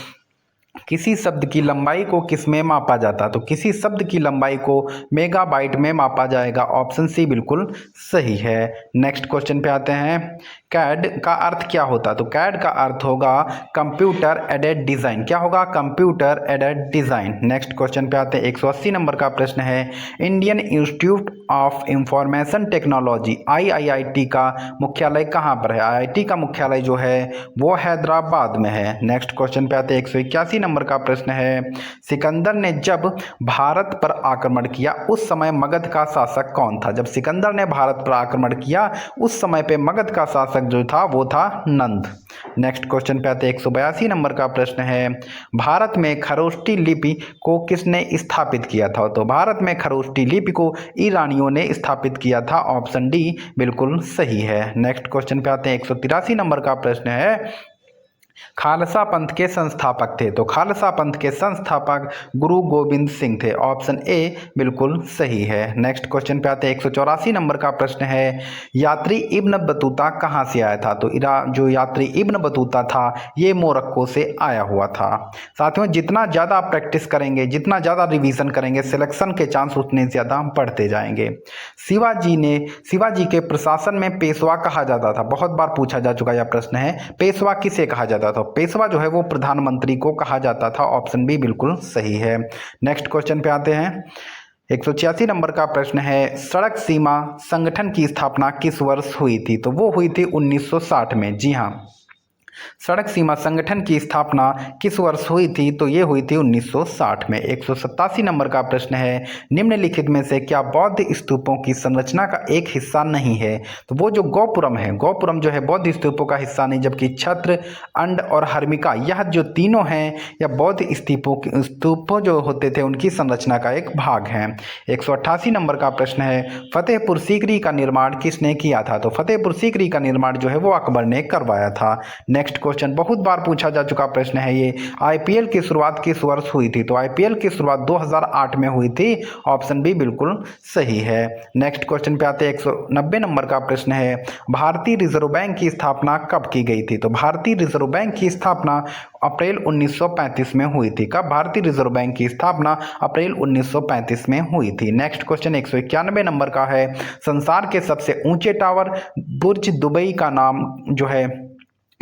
किसी शब्द की लंबाई को किस में मापा जाता है? तो किसी शब्द की लंबाई को मेगाबाइट में मापा जाएगा। ऑप्शन सी बिल्कुल सही है। नेक्स्ट क्वेश्चन पे आते हैं। कैड का अर्थ क्या होता है? तो कैड का अर्थ होगा कंप्यूटर एडेड डिज़ाइन। क्या होगा? Computer aided design. Next question पे आते हैं। 180 नंबर का प्रश्न है, Indian institute of information technology IIIT का मुख्यालय कहाँ पर है? IIT का मुख्यालय जो है वो हैदराबाद में है। नेक्स्ट क्वेश्चन पे आते हैं। 181 नंबर का प्रश्न है, सिकंदर ने जब भारत पर आक्रमण किया उस समय मगध का शासक कौन था? जब सिकंदर ने भारत पर आक्रमण किया उस समय पे मगध का शासक जो था वो था नंद। नेक्स्ट क्वेश्चन पे आते हैं। 182 नंबर का प्रश्न है, भारत में खरोष्टी लिपि को किसने स्थापित किया था? तो भारत में खरोष्टी लिपि को ईरानियों ने स्थापित किया था। ऑप्शन डी बिल्कुल सही है। नेक्स्ट क्वेश्चन पे आते हैं। 183 नंबर का प्रश्न है, खालसा पंथ के संस्थापक थे? तो खालसा पंथ के संस्थापक गुरु गोविंद सिंह थे। ऑप्शन ए बिल्कुल सही है। नेक्स्ट क्वेश्चन पे आते हैं। 184 नंबर का प्रश्न है, यात्री इब्न बतूता कहाँ से आया था? तो जो यात्री इब्न बतूता था ये मोरक्को से आया हुआ था। साथियों, जितना ज़्यादा आप प्रैक्टिस करेंगे, जितना ज़्यादा रिवीजन करेंगे, सिलेक्शन के चांस उतने ज़्यादा बढ़ते जाएंगे। शिवाजी के प्रशासन में पेशवा कहा जाता था। बहुत बार पूछा जा चुका यह प्रश्न है, पेशवा किसे कहा जाता था? पेशवा जो है वो प्रधानमंत्री को कहा जाता था। ऑप्शन बी बिल्कुल सही है। नेक्स्ट क्वेश्चन पे आते हैं। 186 नंबर का प्रश्न है, सड़क सीमा संगठन की स्थापना किस वर्ष हुई थी? तो वो हुई थी 1960 में। जी हाँ, सड़क सीमा संगठन की स्थापना किस वर्ष हुई थी? तो ये हुई थी 1960 में। 187 नंबर का प्रश्न है, निम्नलिखित में से क्या बौद्ध स्तूपों की संरचना का एक हिस्सा नहीं है? तो वो जो गोपुरम है, गोपुरम जो है बौद्ध स्तूपों का हिस्सा नहीं, जबकि छत्र, अंड और हर्मिका यह जो तीनों हैं या बौद्ध स्तूपों जो होते थे उनकी संरचना का एक भाग है। 188 नंबर का प्रश्न है, फतेहपुर सीकरी का निर्माण किसने किया था? तो फतेहपुर सीकरी का निर्माण जो है वो अकबर ने करवाया था। नेक्स्ट क्वेश्चन बहुत बार पूछा जा चुका प्रश्न है ये, IPL की शुरुआत किस वर्ष हुई थी? तो IPL की शुरुआत 2008 में हुई थी। ऑप्शन बी बिल्कुल सही है। नेक्स्ट क्वेश्चन पे आते हैं। 190 नंबर का प्रश्न है, भारतीय रिजर्व बैंक की स्थापना कब की गई थी? तो भारतीय रिजर्व बैंक की स्थापना अप्रैल 1935 में हुई थी। कब भारतीय रिजर्व बैंक की स्थापना? अप्रैल 1935 में हुई थी। नेक्स्ट क्वेश्चन 191 नंबर का है, संसार के सबसे ऊंचे टावर बुर्ज दुबई का नाम जो है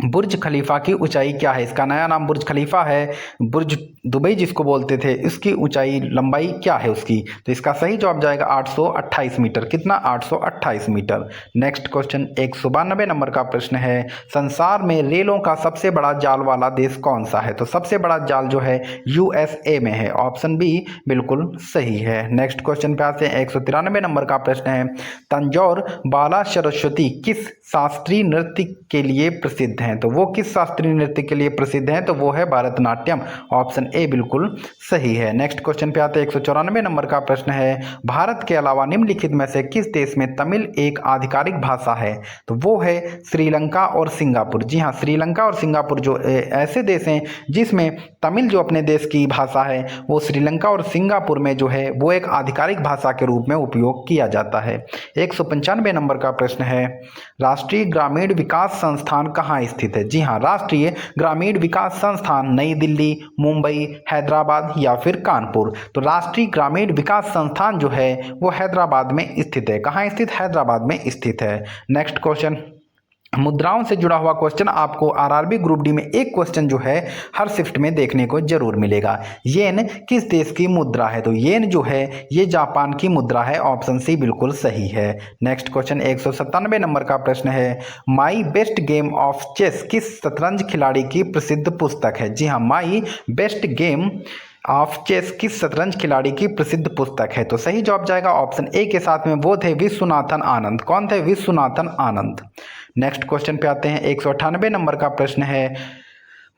बुर्ज खलीफा की ऊंचाई क्या है? इसका नया नाम बुर्ज खलीफा है। बुर्ज दुबई जिसको बोलते थे, इसकी ऊंचाई लंबाई क्या है उसकी? तो इसका सही जवाब जाएगा 828 मीटर। कितना? 828 मीटर। नेक्स्ट क्वेश्चन 192 नंबर का प्रश्न है, संसार में रेलों का सबसे बड़ा जाल वाला देश कौन सा है? तो सबसे बड़ा जाल जो है USA में है। ऑप्शन बी बिल्कुल सही है। नेक्स्ट क्वेश्चन पे आते हैं। 193 नंबर का प्रश्न है, तंजौर बाला सरस्वती किस शास्त्रीय नृत्य के लिए प्रसिद्ध है? तो वो किस शास्त्रीय नृत्य के लिए प्रसिद्ध है? तो वो है भरतनाट्यम। ऑप्शन ए बिल्कुल सही है। नेक्स्ट क्वेश्चन पे आते हैं। 194 नंबर का प्रश्न है, भारत के अलावा निम्नलिखित में से किस देश में तमिल एक आधिकारिक भाषा है? तो वो है श्रीलंका और सिंगापुर। जी हाँ, श्रीलंका और सिंगापुर जो ऐसे देश हैं जिसमें तमिल जो अपने देश की भाषा है वो श्रीलंका और सिंगापुर में जो है वो एक आधिकारिक भाषा के रूप में उपयोग किया जाता है। 195 नंबर का प्रश्न है, राष्ट्रीय ग्रामीण विकास संस्थान कहाँ स्थित है? जी हाँ, राष्ट्रीय ग्रामीण विकास संस्थान नई दिल्ली, मुंबई, हैदराबाद या फिर कानपुर? तो राष्ट्रीय ग्रामीण विकास संस्थान जो है वो हैदराबाद में स्थित है। कहाँ स्थित? हैदराबाद में स्थित है। नेक्स्ट क्वेश्चन मुद्राओं से जुड़ा हुआ क्वेश्चन आपको आरआरबी ग्रुप डी में एक क्वेश्चन जो है हर शिफ्ट में देखने को जरूर मिलेगा। येन किस देश की मुद्रा है? तो येन जो है ये जापान की मुद्रा है। ऑप्शन सी बिल्कुल सही है। नेक्स्ट क्वेश्चन 197 नंबर का प्रश्न है, my best game of chess किस शतरंज खिलाड़ी की प्रसिद्ध पुस्तक है? जी हाँ, my best game of chess किस शतरंज खिलाड़ी की प्रसिद्ध पुस्तक है? तो सही जवाब जाएगा ऑप्शन ए के साथ में, वो थे विश्वनाथन आनंद। कौन थे? विश्वनाथन आनंद। नेक्स्ट क्वेश्चन पे आते हैं। 198 नंबर का प्रश्न है,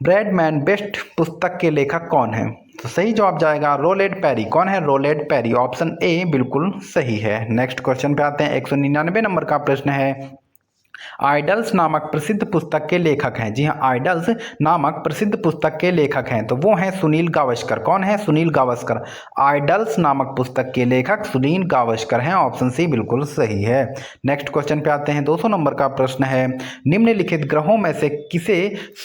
ब्रैडमैन बेस्ट पुस्तक के लेखक कौन है? तो सही जवाब जाएगा रोलेट पेरी। कौन है? Roulette peri. ऑप्शन ए बिल्कुल सही है। नेक्स्ट क्वेश्चन पे आते हैं। 199 नंबर का प्रश्न है, आइडल्स नामक प्रसिद्ध पुस्तक के लेखक हैं। जी हाँ, आइडल्स नामक प्रसिद्ध पुस्तक के लेखक हैं तो वो हैं सुनील गावस्कर। कौन है? सुनील गावस्कर। आइडल्स नामक पुस्तक के लेखक सुनील गावस्कर हैं। ऑप्शन सी बिल्कुल सही है। नेक्स्ट क्वेश्चन पे आते हैं। 200 नंबर का प्रश्न है, निम्नलिखित ग्रहों में से किसे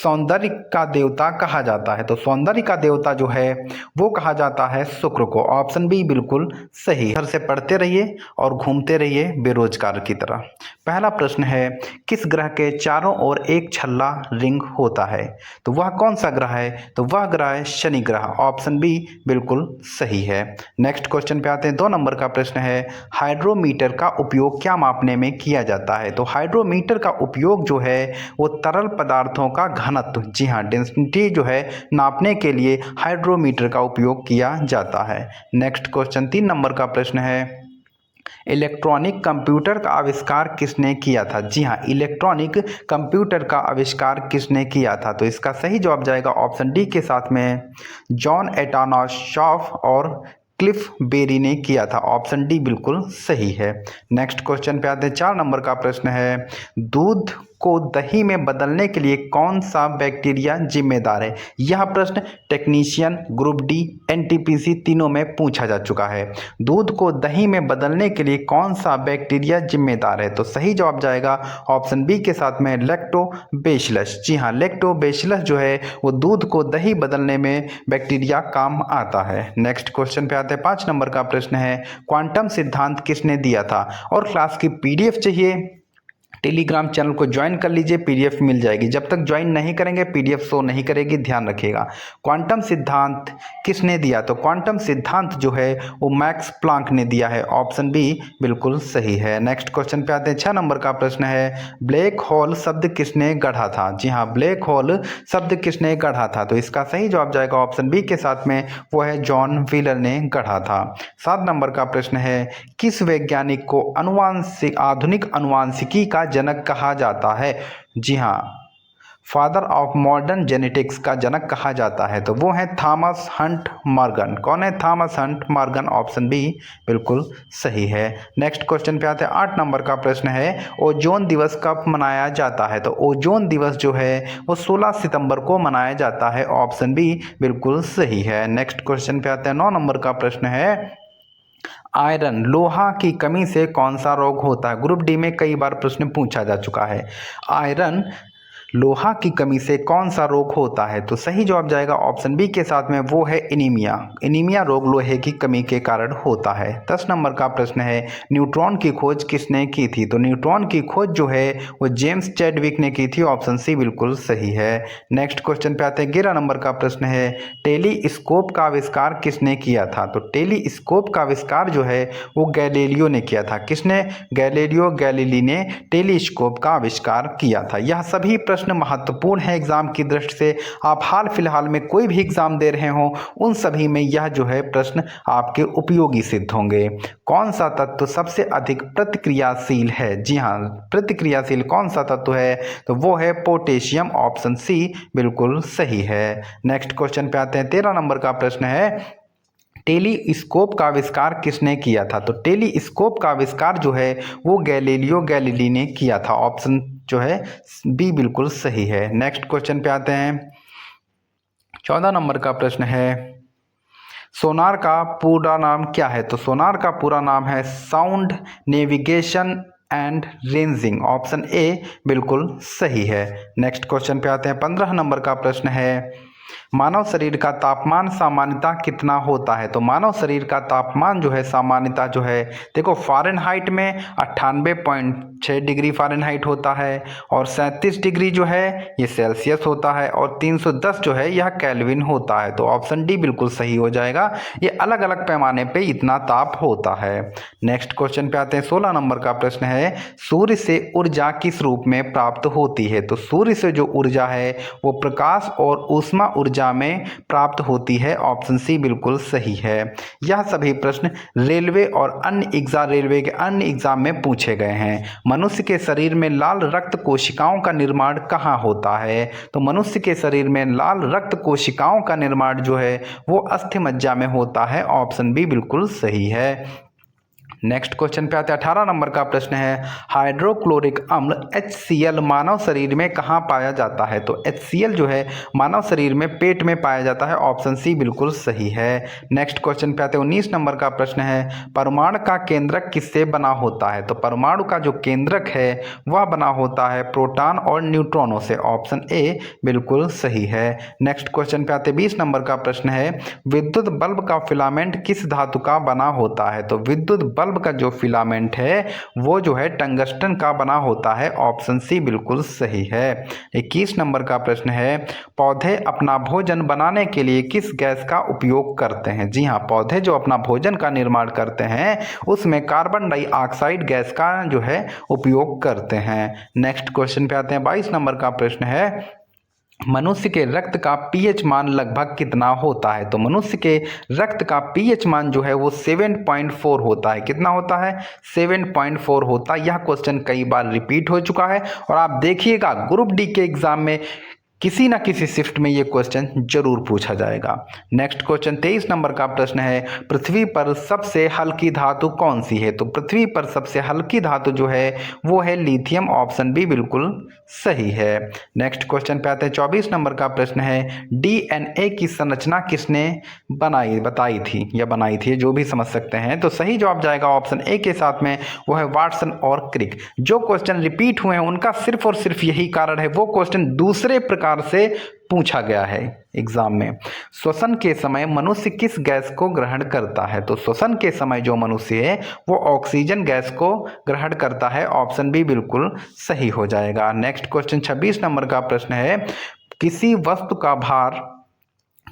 सौंदर्य का देवता कहा जाता है? तो सौंदर्य का देवता जो है वो कहा जाता है शुक्र को। ऑप्शन बी बिल्कुल सही। घर से पढ़ते रहिए और घूमते रहिए बेरोजगार की तरह। पहला प्रश्न है, किस ग्रह के चारों ओर एक छल्ला रिंग होता है? तो वह कौन सा ग्रह है? तो वह ग्रह है शनि ग्रह। ऑप्शन बी बिल्कुल सही है। नेक्स्ट क्वेश्चन पे आते हैं। 2 नंबर का प्रश्न है, हाइड्रोमीटर का उपयोग क्या मापने में किया जाता है? तो हाइड्रोमीटर का उपयोग जो है वो तरल पदार्थों का घनत्व, जी हाँ, डेंसिटी जो है नापने के लिए हाइड्रोमीटर का उपयोग किया जाता है। नेक्स्ट क्वेश्चन 3 नंबर का प्रश्न है, इलेक्ट्रॉनिक कंप्यूटर का आविष्कार किसने किया था? जी हाँ, इलेक्ट्रॉनिक कंप्यूटर का आविष्कार किसने किया था? तो इसका सही जवाब जाएगा ऑप्शन डी के साथ में, जॉन एटोनॉशॉफ और क्लिफ बेरी ने किया था। ऑप्शन डी बिल्कुल सही है। नेक्स्ट क्वेश्चन पे आते हैं। 4 नंबर का प्रश्न है, दूध को दही में बदलने के लिए कौन सा बैक्टीरिया जिम्मेदार है? यह प्रश्न टेक्नीशियन, ग्रुप डी, एनटीपीसी तीनों में पूछा जा चुका है। दूध को दही में बदलने के लिए कौन सा बैक्टीरिया जिम्मेदार है? तो सही जवाब जाएगा ऑप्शन बी के साथ में, लैक्टोबैसिलस। जी हाँ, लैक्टोबैसिलस जो है वो दूध को दही बदलने में बैक्टीरिया काम आता है। नेक्स्ट क्वेश्चन पे आते हैं। 5 नंबर का प्रश्न है, क्वांटम सिद्धांत किसने दिया था? और क्लास की पीडीएफ चाहिए? टेलीग्राम चैनल को ज्वाइन कर लीजिए, पीडीएफ मिल जाएगी। जब तक ज्वाइन नहीं करेंगे पीडीएफ शो नहीं करेगी, ध्यान रखिएगा। क्वांटम सिद्धांत किसने दिया? तो क्वांटम सिद्धांत जो है वो मैक्स प्लांक ने दिया है। ऑप्शन बी बिल्कुल सही है। नेक्स्ट क्वेश्चन पे आते हैं। 6 नंबर का प्रश्न है, ब्लैक होल शब्द किसने गढ़ा था? जी हाँ, ब्लैक होल शब्द किसने गढ़ा था? तो इसका सही जवाब जाएगा ऑप्शन बी के साथ में, वो है जॉन व्हीलर ने गढ़ा था। 7 नंबर का प्रश्न है, किस वैज्ञानिक को आधुनिक अनुवांशिकी का जनक कहा जाता है? जी हाँ, फादर ऑफ मॉडर्न जेनेटिक्स का जनक कहा जाता है तो वो है थॉमस हंट मॉर्गन। कौन है? Thomas Hunt Morgan. Option B बिल्कुल सही है। नेक्स्ट क्वेश्चन पे आते हैं। 8 नंबर का प्रश्न है, ओजोन दिवस कब मनाया जाता है? तो ओजोन दिवस जो है वो 16 सितंबर को मनाया जाता है। ऑप्शन बी बिल्कुल सही है। नेक्स्ट क्वेश्चन पे आते हैं। 9 नंबर का प्रश्न है, आयरन लोहा की कमी से कौन सा रोग होता है? ग्रुप डी में कई बार प्रश्न पूछा जा चुका है। आयरन लोहा की कमी से कौन सा रोग होता है? तो सही जवाब जाएगा ऑप्शन बी के साथ में, वो है एनीमिया। एनीमिया रोग लोहे की कमी के कारण होता है। 10 नंबर का प्रश्न है, न्यूट्रॉन की खोज किसने की थी? तो न्यूट्रॉन की खोज जो है वो जेम्स चैडविक ने की थी। ऑप्शन सी बिल्कुल सही है। नेक्स्ट क्वेश्चन पे आते हैं। 11 नंबर का प्रश्न है, टेलीस्कोप का आविष्कार किसने किया था? तो टेलीस्कोप का आविष्कार जो है वो गैलीलियो ने किया था। किसने? गैलीलियो गैलीली ने टेलीस्कोप का आविष्कार किया था। यह सभी प्रश्न महत्वपूर्ण है एग्जाम की दृष्टि से। आप हाल फिलहाल में कोई भी एग्जाम दे रहे हो उन सभी में यह जो है प्रश्न आपके उपयोगी सिद्ध होंगे। कौन सा तत्व सबसे अधिक प्रतिक्रियाशील है? जी हाँ, प्रतिक्रियाशील कौन सा तत्व है? तो वो है पोटेशियम। ऑप्शन सी बिल्कुल सही है। नेक्स्ट क्वेश्चन पे आते हैं। 13 नंबर का प्रश्न है, टेलीस्कोप का आविष्कार किसने किया था? तो टेलीस्कोप का आविष्कार जो है वो गैलीलियो गैलीली ने किया था। ऑप्शन जो है बी बिल्कुल सही है। नेक्स्ट क्वेश्चन पे आते हैं। 14 नंबर का प्रश्न है, सोनार का पूरा नाम क्या है? तो सोनार का पूरा नाम है sound navigation and ranging. Option A बिल्कुल सही है। नेक्स्ट क्वेश्चन पे आते हैं। 15 नंबर का प्रश्न है, मानव शरीर का तापमान सामान्यतः कितना होता है? तो मानव शरीर का तापमान जो है सामान्यतः जो है देखो फ़ारेनहाइट में 98.6 डिग्री फ़ारेनहाइट होता है, और 37 डिग्री जो है ये सेल्सियस होता है, और 310 जो है यह केल्विन होता है। तो ऑप्शन डी बिल्कुल सही हो जाएगा। ये अलग अलग पैमाने पे इतना ताप होता है। नेक्स्ट क्वेश्चन पे आते हैं। 16 नंबर का प्रश्न है, सूर्य से ऊर्जा किस रूप में प्राप्त होती है? तो सूर्य से जो ऊर्जा है वो प्रकाश और ऊष्मा ऊर्जा में प्राप्त होती है। ऑप्शन सी बिल्कुल सही है। यह सभी प्रश्न रेलवे और रेलवे के अन्य एग्जाम में पूछे गए हैं। मनुष्य के शरीर में लाल रक्त कोशिकाओं का निर्माण कहाँ होता है? तो मनुष्य के शरीर में लाल रक्त कोशिकाओं का निर्माण जो है वो अस्थि मज्जा में होता है। ऑप्शन बी बिल्कुल सही है। नेक्स्ट क्वेश्चन पे आते हैं। 18 नंबर का प्रश्न है, हाइड्रोक्लोरिक अम्ल HCl मानव शरीर में कहाँ पाया जाता है? तो HCl जो है मानव शरीर में पेट में पाया जाता है। ऑप्शन सी बिल्कुल सही है। नेक्स्ट क्वेश्चन पे आते हैं। 19 नंबर का प्रश्न है, परमाणु का केंद्रक किससे बना होता है? तो परमाणु का जो केंद्रक है वह बना होता है प्रोटॉन और न्यूट्रॉनों से। ऑप्शन ए बिल्कुल सही है। नेक्स्ट क्वेश्चन पे आते हैं। 20 नंबर का प्रश्न है, विद्युत बल्ब का फिलामेंट किस धातु का बना होता है? तो विद्युत बल्ब का जो फिलामेंट है वो जो है टंगस्टन का बना होता है। ऑप्शन सी बिल्कुल सही है। 21 नंबर का प्रश्न है, पौधे अपना भोजन बनाने के लिए किस गैस का उपयोग करते हैं? जी हाँ, पौधे जो अपना भोजन का निर्माण करते हैं उसमें कार्बन डाइऑक्साइड गैस का जो है उपयोग करते हैं। नेक्स्ट क्वेश्चन पे आते हैं। 22 नंबर का प्रश्न है, मनुष्य के रक्त का पीएच मान लगभग कितना होता है? तो मनुष्य के रक्त का पीएच मान जो है वो 7.4 होता है। कितना होता है? 7.4 होता है। यह क्वेश्चन कई बार रिपीट हो चुका है, और आप देखिएगा ग्रुप डी के एग्जाम में किसी न किसी शिफ्ट में ये क्वेश्चन जरूर पूछा जाएगा। नेक्स्ट क्वेश्चन 23 नंबर का प्रश्न है, पृथ्वी पर सबसे हल्की धातु कौन सी है? तो पृथ्वी पर सबसे हल्की धातु जो है वो है लिथियम। ऑप्शन बी बिल्कुल सही है। नेक्स्ट क्वेश्चन पे आते हैं। 24 नंबर का प्रश्न है, DNA की संरचना किसने बताई थी, जो भी समझ सकते हैं। तो सही जवाब जाएगा ऑप्शन ए के साथ में, वो है वाटसन और क्रिक। जो क्वेश्चन रिपीट हुए हैं उनका सिर्फ और सिर्फ यही कारण है, वो क्वेश्चन दूसरे प्रकार से पूछा गया है एग्जाम में। श्वसन के समय मनुष्य किस गैस को ग्रहण करता है? तो श्वसन के समय जो मनुष्य है वो ऑक्सीजन गैस को ग्रहण करता है। ऑप्शन बी बिल्कुल सही हो जाएगा। नेक्स्ट क्वेश्चन 26 नंबर का प्रश्न है, किसी वस्तु का भार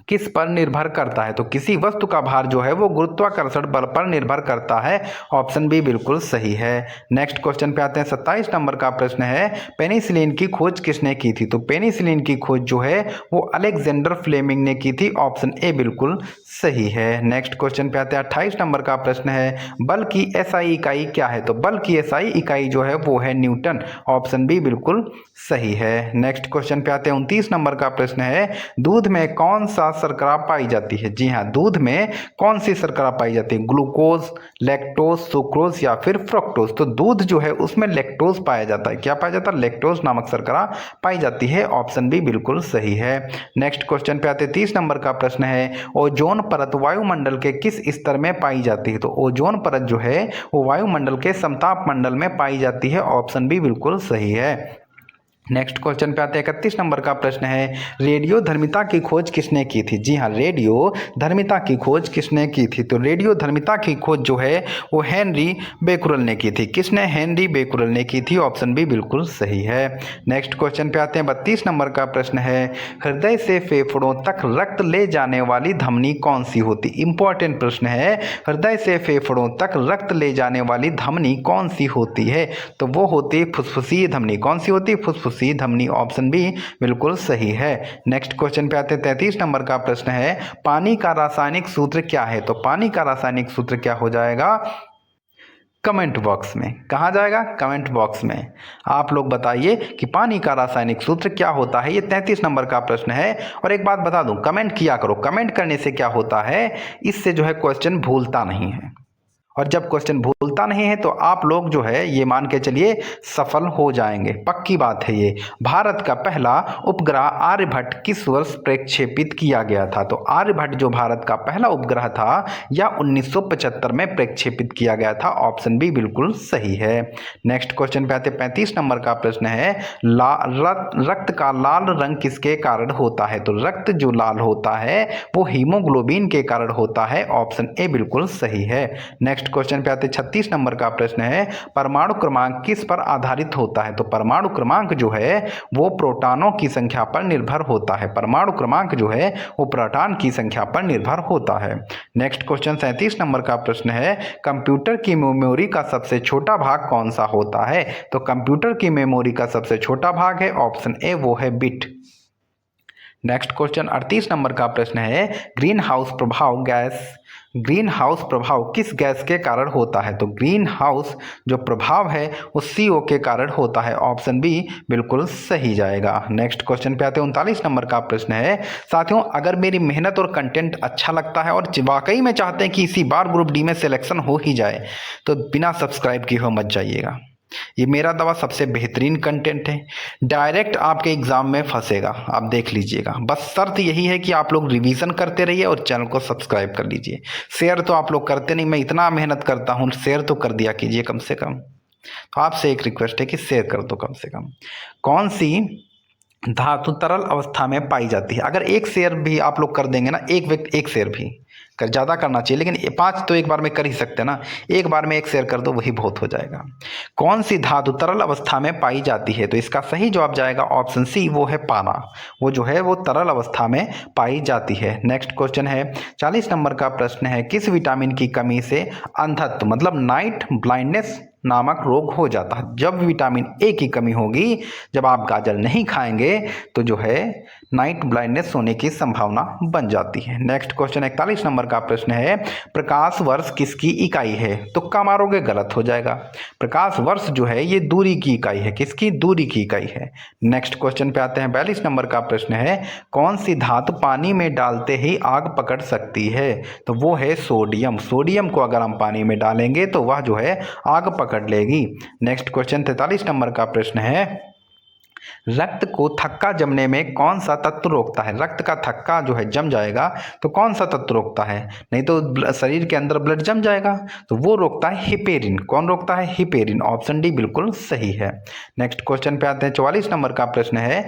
किस पर निर्भर करता है? तो किसी वस्तु का भार जो है वो गुरुत्वाकर्षण बल पर निर्भर करता है। ऑप्शन बी बिल्कुल सही है। नेक्स्ट क्वेश्चन पे आते हैं। 27 नंबर का प्रश्न है, पेनिसिलिन की खोज किसने की थी? तो पेनिसिलिन की खोज जो है वो अलेक्जेंडर फ्लेमिंग ने की थी। ऑप्शन ए बिल्कुल सही है। नेक्स्ट क्वेश्चन पे आते हैं। 28 नंबर का प्रश्न है, बल की एसआई इकाई क्या है? तो बल की एसआई इकाई जो है वो है न्यूटन। ऑप्शन बी बिल्कुल सही है। नेक्स्ट क्वेश्चन पे आते हैं। 29 नंबर का प्रश्न है, दूध में कौन सा शर्करा पाई जाती है? जी हाँ, दूध में कौन सी शर्करा पाई जाती है? ग्लूकोज, लैक्टोज, सुक्रोज या फिर फ्रक्टोज? तो दूध जो है उसमें लैक्टोज पाया जाता है। क्या पाया जाता है? लैक्टोज नामक शर्करा पाई जाती है। ऑप्शन बी बिल्कुल सही है। नेक्स्ट क्वेश्चन पे आते हैं। 30 नंबर का प्रश्न है, ओजोन परत वायुमंडल के किस स्तर में पाई जाती है? तो ओजोन परत जो है वो वायुमंडल के समताप मंडल में पाई जाती है। ऑप्शन बी बिल्कुल सही है। नेक्स्ट क्वेश्चन पे आते हैं। 31 नंबर का प्रश्न है, रेडियोधर्मिता की खोज किसने की थी? जी हाँ, रेडियोधर्मिता की खोज किसने की थी? तो रेडियोधर्मिता की खोज जो है वो हेनरी बेकुरल ने की थी। किसने? हेनरी बेकुरल ने की थी। ऑप्शन बी बिल्कुल सही है। नेक्स्ट क्वेश्चन पे आते हैं। 32 नंबर का प्रश्न है, हृदय से फेफड़ों तक रक्त ले जाने वाली धमनी कौन सी होती? इंपॉर्टेंट प्रश्न है। हृदय से फेफड़ों तक रक्त ले जाने वाली धमनी कौन सी होती है? तो वो होती है फुसफुसीय धमनी। कौन सी होती है? फुसफुसीय धमनी। ऑप्शन बी बिल्कुल सही है। नेक्स्ट क्वेश्चन पे आते हैं। 33 नंबर का प्रश्न है, पानी का रासायनिक सूत्र क्या है? तो पानी का रासायनिक सूत्र क्या हो जाएगा? कमेंट बॉक्स में। कहाँ जाएगा? कमेंट बॉक्स में। आप लोग बताइए कि पानी का रासायनिक सूत्र क्या होता है। ये 33 नंबर का प्रश्न है। और एक बात बता दूं, कमेंट किया करो। कमेंट करने से क्या होता है, इससे जो है क्वेश्चन भूलता नहीं है। और जब क्वेश्चन भूलता नहीं है तो आप लोग जो है ये मान के चलिए सफल हो जाएंगे, पक्की बात है ये। भारत का पहला उपग्रह आर्यभट्ट किस वर्ष प्रक्षेपित किया गया था? तो आर्यभट्ट जो भारत का पहला उपग्रह था या 1975 में प्रक्षेपित किया गया था। ऑप्शन बी बिल्कुल सही है। नेक्स्ट क्वेश्चन पे आते 35 नंबर का प्रश्न है, रक्त का लाल रंग किसके कारण होता है? तो रक्त जो लाल होता है वो हीमोग्लोबिन के कारण होता है। ऑप्शन ए बिल्कुल सही है। नेक्स्ट क्वेश्चन पे आते 36 नंबर का प्रश्न है, परमाणु क्रमांक किस पर आधारित होता है? तो परमाणु क्रमांक जो है वो प्रोटॉनों की संख्या पर निर्भर होता है। परमाणु क्रमांक जो है वो प्रोटॉन की संख्या पर निर्भर होता है। नेक्स्ट क्वेश्चन 37 नंबर का प्रश्न है, कंप्यूटर की मेमोरी का सबसे छोटा भाग कौन सा होता है? तो कंप्यूटर की मेमोरी का सबसे छोटा भाग है ऑप्शन ए, वो है बिट। नेक्स्ट क्वेश्चन 38 नंबर का प्रश्न है, ग्रीन हाउस प्रभाव किस गैस के कारण होता है? तो ग्रीन हाउस जो प्रभाव है वो CO के कारण होता है। ऑप्शन बी बिल्कुल सही जाएगा। नेक्स्ट क्वेश्चन पे आते हैं 39 नंबर का प्रश्न है, साथियों अगर मेरी मेहनत और कंटेंट अच्छा लगता है और वाकई में चाहते हैं कि इसी बार ग्रुप डी में सिलेक्शन हो ही जाए तो बिना सब्सक्राइब किए हुए मत जाइएगा। ये मेरा दवा सबसे बेहतरीन कंटेंट है, डायरेक्ट आपके एग्जाम में फंसेगा, आप देख लीजिएगा। बस शर्त यही है कि आप लोग रिवीजन करते रहिए और चैनल को सब्सक्राइब कर लीजिए। शेयर तो आप लोग करते नहीं, मैं इतना मेहनत करता हूँ, शेयर तो कर दिया कीजिए कम से कम। तो आपसे एक रिक्वेस्ट है कि शेयर कर दो कम से कम। कौन सी धातु तरल अवस्था में पाई जाती है? अगर एक शेयर भी आप लोग कर देंगे ना, एक शेयर भी कर, ज़्यादा करना चाहिए लेकिन 5 तो एक बार में कर ही सकते ना, एक बार में 1 शेयर कर दो वही बहुत हो जाएगा। कौन सी धातु तरल अवस्था में पाई जाती है? तो इसका सही जवाब जाएगा ऑप्शन सी, वो है पाना। वो जो है वो तरल अवस्था में पाई जाती है। नेक्स्ट क्वेश्चन है 40 नंबर का प्रश्न है, किस विटामिन की कमी से अंधत्व मतलब नाइट ब्लाइंडनेस नामक रोग हो जाता है? जब विटामिन ए की कमी होगी, जब आप गाजर नहीं खाएंगे तो जो है नाइट ब्लाइंडनेस होने की संभावना बन जाती है। नेक्स्ट क्वेश्चन 41 नंबर का प्रश्न है, प्रकाश वर्ष किसकी इकाई है? तुक्का मारोगे गलत हो जाएगा। प्रकाश वर्ष जो है ये दूरी की इकाई है। किसकी? दूरी की इकाई है। नेक्स्ट क्वेश्चन पे आते हैं 42 नंबर का प्रश्न है, कौन सी धातु पानी में डालते ही आग पकड़ सकती है? तो वो है सोडियम। सोडियम को अगर हम पानी में डालेंगे तो वह जो है आग पकड़ लेगी। नेक्स्ट क्वेश्चन 43 नंबर का प्रश्न है, रक्त को थक्का जमने में कौन सा तत्व रोकता है? रक्त का थक्का जो है जम जाएगा तो कौन सा तत्व रोकता है? नहीं तो शरीर के अंदर ब्लड जम जाएगा, तो वो रोकता है हिपेरिन। कौन रोकता है? हिपेरिन। ऑप्शन डी बिल्कुल सही है। नेक्स्ट क्वेश्चन पे आते हैं 44 नंबर का प्रश्न है,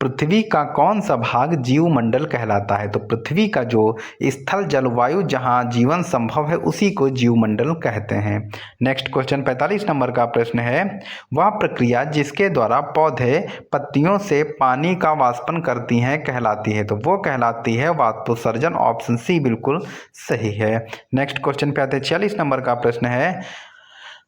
पृथ्वी का कौन सा भाग जीवमंडल कहलाता है? तो पृथ्वी का जो स्थल जलवायु जहां जीवन संभव है उसी को जीवमंडल कहते हैं। नेक्स्ट क्वेश्चन 45 नंबर का प्रश्न है, वह प्रक्रिया जिसके द्वारा पौधे पत्तियों से पानी का वाष्पन करती हैं कहलाती है? तो वो कहलाती है वाष्पोत्सर्जन। ऑप्शन सी बिल्कुल सही है। नेक्स्ट क्वेश्चन पे आते हैं 46 नंबर का प्रश्न है,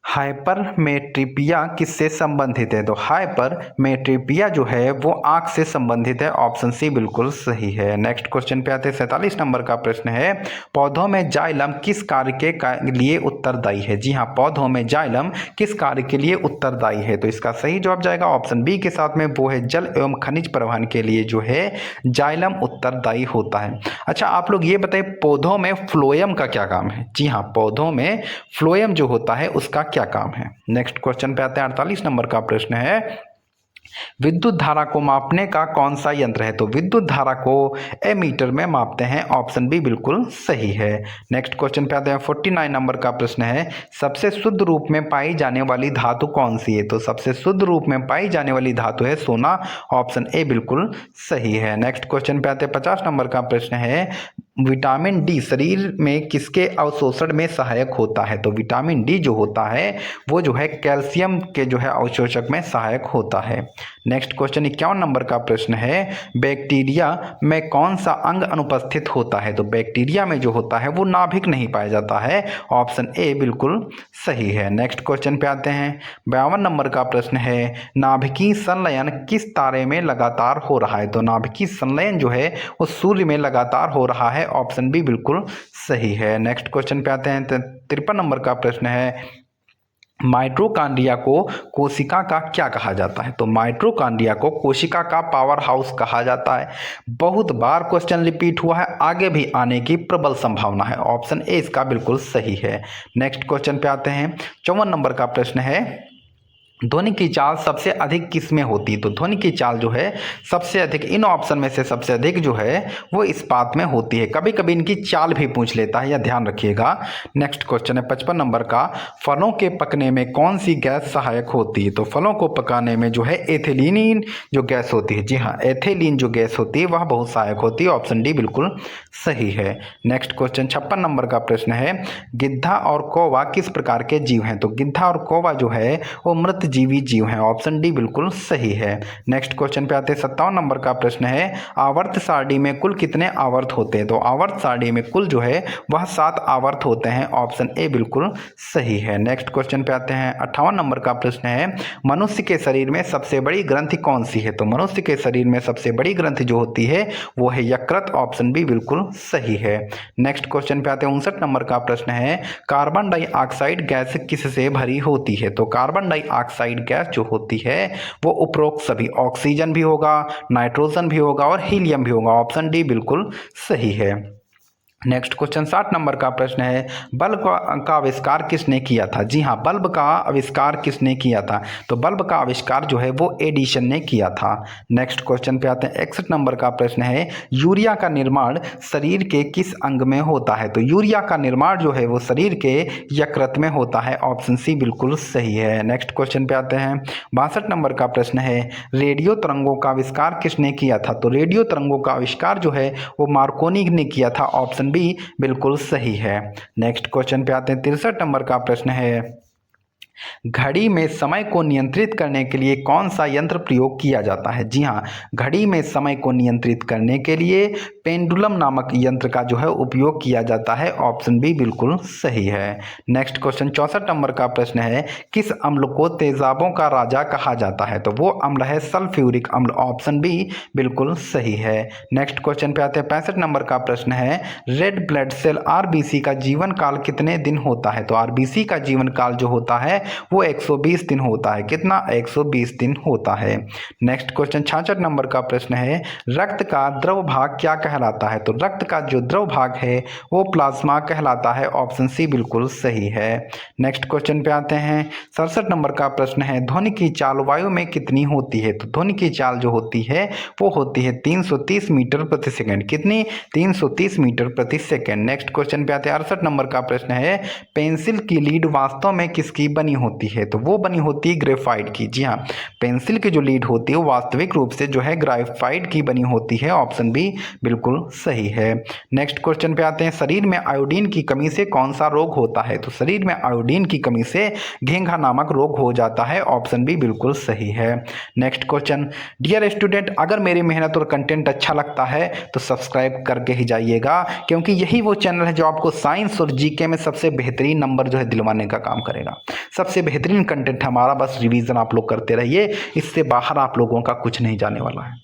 हाइपरमेट्रोपिया किससे संबंधित है? तो हाइपरमेट्रोपिया जो है वो आंख से संबंधित है। ऑप्शन सी बिल्कुल सही है। नेक्स्ट क्वेश्चन पे आते हैं 47 नंबर का प्रश्न है, पौधों में जाइलम किस कार्य के लिए उत्तरदायी है? जी हाँ, पौधों में जाइलम किस कार्य के लिए उत्तरदायी है? तो इसका सही जवाब जाएगा ऑप्शन बी के साथ में, वो है जल एवं खनिज परिवहन के लिए जो है जाइलम उत्तरदायी होता है। अच्छा आप लोग ये बताइए, पौधों में फ्लोएम का क्या काम है? जी हाँ, पौधों में फ्लोएम जो होता है उसका क्या काम है? नेक्स्ट क्वेश्चन पे आते हैं 48 नंबर का प्रश्न है, विद्युत धारा को मापने का कौन सा यंत्र है? तो विद्युत धारा को एमीटर में मापते हैं। ऑप्शन बी बिल्कुल सही है। नेक्स्ट क्वेश्चन पे आते हैं 49 नंबर का प्रश्न है, सबसे शुद्ध रूप में पाई जाने वाली धातु कौन सी है? तो सबसे शुद्ध रूप में पाई जाने वाली धातु है सोना। ऑप्शन ए बिल्कुल सही है। नेक्स्ट क्वेश्चन पे आते हैं 50 नंबर का प्रश्न है, विटामिन डी शरीर में किसके अवशोषण में सहायक होता है? तो विटामिन डी जो होता है वो जो है कैल्शियम के जो है अवशोषक में सहायक होता है। नेक्स्ट क्वेश्चन 51 नंबर का प्रश्न है, बैक्टीरिया में कौन सा अंग अनुपस्थित होता है? तो बैक्टीरिया में जो होता है वो नाभिक नहीं पाया जाता है। ऑप्शन ए बिल्कुल सही है। नेक्स्ट क्वेश्चन पे आते हैं 52 नंबर का प्रश्न है, नाभिकीय संलयन किस तारे में लगातार हो रहा है? तो नाभिकीय संलयन जो है वो सूर्य में लगातार हो रहा है। ऑप्शन बी बिल्कुल सही है। नेक्स्ट क्वेश्चन पे आते हैं 53 नंबर का प्रश्न है, माइटोकॉन्ड्रिया को कोशिका का क्या कहा जाता है? तो माइटोकॉन्ड्रिया को कोशिका का पावर हाउस कहा जाता है। बहुत बार क्वेश्चन रिपीट हुआ है, आगे भी आने की प्रबल संभावना है। ऑप्शन ए इसका बिल्कुल सही है। नेक्स्ट क्वेश्चन पे आते हैं। 54 नंबर का प्रश्न है, ध्वनि की चाल सबसे अधिक किस में होती है? तो ध्वनि की चाल जो है सबसे अधिक इन ऑप्शन में से सबसे अधिक जो है वो इस्पात में होती है। कभी कभी इनकी चाल भी पूछ लेता है, या ध्यान रखिएगा। नेक्स्ट क्वेश्चन है 55 नंबर का, फलों के पकने में कौन सी गैस सहायक होती है? तो फलों को पकाने में जो है एथिलीन जो गैस होती है, जी हाँ, एथिलीन जो गैस होती है वह बहुत सहायक होती है। ऑप्शन डी बिल्कुल सही है। नेक्स्ट क्वेश्चन 56 नंबर का प्रश्न है, गिद्धा और कौवा किस प्रकार के जीव हैं? तो गिद्धा और कौवा जो है वो मृत जीवी जीव हैं। ऑप्शन डी बिल्कुल सही है। नेक्स्ट क्वेश्चन पे आते हैं। 57 नंबर का प्रश्न है, आवर्त सारणी में कुल कितने आवर्त होते हैं? तो आवर्त सारणी में कुल जो है वह 7 आवर्त होते हैं। ऑप्शन ए बिल्कुल सही है। नेक्स्ट क्वेश्चन पे आते हैं। 58 नंबर का प्रश्न है, मनुष्य के शरीर में सबसे बड़ी ग्रंथि कौन सी है? तो मनुष्य के शरीर में सबसे बड़ी ग्रंथि जो होती है वो है यकृत। ऑप्शन बी बिल्कुल सही है। नेक्स्ट क्वेश्चन पे आते हैं। 59 नंबर का प्रश्न है, कार्बन डाइऑक्साइड गैस किससे भरी होती है? तो कार्बन डाइऑक्साइड गैस जो होती है वो उपरोक्त सभी ऑक्सीजन भी होगा, नाइट्रोजन भी होगा और हीलियम भी होगा। ऑप्शन डी बिल्कुल सही है। नेक्स्ट क्वेश्चन 60 नंबर का प्रश्न है, बल्ब का आविष्कार किसने किया था? जी हाँ, बल्ब का आविष्कार किसने किया था? तो बल्ब का आविष्कार जो है वो एडिशन ने किया था। नेक्स्ट क्वेश्चन पे आते हैं। 61 नंबर का प्रश्न है, यूरिया का निर्माण शरीर के किस अंग में होता है? तो यूरिया का निर्माण जो है वो शरीर के यकृत में होता है। ऑप्शन सी बिल्कुल सही है। नेक्स्ट क्वेश्चन पे आते हैं। 62 नंबर का प्रश्न है, रेडियो तरंगों का आविष्कार किसने किया था? तो रेडियो तरंगों का आविष्कार जो है वो मार्कोनी ने किया था। ऑप्शन बी बिल्कुल सही है। नेक्स्ट क्वेश्चन पे आते हैं। 63 नंबर का प्रश्न है, घड़ी में समय को नियंत्रित करने के लिए कौन सा यंत्र प्रयोग किया जाता है? जी हाँ, घड़ी में समय को नियंत्रित करने के लिए पेंडुलम नामक यंत्र का जो है उपयोग किया जाता है। ऑप्शन बी बिल्कुल सही है। नेक्स्ट क्वेश्चन 64 नंबर का प्रश्न है, किस अम्ल को तेजाबों का राजा कहा जाता है? तो वो अम्ल है सल्फ्यूरिक अम्ल। ऑप्शन बी बिल्कुल सही है। नेक्स्ट क्वेश्चन पे आते हैं। 65 नंबर का प्रश्न है, रेड ब्लड सेल आरबीसी का जीवन काल कितने दिन होता है? तो आरबीसी का जीवन काल जो होता है वो 120 दिन होता है। कितना? 120 दिन होता है। नेक्स्ट क्वेश्चन 66 नंबर का प्रश्न है, रक्त का द्रव भाग क्या कहलाता है? तो रक्त का जो द्रव भाग है वो प्लाज्मा कहलाता है। ऑप्शन सी बिल्कुल सही है। नेक्स्ट क्वेश्चन पे आते हैं। 67 नंबर का प्रश्न है, ध्वनि की चाल वायु में कितनी होती है? तो ध्वनि की चाल जो होती है वो होती है 330 मीटर प्रति सेकेंड। कितनी? 330 मीटर प्रति सेकेंड। नेक्स्ट क्वेश्चन पे आते हैं। 68 नंबर का प्रश्न है, पेंसिल की लीड वास्तव में किसकी बनी होती है? तो वो बनी होती है ग्रेफाइट की। जी हाँ, पेंसिल की जो लीड होती है वो वास्तविक रूप से जो है ग्रेफाइट की बनी होती है। ऑप्शन बी बिल्कुल सही है। नेक्स्ट क्वेश्चन पे आते हैं। शरीर में आयोडीन की कमी से कौन सा रोग होता है? तो शरीर में आयोडीन की कमी से घेंघा नामक रोग हो जाता है। ऑप्शन बी बिल्कुल सही है। नेक्स्ट क्वेश्चन, डियर स्टूडेंट, अगर मेरी मेहनत और कंटेंट अच्छा लगता है तो सब्सक्राइब करके ही जाइएगा, क्योंकि यही वो चैनल है जो आपको साइंस और जीके में सबसे बेहतरीन नंबर जो है दिलवाने का काम करेगा। सबसे बेहतरीन कंटेंट हमारा, बस रिवीजन आप लोग करते रहिए, इससे बाहर आप लोगों का कुछ नहीं जाने वाला है।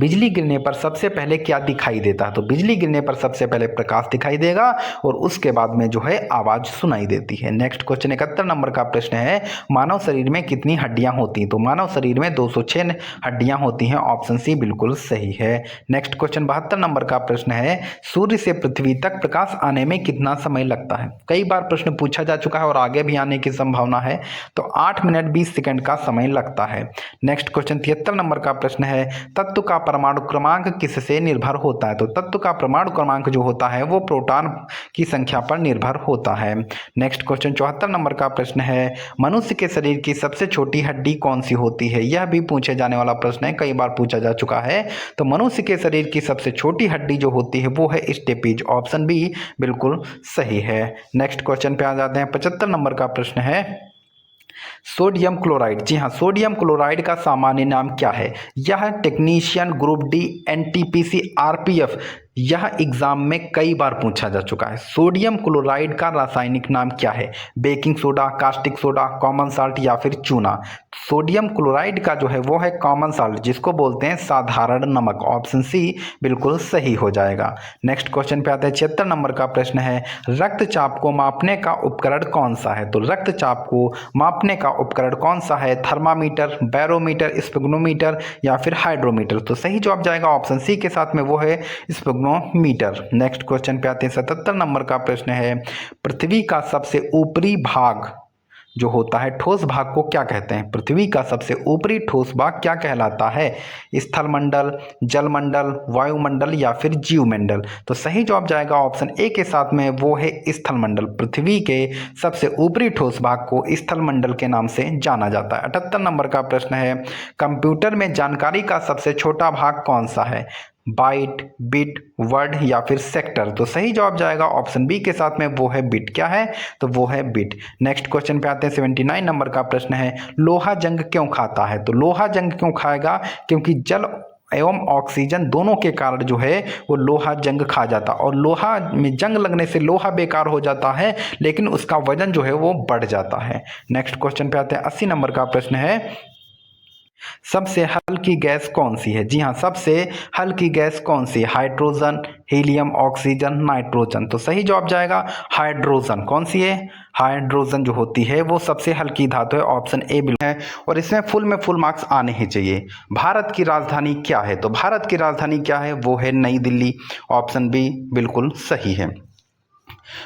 बिजली गिरने पर सबसे पहले क्या दिखाई देता है? तो बिजली गिरने पर सबसे पहले प्रकाश दिखाई देगा और उसके बाद में जो है आवाज सुनाई देती है। नेक्स्ट क्वेश्चन 71 नंबर का प्रश्न है, मानव शरीर में कितनी हड्डियां होती हैं? तो मानव शरीर में 206 हड्डियां होती हैं। ऑप्शन सी बिल्कुल सही है। नेक्स्ट क्वेश्चन 72 नंबर का प्रश्न है, सूर्य से पृथ्वी तक प्रकाश आने में कितना समय लगता है? कई बार प्रश्न पूछा जा चुका है और आगे भी आने की संभावना है। तो 8 मिनट 20 सेकंड का समय लगता है। नेक्स्ट क्वेश्चन 73 नंबर का प्रश्न है, तत्व का परमाणु क्रमांक किससे निर्भर होता है? तो तत्व का परमाणु क्रमांक जो होता है वो प्रोटॉन की संख्या पर निर्भर होता है। नेक्स्ट क्वेश्चन 74 नंबर का प्रश्न है, मनुष्य के शरीर की सबसे छोटी हड्डी कौन सी होती है? यह भी पूछे जाने वाला प्रश्न है, कई बार पूछा जा चुका है। तो मनुष्य के शरीर की सबसे छोटी हड्डी जो होती है वो है स्टेपीज। ऑप्शन बी बिल्कुल सही है। नेक्स्ट क्वेश्चन पे आ जाते हैं। 75 नंबर का प्रश्न है, सोडियम क्लोराइड। जी हाँ, सोडियम क्लोराइड का सामान्य नाम क्या है? यह technician, group D, NTPC, RPF यह एग्जाम में कई बार पूछा जा चुका है। सोडियम क्लोराइड का रासायनिक नाम क्या है? Baking soda, caustic soda, common salt या फिर चूना? सोडियम क्लोराइड का जो है वो है कॉमन साल्ट, जिसको बोलते हैं साधारण नमक। ऑप्शन सी बिल्कुल सही हो जाएगा। नेक्स्ट क्वेश्चन पे आते हैं। 76 नंबर का प्रश्न है, रक्तचाप को मापने का उपकरण कौन सा है? तो रक्तचाप को मापने का उपकरण कौन सा है? थर्मामीटर, बैरोमीटर, स्पेग्नोमीटर या फिर हाइड्रोमीटर? तो सही जवाब जाएगा ऑप्शन सी के साथ में, वो है स्पेग्नोमीटर। नेक्स्ट क्वेश्चन पे आते हैं। 77 नंबर का प्रश्न है, पृथ्वी का सबसे ऊपरी भाग जो होता है, ठोस भाग को क्या कहते हैं? पृथ्वी का सबसे ऊपरी ठोस भाग क्या कहलाता है? स्थलमंडल, जलमंडल, वायुमंडल या फिर जीवमंडल? तो सही जवाब जाएगा ऑप्शन ए के साथ में, वो है स्थलमंडल। पृथ्वी के सबसे ऊपरी ठोस भाग को स्थलमंडल के नाम से जाना जाता है। 78 नंबर का प्रश्न है, कंप्यूटर में जानकारी का सबसे छोटा भाग कौन सा है? बाइट, बिट, वर्ड या फिर सेक्टर? तो सही जवाब जाएगा ऑप्शन बी के साथ में, वो है बिट। क्या है? तो वो है बिट। नेक्स्ट क्वेश्चन पे आते हैं। 79 नंबर का प्रश्न है, लोहा जंग क्यों खाता है? तो लोहा जंग क्यों खाएगा? क्योंकि जल एवं ऑक्सीजन दोनों के कारण जो है वो लोहा जंग खा जाता, और लोहा में जंग लगने से लोहा बेकार हो जाता है, लेकिन उसका वजन जो है वो बढ़ जाता है। नेक्स्ट क्वेश्चन पे आते हैं। 80 नंबर का प्रश्न है, सबसे हल्की गैस कौन सी है? जी हाँ, सबसे हल्की गैस कौन सी है? Hydrogen, helium, oxygen, nitrogen? तो सही जवाब जाएगा हाइड्रोजन। कौन सी है? हाइड्रोजन जो होती है वो सबसे हल्की धातु है। ऑप्शन ए बिल्कुल है, और इसमें फुल मार्क्स आने ही चाहिए। भारत की राजधानी क्या है? तो भारत की राजधानी क्या है? वो है नई दिल्ली। ऑप्शन बी बिल्कुल सही है।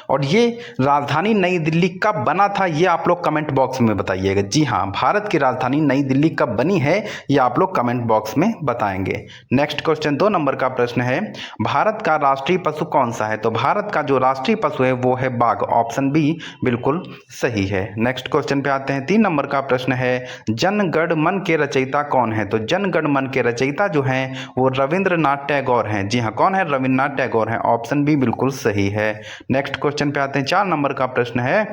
और ये राजधानी नई दिल्ली कब बना था, ये आप लोग कमेंट बॉक्स में बताइएगा। जी हाँ, भारत की राजधानी नई दिल्ली कब बनी है, ये आप लोग कमेंट बॉक्स में बताएंगे। नेक्स्ट क्वेश्चन 2 नंबर का प्रश्न है, भारत का राष्ट्रीय पशु कौन सा है? तो भारत का जो राष्ट्रीय पशु है वो है बाघ। ऑप्शन बी बिल्कुल सही है। नेक्स्ट क्वेश्चन पे आते हैं। 3 नंबर का प्रश्न है, जन गण मन के रचयिता कौन है? तो जन गण मन के रचयिता जो हैं वो रविंद्रनाथ टैगोर हैं। जी हाँ, कौन है? रविंद्रनाथ टैगोर हैं। ऑप्शन बी बिल्कुल सही है। नेक्स्ट क्वेश्चन पे आते हैं। 4 नंबर का प्रश्न है,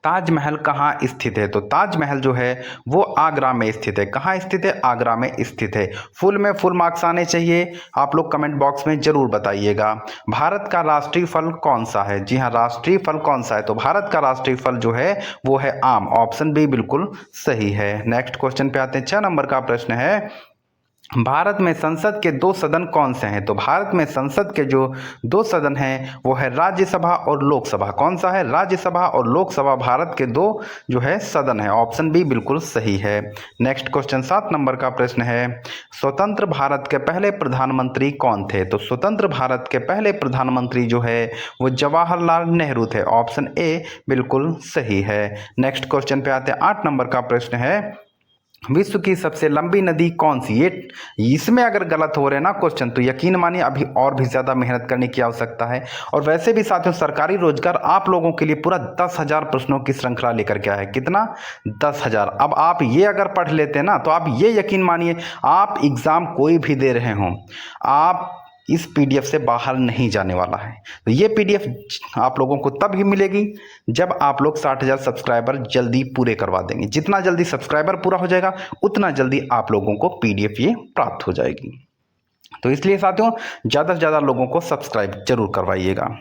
ताजमहल कहाँ स्थित है? तो ताजमहल जो है वो आगरा में स्थित है। कहाँ स्थित है? आगरा में स्थित है। फुल मार्क्स आने चाहिए, आप लोग कमेंट बॉक्स में जरूर बताइएगा। भारत का राष्ट्रीय फल कौन सा है? जी हाँ, राष्ट्रीय फल कौन सा है? तो भारत का राष्ट्रीय फल जो है वो है आम। ऑप्शन बी बिल्कुल सही है। नेक्स्ट क्वेश्चन पे आते हैं। 6 नंबर का प्रश्न है, भारत में संसद के 2 सदन कौन से हैं? तो भारत में संसद के जो 2 सदन हैं वो है राज्यसभा और लोकसभा। कौन सा है? राज्यसभा और लोकसभा भारत के 2 जो है सदन है। ऑप्शन बी बिल्कुल सही है। नेक्स्ट क्वेश्चन 7 नंबर का प्रश्न है, स्वतंत्र भारत के पहले प्रधानमंत्री कौन थे? तो स्वतंत्र भारत के पहले प्रधानमंत्री जो है वो जवाहरलाल नेहरू थे। ऑप्शन ए बिल्कुल सही है। नेक्स्ट क्वेश्चन पे आते हैं। 8 नंबर का प्रश्न है, विश्व की सबसे लंबी नदी कौन सी? ये इसमें अगर गलत हो रहे ना क्वेश्चन तो यकीन मानिए अभी और भी ज़्यादा मेहनत करने की आवश्यकता है। और वैसे भी साथियों, सरकारी रोजगार आप लोगों के लिए पूरा 10,000 प्रश्नों की श्रृंखला लेकर के आया है। कितना? 10,000। अब आप ये अगर पढ़ लेते ना तो आप ये यकीन मानिए, आप एग्ज़ाम कोई भी दे रहे हों, आप इस पीडीएफ से बाहर नहीं जाने वाला है। तो ये पीडीएफ आप लोगों को तब ही मिलेगी जब आप लोग 60,000 सब्सक्राइबर जल्दी पूरे करवा देंगे। जितना जल्दी सब्सक्राइबर पूरा हो जाएगा उतना जल्दी आप लोगों को पीडीएफ ये प्राप्त हो जाएगी। तो इसलिए साथियों, ज़्यादा से ज़्यादा लोगों को सब्सक्राइब जरूर करवाइएगा।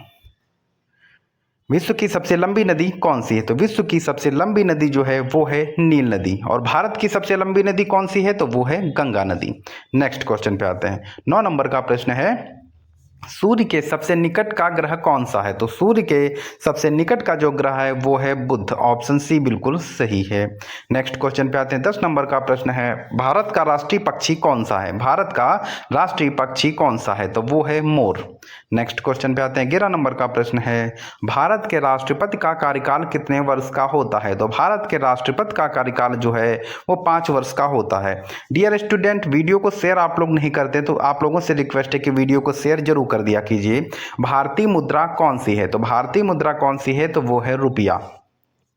विश्व की सबसे लंबी नदी कौन सी है? तो विश्व की सबसे लंबी नदी जो है वो है नील नदी। और भारत की सबसे लंबी नदी कौन सी है? तो वो है गंगा नदी। नेक्स्ट क्वेश्चन पे आते हैं। 9 नंबर का प्रश्न है, सूर्य के सबसे निकट का ग्रह कौन सा है? तो सूर्य के सबसे निकट का जो ग्रह है वो है बुध। ऑप्शन सी बिल्कुल सही है। नेक्स्ट क्वेश्चन पे आते हैं। 10 नंबर का प्रश्न है, भारत का राष्ट्रीय पक्षी कौन सा है? भारत का राष्ट्रीय पक्षी कौन सा है? तो वो है मोर। नेक्स्ट क्वेश्चन पे आते हैं। 11 नंबर का प्रश्न है, भारत के राष्ट्रपति का कार्यकाल कितने वर्ष का होता है? तो भारत के राष्ट्रपति का कार्यकाल जो है वो 5 वर्ष का होता है। डियर स्टूडेंट, वीडियो को शेयर आप लोग नहीं करते तो आप लोगों से रिक्वेस्ट है कि वीडियो को शेयर जरूर कर दिया कीजिए। भारतीय मुद्रा कौन सी है? तो भारतीय मुद्रा कौन सी है? तो वो है रुपया।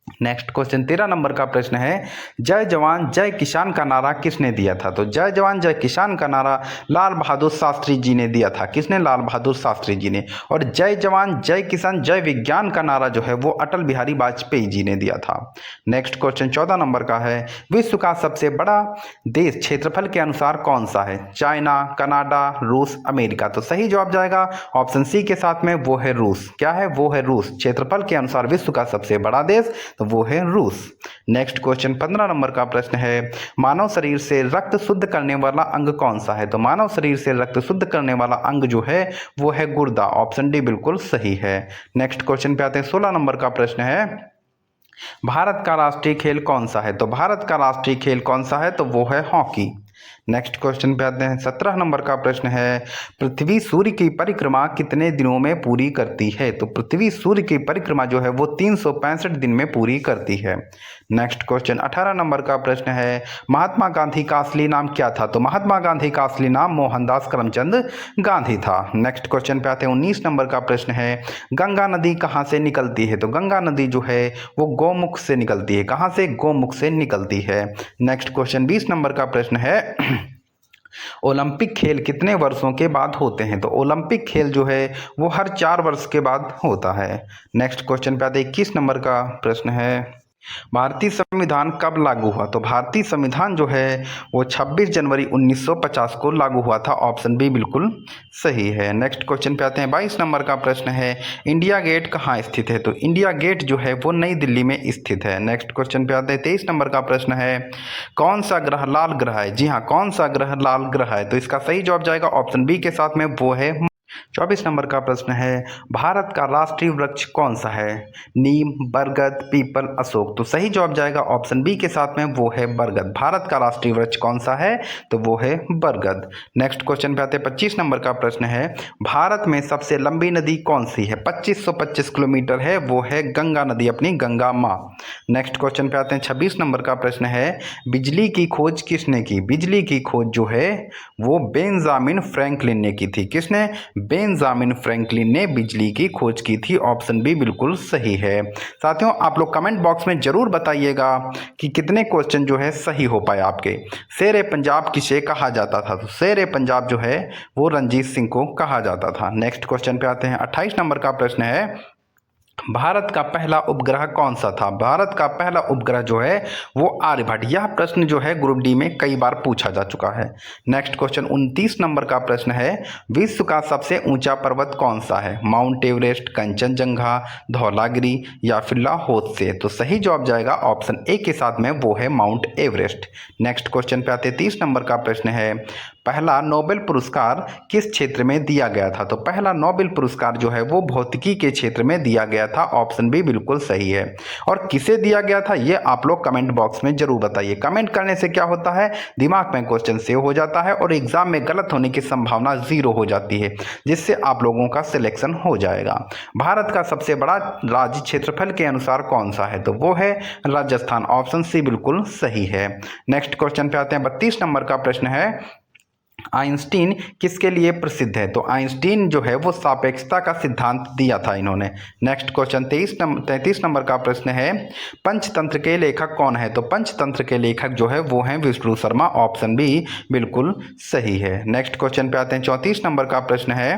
नेक्स्ट क्वेश्चन 13 नंबर का प्रश्न है, जय जवान जय किसान का नारा किसने दिया था? तो जय जवान जय किसान का नारा लाल बहादुर शास्त्री जी ने दिया था। किसने? लाल बहादुर शास्त्री जी ने। और जय जवान जय किसान जय विज्ञान का नारा जो है वो अटल बिहारी वाजपेयी जी ने दिया था। नेक्स्ट क्वेश्चन 14 नंबर का है, विश्व का सबसे बड़ा देश क्षेत्रफल के अनुसार कौन सा है? चाइना, कनाडा, रूस, अमेरिका। तो सही जवाब जाएगा ऑप्शन सी के साथ में, वो है रूस। क्या है? वो है रूस। क्षेत्रफल के अनुसार विश्व का सबसे बड़ा देश तो वो है रूस। नेक्स्ट क्वेश्चन 15 नंबर का प्रश्न है, मानव शरीर से रक्त शुद्ध करने वाला अंग कौन सा है? तो मानव शरीर से रक्त शुद्ध करने वाला अंग जो है वो है गुर्दा। ऑप्शन डी बिल्कुल सही है। नेक्स्ट क्वेश्चन पे आते हैं, 16 नंबर का प्रश्न है, भारत का राष्ट्रीय खेल कौन सा है? तो भारत का राष्ट्रीय खेल कौन सा है? तो वो है हॉकी। नेक्स्ट क्वेश्चन पे आते हैं, 17 नंबर का प्रश्न है, पृथ्वी सूर्य की परिक्रमा कितने दिनों में पूरी करती है? तो पृथ्वी सूर्य की परिक्रमा जो है वो 365 दिन में पूरी करती है। नेक्स्ट क्वेश्चन 18 नंबर का प्रश्न है, महात्मा गांधी का असली नाम क्या था? तो महात्मा गांधी का असली नाम मोहनदास करमचंद गांधी था। नेक्स्ट क्वेश्चन पे आते हैं, 19 नंबर का प्रश्न है, गंगा नदी कहाँ से निकलती है? तो गंगा नदी जो है वो गौमुख से निकलती है। कहाँ से? गौमुख से निकलती है। नेक्स्ट क्वेश्चन 20 नंबर का प्रश्न है, ओलंपिक खेल कितने वर्षों के बाद होते हैं? तो ओलंपिक खेल जो है वो हर 4 वर्ष के बाद होता है। नेक्स्ट क्वेश्चन पे आते हैं, 21 नंबर का प्रश्न है, भारतीय संविधान कब लागू हुआ? तो भारतीय संविधान जो है वो 26 जनवरी 1950 को लागू हुआ था। ऑप्शन बी बिल्कुल सही है। नेक्स्ट क्वेश्चन पे आते हैं, 22 नंबर का प्रश्न है, इंडिया गेट कहाँ स्थित है? तो इंडिया गेट जो है वो नई दिल्ली में स्थित है। नेक्स्ट क्वेश्चन पे आते हैं, 23 नंबर का प्रश्न है, कौन सा ग्रह लाल ग्रह है? जी हाँ, कौन सा ग्रह लाल ग्रह है? तो इसका सही जवाब जाएगा ऑप्शन बी के साथ में, वो है 24 नंबर का प्रश्न है, भारत का राष्ट्रीय वृक्ष कौन सा है? नीम, बरगद, पीपल, अशोक। तो सही जवाब जाएगा ऑप्शन बी के साथ में, वो है बरगद। भारत का राष्ट्रीय वृक्ष कौन सा है? तो वो है बरगद। नेक्स्ट क्वेश्चन पे आते हैं, 25 नंबर का प्रश्न है, भारत में सबसे लंबी नदी कौन सी है? 2525 किलोमीटर है, वो है गंगा नदी, अपनी गंगा माँ। नेक्स्ट क्वेश्चन पे आते हैं, 26 नंबर का प्रश्न है, बिजली की खोज किसने की? बिजली की खोज जो है वो बेंजामिन फ्रैंकलिन ने की थी। किसने? बेंजामिन फ्रैंकलिन ने बिजली की खोज की थी। ऑप्शन बी बिल्कुल सही है। साथियों, आप लोग कमेंट बॉक्स में जरूर बताइएगा कि कितने क्वेश्चन जो है सही हो पाए आपके। शेर ए पंजाब किसे कहा जाता था? तो शेर ए पंजाब जो है वो रंजीत सिंह को कहा जाता था। नेक्स्ट क्वेश्चन पे आते हैं, 28 नंबर का प्रश्न है, भारत का पहला उपग्रह कौन सा था? भारत का पहला उपग्रह जो है वो आर्यभट्ट। यह प्रश्न जो है ग्रुप डी में कई बार पूछा जा चुका है। नेक्स्ट क्वेश्चन 29 नंबर का प्रश्न है, विश्व का सबसे ऊंचा पर्वत कौन सा है? माउंट एवरेस्ट, कंचनजंगा, धौलागिरी या फिर लाहौल? तो सही जवाब जाएगा ऑप्शन ए के साथ में, वो है माउंट एवरेस्ट। नेक्स्ट क्वेश्चन पे आते 30 नंबर का प्रश्न है, पहला नोबेल पुरस्कार किस क्षेत्र में दिया गया था? तो पहला नोबेल पुरस्कार जो है वो भौतिकी के क्षेत्र में दिया गया था। ऑप्शन बी बिल्कुल सही है। और किसे दिया गया था ये आप लोग कमेंट बॉक्स में जरूर बताइए। कमेंट करने से क्या होता है, दिमाग में क्वेश्चन सेव हो जाता है और एग्जाम में गलत होने की संभावना 0 हो जाती है, जिससे आप लोगों का सिलेक्शन हो जाएगा। भारत का सबसे बड़ा राज्य क्षेत्रफल के अनुसार कौन सा है? तो वो है राजस्थान। ऑप्शन सी बिल्कुल सही है। नेक्स्ट क्वेश्चन पे आते हैं, 32 नंबर का प्रश्न है, आइंस्टीन किसके लिए प्रसिद्ध है? तो आइंस्टीन जो है वो सापेक्षता का सिद्धांत दिया था इन्होंने। नेक्स्ट क्वेश्चन 33 नंबर का प्रश्न है, पंचतंत्र के लेखक कौन है? तो पंचतंत्र के लेखक जो है वो हैं विष्णु शर्मा। ऑप्शन बी बिल्कुल सही है। नेक्स्ट क्वेश्चन पे आते हैं, 34 नंबर का प्रश्न है,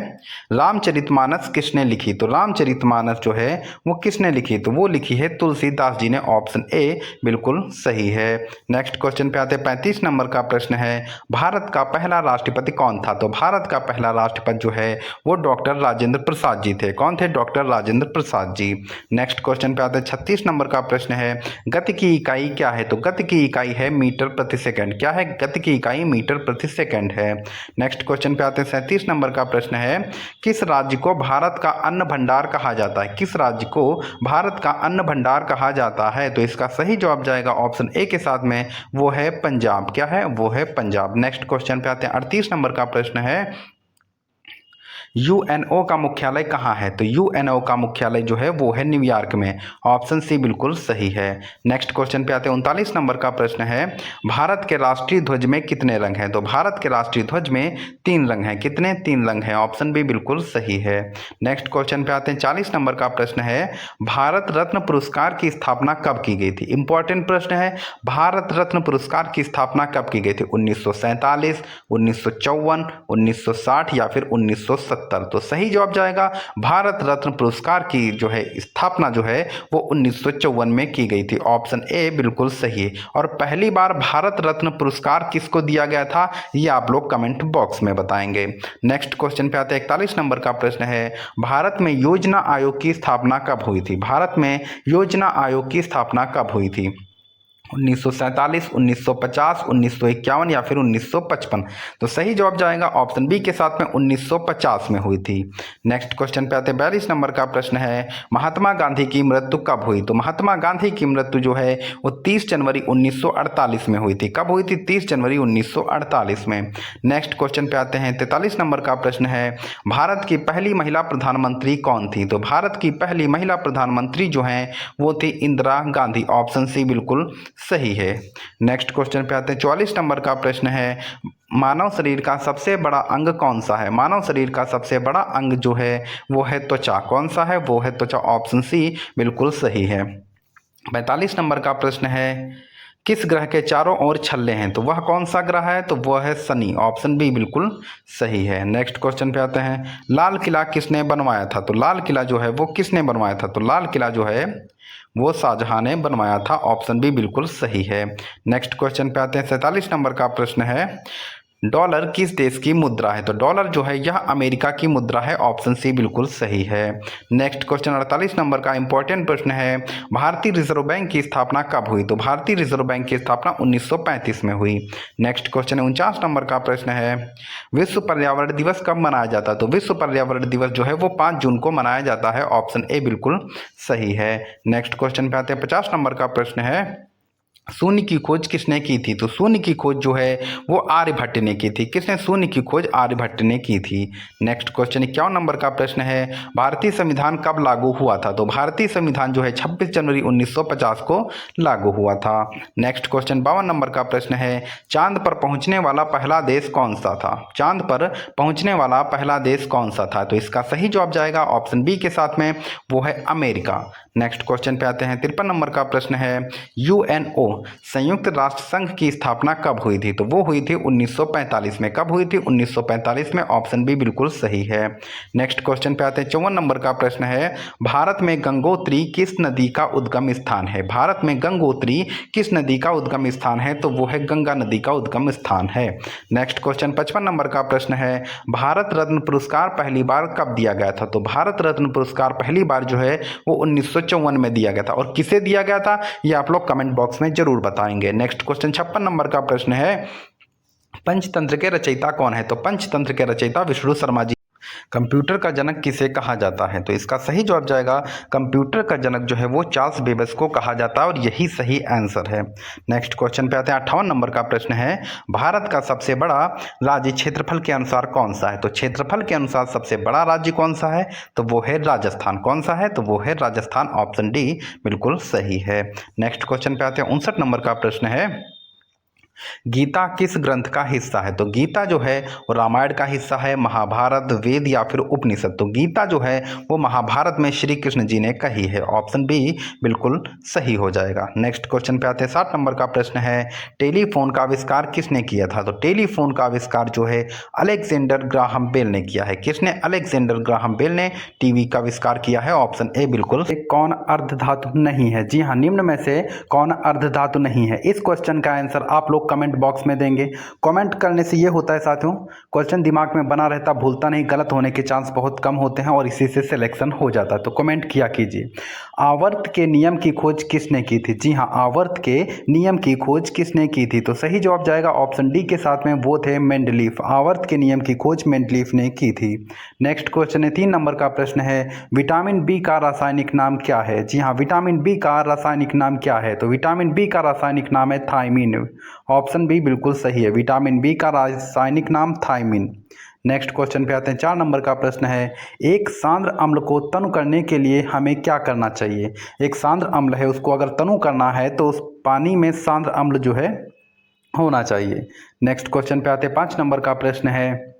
रामचरितमानस किसने लिखी? तो रामचरितमानस जो है वो किसने लिखी? तो वो लिखी है तुलसीदास जी ने। ऑप्शन ए बिल्कुल सही है। नेक्स्ट क्वेश्चन पे आते हैं, 35 नंबर का प्रश्न है, भारत का पहला राष्ट्रपति कौन था? तो भारत का पहला राष्ट्रपति जो है वो डॉक्टर राजेंद्र प्रसाद जी थे। कौन थे? Doctor Rajendra Prasad ji. Next question पे आते हैं, 36 नंबर का प्रश्न है, गति की इकाई क्या है? तो गति की इकाई है मीटर प्रति सेकंड। क्या है? गति की इकाई मीटर प्रति सेकंड है। नेक्स्ट क्वेश्चन पे आते हैं, 37 नंबर का प्रश्न है, किस राज्य को भारत का अन्न भंडार कहा जाता है? किस राज्य को भारत का अन्न भंडार कहा जाता है? तो इसका सही जवाब जाएगा ऑप्शन ए के साथ में, वो है पंजाब। क्या है? वो है पंजाब। नेक्स्ट क्वेश्चन पे आते हैं, 38 नंबर का प्रश्न है, यूएनओ का मुख्यालय कहाँ है? तो यूएनओ का मुख्यालय जो है वो है न्यूयॉर्क में। ऑप्शन सी बिल्कुल सही है। नेक्स्ट क्वेश्चन पे आते हैं। 39 नंबर का प्रश्न है, भारत के राष्ट्रीय ध्वज में कितने रंग हैं? तो भारत के राष्ट्रीय ध्वज में 3 रंग हैं। कितने? 3 रंग हैं। ऑप्शन बी बिल्कुल सही है। नेक्स्ट क्वेश्चन पे आते हैं। 40 नंबर का प्रश्न है, भारत रत्न पुरस्कार की स्थापना कब की गई थी? इंपॉर्टेंट प्रश्न है। भारत रत्न पुरस्कार की स्थापना कब की गई थी? 1947, 1954, 1960 या फिर 1970? तो सही जवाब जाएगा, भारत रत्न पुरस्कार की जो है स्थापना जो है वो 1954 में की गई थी। ऑप्शन ए बिल्कुल सही है। और पहली बार भारत रत्न पुरस्कार किसको दिया गया था, ये आप लोग कमेंट बॉक्स में बताएंगे। नेक्स्ट क्वेश्चन पे आते हैं। 41 नंबर का प्रश्न है, भारत में योजना आयोग की स्थापना कब हुई थी? भारत में योजना आयोग की स्थापना कब हुई थी? 1947, 1950, 1951 या फिर 1955? तो सही जवाब जाएगा ऑप्शन बी के साथ में 1950 में हुई थी। नेक्स्ट क्वेश्चन पे आते हैं। 42 नंबर का प्रश्न है, महात्मा गांधी की मृत्यु कब हुई? तो महात्मा गांधी की मृत्यु जो है वो 30 जनवरी 1948 में हुई थी। कब हुई थी? 30 जनवरी 1948 में। नेक्स्ट क्वेश्चन पे आते हैं। 43 नंबर का प्रश्न है, भारत की पहली महिला प्रधानमंत्री कौन थी? तो भारत की पहली महिला प्रधानमंत्री जो है वो थी इंदिरा गांधी। ऑप्शन सी बिल्कुल सही है। नेक्स्ट क्वेश्चन पे आते हैं। 44 नंबर का प्रश्न है, मानव शरीर का सबसे बड़ा अंग कौन सा है? मानव शरीर का सबसे बड़ा अंग जो है वो है त्वचा। कौन सा है? वो है त्वचा। ऑप्शन सी बिल्कुल सही है। 45 नंबर का प्रश्न है, किस ग्रह के चारों ओर छल्ले हैं? तो वह कौन सा ग्रह है? तो वह है शनि। ऑप्शन बी बिल्कुल सही है। नेक्स्ट क्वेश्चन पे आते हैं। लाल किला किसने बनवाया था? तो लाल किला जो है वो किसने बनवाया था? तो लाल किला जो है वो शाहजहां ने बनवाया था। ऑप्शन बी बिल्कुल सही है। नेक्स्ट क्वेश्चन पे आते हैं। 47 नंबर का प्रश्न है, डॉलर किस देश की मुद्रा है? तो डॉलर जो है यह अमेरिका की मुद्रा है। ऑप्शन सी बिल्कुल सही है। नेक्स्ट क्वेश्चन 48 नंबर का इंपॉर्टेंट प्रश्न है, भारतीय रिजर्व बैंक की स्थापना कब हुई? तो भारतीय रिजर्व बैंक की स्थापना 1935 में हुई। नेक्स्ट क्वेश्चन 49 नंबर का प्रश्न है, विश्व पर्यावरण दिवस कब मनाया जाता है? तो विश्व पर्यावरण दिवस जो है वो 5 जून को मनाया जाता है। ऑप्शन ए बिल्कुल सही है। नेक्स्ट क्वेश्चन पे आते हैं। 50 नंबर का प्रश्न है, शून्य की खोज किसने की थी? तो शून्य की खोज जो है वो आर्यभट्ट ने की थी। किसने शून्य की खोज? आर्यभट्ट ने की थी। नेक्स्ट क्वेश्चन 51 नंबर का प्रश्न है, भारतीय संविधान कब लागू हुआ था? तो भारतीय संविधान जो है 26 जनवरी 1950 को लागू हुआ था। नेक्स्ट क्वेश्चन 52 नंबर का प्रश्न है, चांद पर पहुंचने वाला पहला देश कौन सा था? चांद पर पहुंचने वाला पहला देश कौन सा था? तो इसका सही जवाब जाएगा ऑप्शन बी के साथ में, वो है अमेरिका। नेक्स्ट क्वेश्चन पे आते हैं। 53 नंबर का प्रश्न है, यूएनओ संयुक्त राष्ट्र संघ की स्थापना कब हुई थी? तो वो हुई थी 1945 में। कब हुई थी? 1945 में। ऑप्शन बी बिल्कुल सही है। नेक्स्ट क्वेश्चन पे आते हैं। 54 नंबर का प्रश्न है, भारत में गंगोत्री किस नदी का उद्गम स्थान है? भारत में गंगोत्री किस नदी का उद्गम स्थान है? तो वो है गंगा नदी का उद्गम स्थान है। नेक्स्ट क्वेश्चन 55 नंबर का प्रश्न है, भारत रत्न पुरस्कार पहली बार कब दिया गया था? तो भारत रत्न पुरस्कार पहली बार जो है वो 1954 में दिया गया था। और किसे दिया गया था ये आप लोग कमेंट बॉक्स में जरूर बताएंगे। नेक्स्ट क्वेश्चन 56 नंबर का प्रश्न है, पंचतंत्र के रचयिता कौन है? तो पंचतंत्र के रचयिता विष्णु शर्मा जी। कंप्यूटर का जनक किसे कहा जाता है? तो इसका सही जवाब जाएगा, कंप्यूटर का जनक जो है वो चार्ल्स बेबेज को कहा जाता है और यही सही आंसर है। नेक्स्ट क्वेश्चन पे आते हैं। 58 नंबर का प्रश्न है, भारत का सबसे बड़ा राज्य क्षेत्रफल के अनुसार कौन सा है? तो क्षेत्रफल के अनुसार सबसे बड़ा राज्य कौन सा है? तो वो है राजस्थान। कौन सा है? तो वो है राजस्थान। ऑप्शन डी बिल्कुल सही है। नेक्स्ट क्वेश्चन पे आते हैं। 59 नंबर का प्रश्न है, गीता किस ग्रंथ का हिस्सा है? तो गीता जो है वो रामायण का हिस्सा है, महाभारत, वेद या फिर उपनिषद? तो गीता जो है वो महाभारत में श्री कृष्ण जी ने कही है। ऑप्शन बी बिल्कुल सही हो जाएगा। नेक्स्ट क्वेश्चन पे आते हैं। 60 नंबर का प्रश्न है, टेलीफोन का आविष्कार किसने किया था? तो टेलीफोन का आविष्कार जो है अलेक्जेंडर ग्राहम बेल ने किया है। किसने? अलेक्जेंडर ग्राहम बेल ने टीवी का आविष्कार किया है। ऑप्शन ए बिल्कुल। कौन अर्धधातु नहीं है? जी हाँ, निम्न में से कौन अर्धधातु नहीं है? इस क्वेश्चन का आंसर आप लोग कमेंट बॉक्स में देंगे। कमेंट करने से ये होता है साथियों, क्वेश्चन दिमाग में बना रहता, भूलता नहीं, गलत होने के चांस बहुत कम होते हैं और इसी से सिलेक्शन हो जाता है। तो कमेंट किया कीजिए। आवर्त के नियम की खोज किसने की थी? जी हाँ, आवर्त के नियम की खोज किसने की थी? तो सही जवाब जाएगा ऑप्शन डी के साथ में, वो थे मेंडलीफ। आवर्त के नियम की खोज मेंडलीफ ने की थी। नेक्स्ट क्वेश्चन है 3 नंबर का प्रश्न है, विटामिन बी का रासायनिक नाम क्या है? जी हाँ, विटामिन बी का रासायनिक नाम क्या है? तो विटामिन बी का रासायनिक नाम है थायमीन। ऑप्शन बी बिल्कुल सही है, विटामिन बी का रासायनिक नाम थायमीन। नेक्स्ट क्वेश्चन पे आते हैं। 4 नंबर का प्रश्न है, एक सांद्र अम्ल को तनु करने के लिए हमें क्या करना चाहिए। एक सांद्र अम्ल है, उसको अगर तनु करना है तो उस पानी में सांद्र अम्ल जो है होना चाहिए। नेक्स्ट क्वेश्चन पे आते हैं। 5 नंबर का प्रश्न है,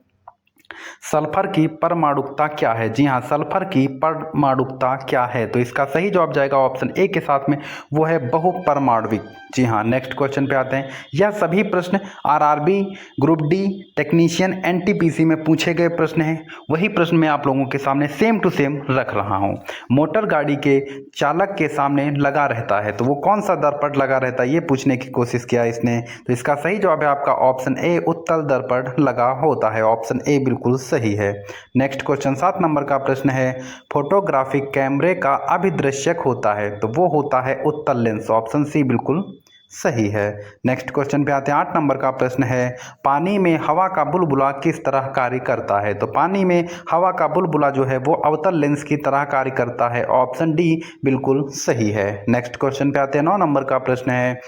सल्फर की परमाणुकता क्या है। जी हाँ, सल्फर की परमाणुकता क्या है, तो इसका सही जवाब जाएगा ऑप्शन ए के साथ में, वो है बहुपरमाणविक। जी हाँ। नेक्स्ट क्वेश्चन पे आते हैं। यह सभी प्रश्न RRB group D technician NTPC में पूछे गए प्रश्न हैं। वही प्रश्न मैं आप लोगों के सामने सेम टू सेम रख रहा हूँ। मोटर गाड़ी के चालक के सामने लगा रहता है, तो वो कौन सा दर्पण लगा रहता है, ये पूछने की कोशिश किया इसने। तो इसका सही जवाब है आपका ऑप्शन ए, उत्तल दर्पण लगा होता है। ऑप्शन ए बिल्कुल सही है। नेक्स्ट क्वेश्चन 7 नंबर का प्रश्न है, फोटोग्राफिक कैमरे का अभिदृश्यक होता है, तो वो होता है उत्तल लेंस। ऑप्शन सी बिल्कुल सही है। नेक्स्ट क्वेश्चन पे आते हैं। 8 नंबर का प्रश्न है, पानी में हवा का बुलबुला किस तरह कार्य करता है। तो पानी में हवा का बुलबुला जो है वो अवतल लेंस की तरह कार्य करता है। ऑप्शन डी बिल्कुल सही है। नेक्स्ट क्वेश्चन पे आते हैं। 9 नंबर का प्रश्न है,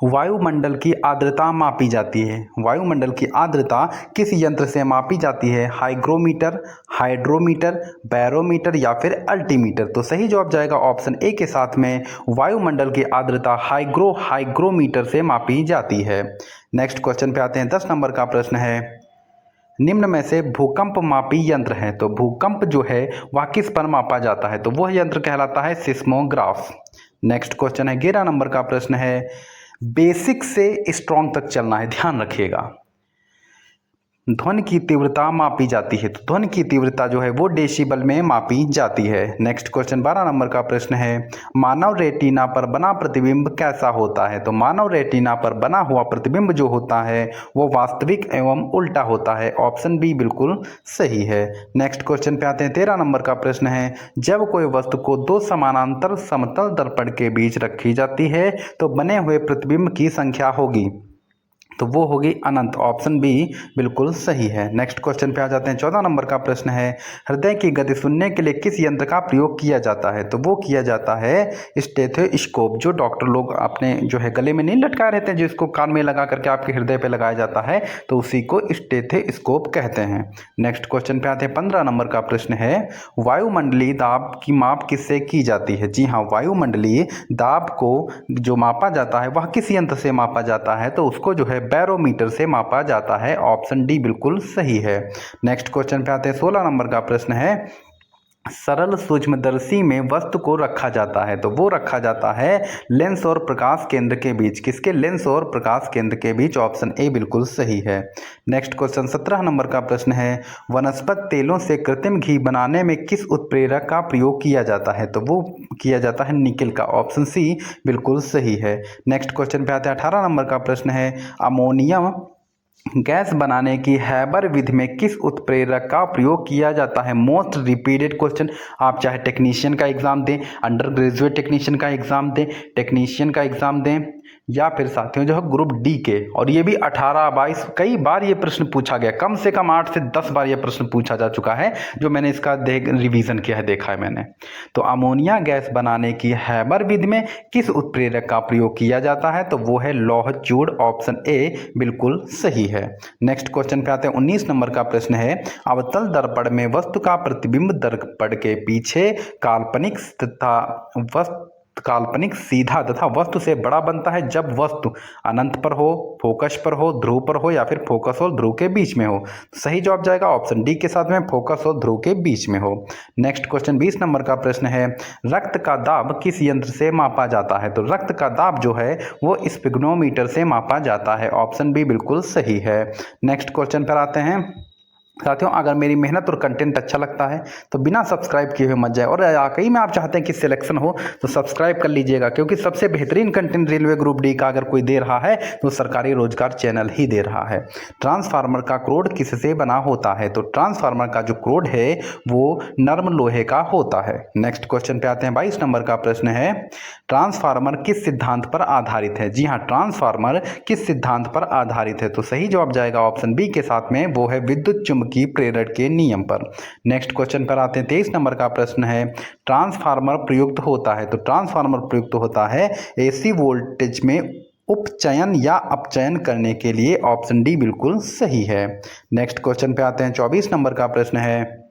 वायुमंडल की आर्द्रता मापी जाती है। वायुमंडल की आर्द्रता किस यंत्र से मापी जाती है। हाइग्रोमीटर, हाइड्रोमीटर, बैरोमीटर या फिर अल्टीमीटर। तो सही जवाब जाएगा ऑप्शन ए के साथ में, वायुमंडल की आर्द्रता हाइग्रोमीटर से मापी जाती है। नेक्स्ट क्वेश्चन पे आते हैं। 10 नंबर का प्रश्न है, निम्न में से भूकंप मापी यंत्र है, तो भूकंप जो है वह किस पर मापा जाता है, तो वह यंत्र कहलाता है सिस्मोग्राफ। नेक्स्ट क्वेश्चन है। 11 नंबर का प्रश्न है, बेसिक से स्ट्रॉन्ग तक चलना है, ध्यान रखिएगा। ध्वनि की तीव्रता मापी जाती है, तो ध्वनि की तीव्रता जो है वो डेसिबल में मापी जाती है। नेक्स्ट क्वेश्चन 12 नंबर का प्रश्न है, मानव रेटिना पर बना प्रतिबिंब कैसा होता है। तो मानव रेटिना पर बना हुआ प्रतिबिंब जो होता है वो वास्तविक एवं उल्टा होता है। ऑप्शन बी बिल्कुल सही है। नेक्स्ट क्वेश्चन पे आते हैं। 13 नंबर का प्रश्न है, जब कोई वस्तु को दो समानांतर समतल दर्पण के बीच रखी जाती है तो बने हुए प्रतिबिंब की संख्या होगी, तो वो होगी अनंत। ऑप्शन बी बिल्कुल सही है। नेक्स्ट क्वेश्चन पे आ जाते हैं। 14 नंबर का प्रश्न है, हृदय की गति सुनने के लिए किस यंत्र का प्रयोग किया जाता है। तो वो किया जाता है स्टेथोस्कोप, जो डॉक्टर लोग अपने जो है गले में नहीं लटकाए रहते हैं, जिसको कान में लगा करके आपके हृदय पे लगाया जाता है, तो उसी को स्टेथोस्कोप कहते हैं। नेक्स्ट क्वेश्चन पे आते हैं। 15 नंबर का प्रश्न है, वायुमंडलीय दाब की माप किससे की जाती है। जी हाँ, वायुमंडलीय दाब को जो मापा जाता है वह किस यंत्र से मापा जाता है, तो उसको जो है बैरोमीटर से मापा जाता है। ऑप्शन डी बिल्कुल सही है। नेक्स्ट क्वेश्चन पे आते हैं। 16 नंबर का प्रश्न है, सरल सूक्ष्मदर्शी में वस्तु को रखा जाता है, तो वो रखा जाता है लेंस और प्रकाश केंद्र के बीच। किसके, लेंस और प्रकाश केंद्र के बीच। ऑप्शन ए बिल्कुल सही है। नेक्स्ट क्वेश्चन 17 नंबर का प्रश्न है, वनस्पत तेलों से कृत्रिम घी बनाने में किस उत्प्रेरक का प्रयोग किया जाता है, तो वो किया जाता है निकेल का। ऑप्शन सी बिल्कुल सही है। नेक्स्ट क्वेश्चन पे आते हैं। 18 नंबर का प्रश्न है, अमोनियम गैस बनाने की हैबर विधि में किस उत्प्रेरक का प्रयोग किया जाता है। मोस्ट रिपीटेड क्वेश्चन, आप चाहे टेक्नीशियन का एग्जाम दें, अंडर ग्रेजुएट टेक्नीशियन का एग्जाम दें, टेक्नीशियन का एग्जाम दें, या फिर साथियों जो है ग्रुप डी के, और ये भी 18-22 कई बार ये प्रश्न पूछा गया, कम से कम 8 से 10 बार ये प्रश्न पूछा जा चुका है, जो मैंने इसका रिवीजन किया है, देखा है मैंने। तो अमोनिया गैस बनाने की हैबर विधि में किस उत्प्रेरक का प्रयोग किया जाता है, तो वो है लौह चूड़। ऑप्शन ए बिल्कुल सही है। नेक्स्ट क्वेश्चन पे आते हैं। 19 नंबर का प्रश्न है, अवतल दर्पण में वस्तु का प्रतिबिंब दर्पण के पीछे काल्पनिक सीधा तथा वस्तु से बड़ा बनता है जब वस्तु अनंत पर हो, फोकस पर हो, ध्रुव पर हो, या फिर फोकस और ध्रुव के बीच में हो। सही जवाब जाएगा ऑप्शन डी के साथ में, फोकस और ध्रुव के बीच में हो। नेक्स्ट क्वेश्चन 20 नंबर का प्रश्न है, रक्त का दाब किस यंत्र से मापा जाता है। तो रक्त का दाब जो है वो स्पिग्नोमीटर से मापा जाता है। ऑप्शन बी बिल्कुल सही है। नेक्स्ट क्वेश्चन पर आते हैं। साथियों, अगर मेरी मेहनत और कंटेंट अच्छा लगता है तो बिना सब्सक्राइब किए हुए मत जाए, और वाकई में आप चाहते हैं कि सिलेक्शन हो तो सब्सक्राइब कर लीजिएगा, क्योंकि सबसे बेहतरीन कंटेंट रेलवे ग्रुप डी का अगर कोई दे रहा है तो सरकारी रोजगार चैनल ही दे रहा है। ट्रांसफार्मर का क्रोड किससे बना होता है। तो ट्रांसफार्मर का जो क्रोड है वो नर्म लोहे का होता है। नेक्स्ट क्वेश्चन पे आते हैं। 22 नंबर का प्रश्न है, ट्रांसफार्मर किस सिद्धांत पर आधारित है। जी हाँ, ट्रांसफार्मर किस सिद्धांत पर आधारित है, तो सही जवाब जाएगा ऑप्शन बी के साथ में, वो है विद्युत की प्रेरण के नियम पर। नेक्स्ट क्वेश्चन पर आते हैं। 23 नंबर का प्रश्न है, ट्रांसफार्मर प्रयुक्त होता है। तो ट्रांसफार्मर प्रयुक्त होता है एसी वोल्टेज में उपचयन या अपचयन करने के लिए। ऑप्शन डी बिल्कुल सही है। नेक्स्ट क्वेश्चन पे आते हैं। 24 नंबर का प्रश्न है,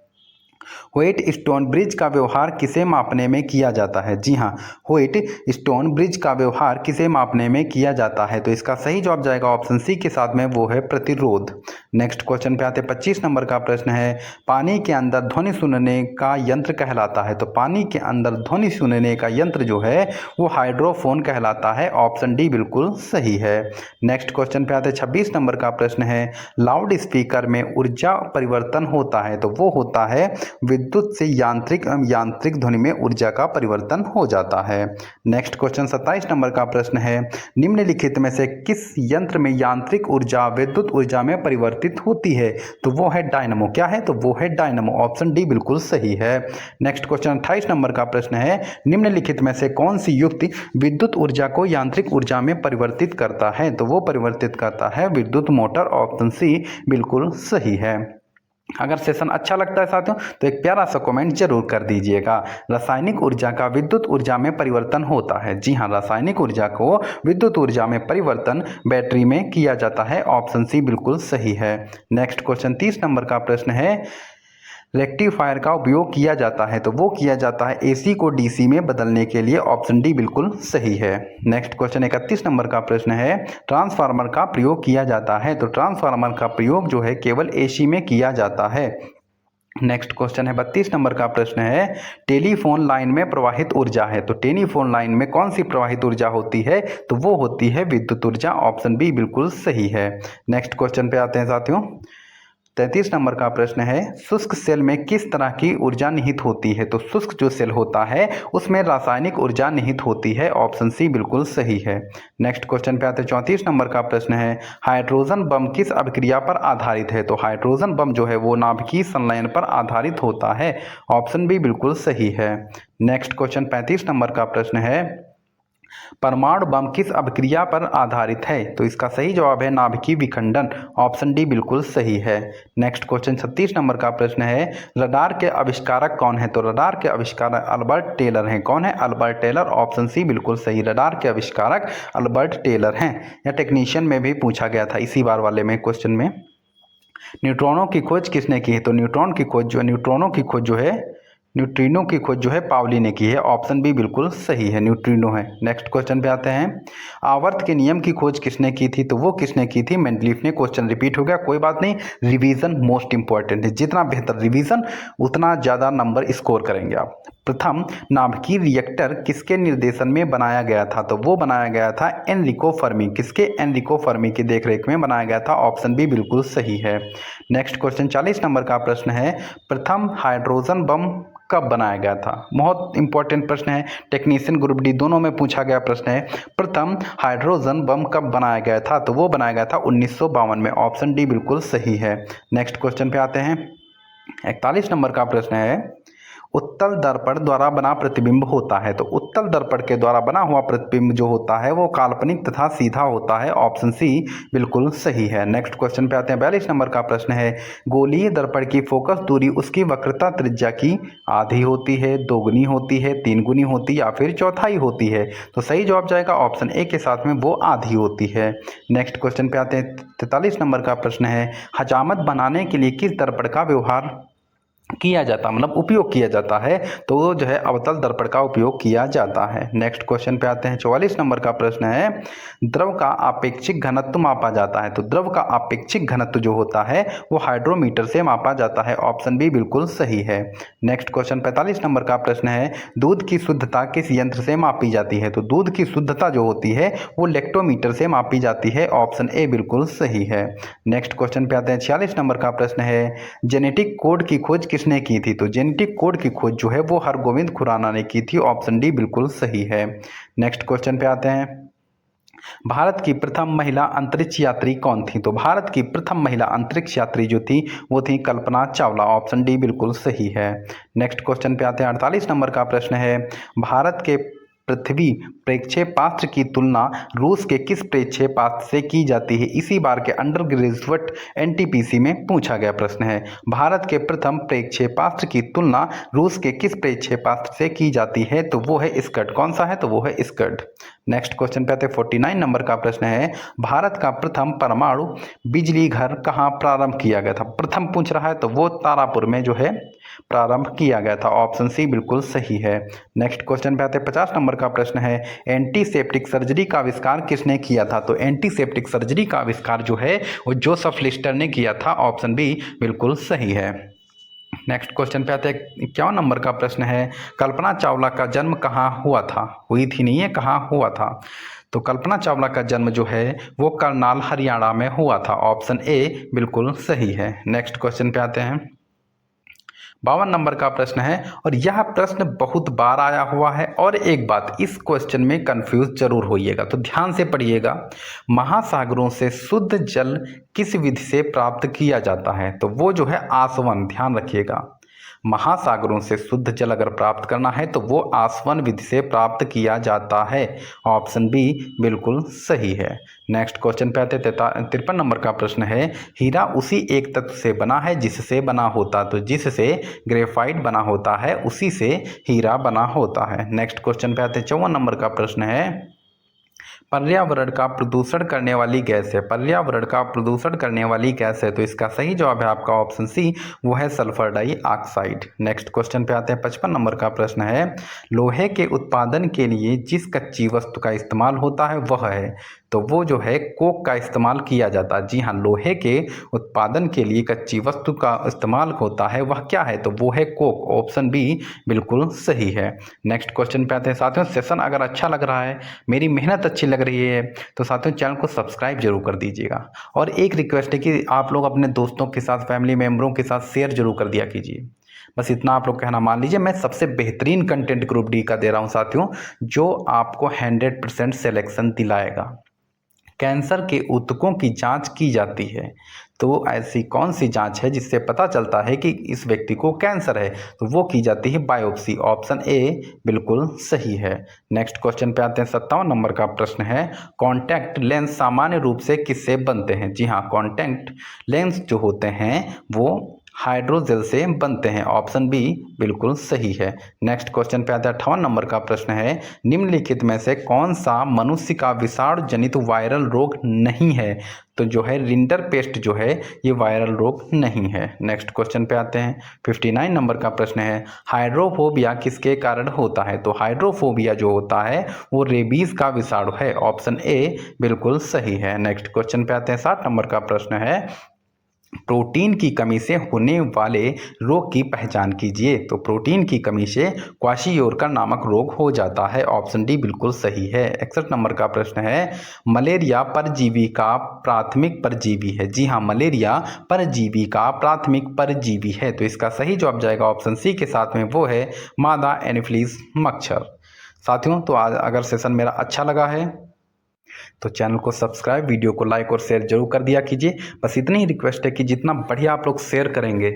व्हाइट स्टोन ब्रिज का व्यवहार किसे मापने में किया जाता है? जी हाँ, व्हाइट स्टोन ब्रिज का व्यवहार किसे मापने में किया जाता है? तो इसका सही जवाब जाएगा ऑप्शन सी के साथ में, वो है प्रतिरोध। नेक्स्ट क्वेश्चन पे आते हैं। 25 नंबर का प्रश्न है, पानी के अंदर ध्वनि सुनने का यंत्र कहलाता है। तो पानी के अंदर ध्वनि सुनने का यंत्र जो है वो हाइड्रोफोन कहलाता है। ऑप्शन डी बिल्कुल सही है। नेक्स्ट क्वेश्चन पे आते हैं। 26 नंबर का प्रश्न है, लाउड स्पीकर में ऊर्जा परिवर्तन होता है। तो वो होता है विद्युत से यांत्रिक ध्वनि में ऊर्जा का परिवर्तन हो जाता है। नेक्स्ट क्वेश्चन 27 नंबर का प्रश्न है, निम्नलिखित में से किस यंत्र में यांत्रिक ऊर्जा विद्युत ऊर्जा में परिवर्तित होती है? तो वो है डायनामो। क्या है? तो वो है डायनामो। ऑप्शन डी बिल्कुल सही है। नेक्स्ट क्वेश्चन 28 नंबर का प्रश्न है, निम्नलिखित में से कौन सी युक्ति विद्युत ऊर्जा को यांत्रिक ऊर्जा में परिवर्तित करता है? तो वो परिवर्तित करता है विद्युत मोटर। ऑप्शन सी बिल्कुल सही है। अगर सेशन अच्छा लगता है साथियों तो एक प्यारा सा कमेंट जरूर कर दीजिएगा। रासायनिक ऊर्जा का विद्युत ऊर्जा में परिवर्तन होता है। जी हाँ, रासायनिक ऊर्जा को विद्युत ऊर्जा में परिवर्तन बैटरी में किया जाता है। ऑप्शन सी बिल्कुल सही है। नेक्स्ट क्वेश्चन 30 नंबर का प्रश्न है, रेक्टिफायर का उपयोग किया जाता है। तो वो किया जाता है एसी को डीसी में बदलने के लिए। ऑप्शन डी बिल्कुल सही है। नेक्स्ट क्वेश्चन 31 नंबर का प्रश्न है, ट्रांसफार्मर का प्रयोग किया जाता है। तो ट्रांसफार्मर का प्रयोग जो है केवल एसी में किया जाता है। नेक्स्ट क्वेश्चन है 32 नंबर का प्रश्न है, टेलीफोन लाइन में प्रवाहित ऊर्जा है। तो टेलीफोन लाइन में कौन सी प्रवाहित ऊर्जा होती है? तो वो होती है विद्युत ऊर्जा। ऑप्शन बी बिल्कुल सही है। नेक्स्ट क्वेश्चन पे आते हैं साथियों। 33 नंबर का प्रश्न है, शुष्क सेल में किस तरह की ऊर्जा निहित होती है? तो शुष्क जो सेल होता है उसमें रासायनिक ऊर्जा निहित होती है। ऑप्शन सी बिल्कुल सही है। नेक्स्ट क्वेश्चन पे आते हैं। 34 नंबर का प्रश्न है, हाइड्रोजन बम किस अभिक्रिया पर आधारित है? तो हाइड्रोजन बम जो है वो नाभिकीय संलयन पर आधारित होता है। ऑप्शन बी बिल्कुल सही है। नेक्स्ट क्वेश्चन 35 नंबर का प्रश्न है, परमाणु बम किस अभिक्रिया पर आधारित है? तो इसका सही जवाब है नाभिकीय विखंडन। ऑप्शन डी बिल्कुल सही है। नेक्स्ट क्वेश्चन 36 नंबर का प्रश्न है, रडार के आविष्कारक कौन है? तो रडार के आविष्कारक अल्बर्ट टेलर हैं। कौन है? Albert Taylor. ऑप्शन सी बिल्कुल सही, रडार के आविष्कारक अल्बर्ट टेलर हैं। या टेक्नीशियन में भी पूछा गया था इसी बार वाले में क्वेश्चन में। न्यूट्रॉनों की खोज किसने की है? तो न्यूट्रॉनों की खोज जो है न्यूट्रिनो की खोज जो है पावली ने की है। ऑप्शन बी बिल्कुल सही है, न्यूट्रिनो है। नेक्स्ट क्वेश्चन पे आते हैं, आवर्त के नियम की खोज किसने की थी? तो वो किसने की थी? मेंडलीफ ने। क्वेश्चन रिपीट हो गया, कोई बात नहीं, रिवीजन मोस्ट इंपॉर्टेंट है। जितना बेहतर रिवीजन उतना ज़्यादा नंबर स्कोर करेंगे आप। प्रथम नाभिकीय रिएक्टर किसके निर्देशन में बनाया गया था? तो वो बनाया गया था एनरिको फर्मी। किसके? एनरिको फर्मी की देखरेख में बनाया गया था। ऑप्शन बी बिल्कुल सही है। नेक्स्ट क्वेश्चन 40 नंबर का प्रश्न है, प्रथम हाइड्रोजन बम कब बनाया गया था? बहुत इंपॉर्टेंट प्रश्न है, टेक्नीशियन ग्रुप डी दोनों में पूछा गया प्रश्न है। प्रथम हाइड्रोजन बम कब बनाया गया था? तो वो बनाया गया था 1952 में। ऑप्शन डी बिल्कुल सही है। नेक्स्ट क्वेश्चन पे आते हैं। 41 नंबर का प्रश्न है, उत्तल दर्पण द्वारा बना प्रतिबिंब होता है। तो उत्तल दर्पण के द्वारा बना हुआ प्रतिबिंब जो होता है वो काल्पनिक तथा सीधा होता है। ऑप्शन सी बिल्कुल सही है। नेक्स्ट क्वेश्चन पे आते हैं। 42 नंबर का प्रश्न है, गोलीय दर्पण की फोकस दूरी उसकी वक्रता त्रिज्या की आधी होती है, दोगुनी होती है, तीन गुनी होती है या फिर चौथाई होती है? तो सही जवाब जाएगा ऑप्शन ए के साथ में, वो आधी होती है। नेक्स्ट क्वेश्चन पे आते हैं। 43 नंबर का प्रश्न है, हजामत बनाने के लिए किस दर्पण का व्यवहार किया जाता, मतलब उपयोग किया जाता है? तो वो जो है अवतल दर्पण का उपयोग किया जाता है। नेक्स्ट क्वेश्चन पे आते हैं। 44 नंबर का प्रश्न है, द्रव का आपेक्षिक घनत्व मापा जाता है। तो द्रव का आपेक्षिक घनत्व जो होता है वो हाइड्रोमीटर से मापा जाता है। ऑप्शन बी बिल्कुल सही है। नेक्स्ट क्वेश्चन 45 नंबर का प्रश्न है, दूध की शुद्धता किस यंत्र से मापी जाती है? तो दूध की शुद्धता जो होती है वो लेक्टोमीटर से मापी जाती है। ऑप्शन ए बिल्कुल सही है। नेक्स्ट क्वेश्चन पे आते हैं। 46 नंबर का प्रश्न है, जेनेटिक कोड की खोज किसने की थी? तो जेनेटिक कोड की खोज जो है वो हरगोविंद खुराना ने की थी। ऑप्शन डी बिल्कुल सही है। नेक्स्ट क्वेश्चन पे आते हैं। भारत की प्रथम महिला अंतरिक्ष यात्री कौन थी? तो भारत की प्रथम महिला अंतरिक्ष यात्री जो थी वो थी कल्पना चावला। ऑप्शन डी बिल्कुल सही है। नेक्स्ट क्वेश्चन पे आते हैं। 48 नंबर का प्रश्न है, भारत के पृथ्वी प्रक्षेपास्त्र की तुलना रूस के किस प्रक्षेपास्त्र से की जाती है? इसी बार के अंडर ग्रेजुएट एनटीपीसी में पूछा गया प्रश्न है। भारत के प्रथम प्रक्षेपास्त्र की तुलना रूस के किस प्रक्षेपास्त्र से की जाती है? तो वो है स्कड। कौन सा है? तो वो है स्कड। नेक्स्ट क्वेश्चन पे आते हैं। 49 नंबर का प्रश्न है, भारत का प्रथम परमाणु बिजली घर कहाँ प्रारंभ किया गया था? प्रथम पूछ रहा है तो वो तारापुर में जो है प्रारंभ किया गया था। ऑप्शन सी बिल्कुल सही है। नेक्स्ट क्वेश्चन पे आते हैं। 50 नंबर का प्रश्न है, एंटीसेप्टिक सर्जरी का आविष्कार किसने किया था? तो एंटीसेप्टिक सर्जरी का आविष्कार जो है वो जोसेफ लिस्टर ने किया था। ऑप्शन बी बिल्कुल सही है। नेक्स्ट क्वेश्चन पे आते हैं। 51 नंबर का प्रश्न है, कल्पना चावला का जन्म कहाँ हुआ था? हुई थी नहीं है, कहाँ हुआ था? तो कल्पना चावला का जन्म जो है वो करनाल हरियाणा में हुआ था। ऑप्शन ए बिल्कुल सही है। नेक्स्ट क्वेश्चन पे आते हैं। 52 नंबर का प्रश्न है और यह प्रश्न बहुत बार आया हुआ है। और एक बात, इस क्वेश्चन में कंफ्यूज जरूर होइएगा, तो ध्यान से पढ़िएगा। महासागरों से शुद्ध जल किस विधि से प्राप्त किया जाता है? तो वो जो है आसवन। ध्यान रखिएगा, महासागरों से शुद्ध जल अगर प्राप्त करना है तो वो आसवन विधि से प्राप्त किया जाता है। ऑप्शन बी बिल्कुल सही है। नेक्स्ट क्वेश्चन पे आते हैं। 53 नंबर का प्रश्न है, हीरा उसी एक तत्व से बना है जिससे बना होता? तो जिससे ग्रेफाइट बना होता है उसी से हीरा बना होता है। नेक्स्ट क्वेश्चन पे आते हैं। 54 नंबर का प्रश्न है, पर्यावरण का प्रदूषण करने वाली गैस है। पर्यावरण का प्रदूषण करने वाली गैस है, तो इसका सही जवाब है आपका ऑप्शन सी, वो है सल्फर डाइऑक्साइड। नेक्स्ट क्वेश्चन पे आते हैं। 55 नंबर का प्रश्न है, लोहे के उत्पादन के लिए जिस कच्ची वस्तु का इस्तेमाल होता है वह है? तो वो जो है कोक का इस्तेमाल किया जाता है। जी हाँ, लोहे के उत्पादन के लिए कच्ची वस्तु का इस्तेमाल होता है, वह क्या है? तो वो है कोक। ऑप्शन बी बिल्कुल सही है। नेक्स्ट क्वेश्चन पे आते हैं। साथियों, सेशन अगर अच्छा लग रहा है, मेरी मेहनत अच्छी लग रही है, तो साथियों चैनल को सब्सक्राइब जरूर कर दीजिएगा। और एक रिक्वेस्ट है कि आप लोग अपने दोस्तों के साथ, फैमिली मेम्बरों के साथ शेयर जरूर कर दिया कीजिए। बस इतना आप लोग कहना। मान लीजिए मैं सबसे बेहतरीन कंटेंट ग्रुप डी का दे रहा हूँ साथियों, जो आपको 100% सिलेक्शन दिलाएगा। कैंसर के ऊतकों की जांच की जाती है, तो ऐसी कौन सी जांच है जिससे पता चलता है कि इस व्यक्ति को कैंसर है? तो वो की जाती है बायोप्सी। ऑप्शन ए बिल्कुल सही है। नेक्स्ट क्वेश्चन पे आते हैं। 57 नंबर का प्रश्न है, कॉन्टैक्ट लेंस सामान्य रूप से किससे बनते हैं? जी हाँ, कॉन्टैक्ट लेंस जो होते हैं वो हाइड्रोजेल से बनते हैं। ऑप्शन बी बिल्कुल सही है। नेक्स्ट क्वेश्चन पे आता है। 58 नंबर का प्रश्न है, निम्नलिखित में से कौन सा मनुष्य का विषाणु जनित वायरल रोग नहीं है? तो जो है रिंडरपेस्ट जो है ये वायरल रोग नहीं है। नेक्स्ट क्वेश्चन पे आते हैं। 59 नंबर का प्रश्न है, हाइड्रोफोबिया किसके कारण होता है? तो हाइड्रोफोबिया जो होता है वो रेबीज का विषाणु है। ऑप्शन ए बिल्कुल सही है। नेक्स्ट क्वेश्चन पे आते हैं। 60 नंबर का प्रश्न है, प्रोटीन की कमी से होने वाले रोग की पहचान कीजिए। तो प्रोटीन की कमी से क्वाशियोरकर नामक रोग हो जाता है। ऑप्शन डी बिल्कुल सही है। 61 नंबर का प्रश्न है, मलेरिया परजीवी का प्राथमिक परजीवी है? जी हाँ, मलेरिया परजीवी का प्राथमिक परजीवी है, तो इसका सही जवाब जाएगा ऑप्शन सी के साथ में, वो है मादा एनोफिलीज मच्छर। साथियों, तो आज अगर सेशन मेरा अच्छा लगा है तो चैनल को सब्सक्राइब, वीडियो को लाइक और शेयर जरूर कर दिया कीजिए। बस इतनी ही रिक्वेस्ट है कि जितना बढ़िया आप लोग शेयर करेंगे,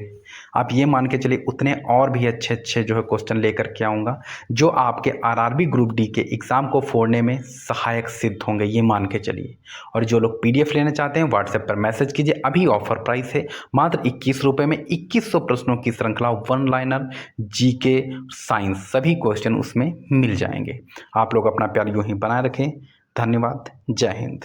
आप ये मान के चलिए उतने और भी अच्छे अच्छे जो है क्वेश्चन लेकर के आऊँगा, जो आपके आरआरबी ग्रुप डी के एग्ज़ाम को फोड़ने में सहायक सिद्ध होंगे, ये मान के चलिए। और जो लोग PDF लेना चाहते हैं व्हाट्सएप पर मैसेज कीजिए, अभी ऑफर प्राइस है मात्र 21 रुपये में 2100 प्रश्नों की श्रृंखला, 1 लाइनर, GK, साइंस, सभी क्वेश्चन उसमें मिल जाएंगे। आप लोग अपना प्यार यूँ ही बनाए रखें। धन्यवाद। जय हिंद।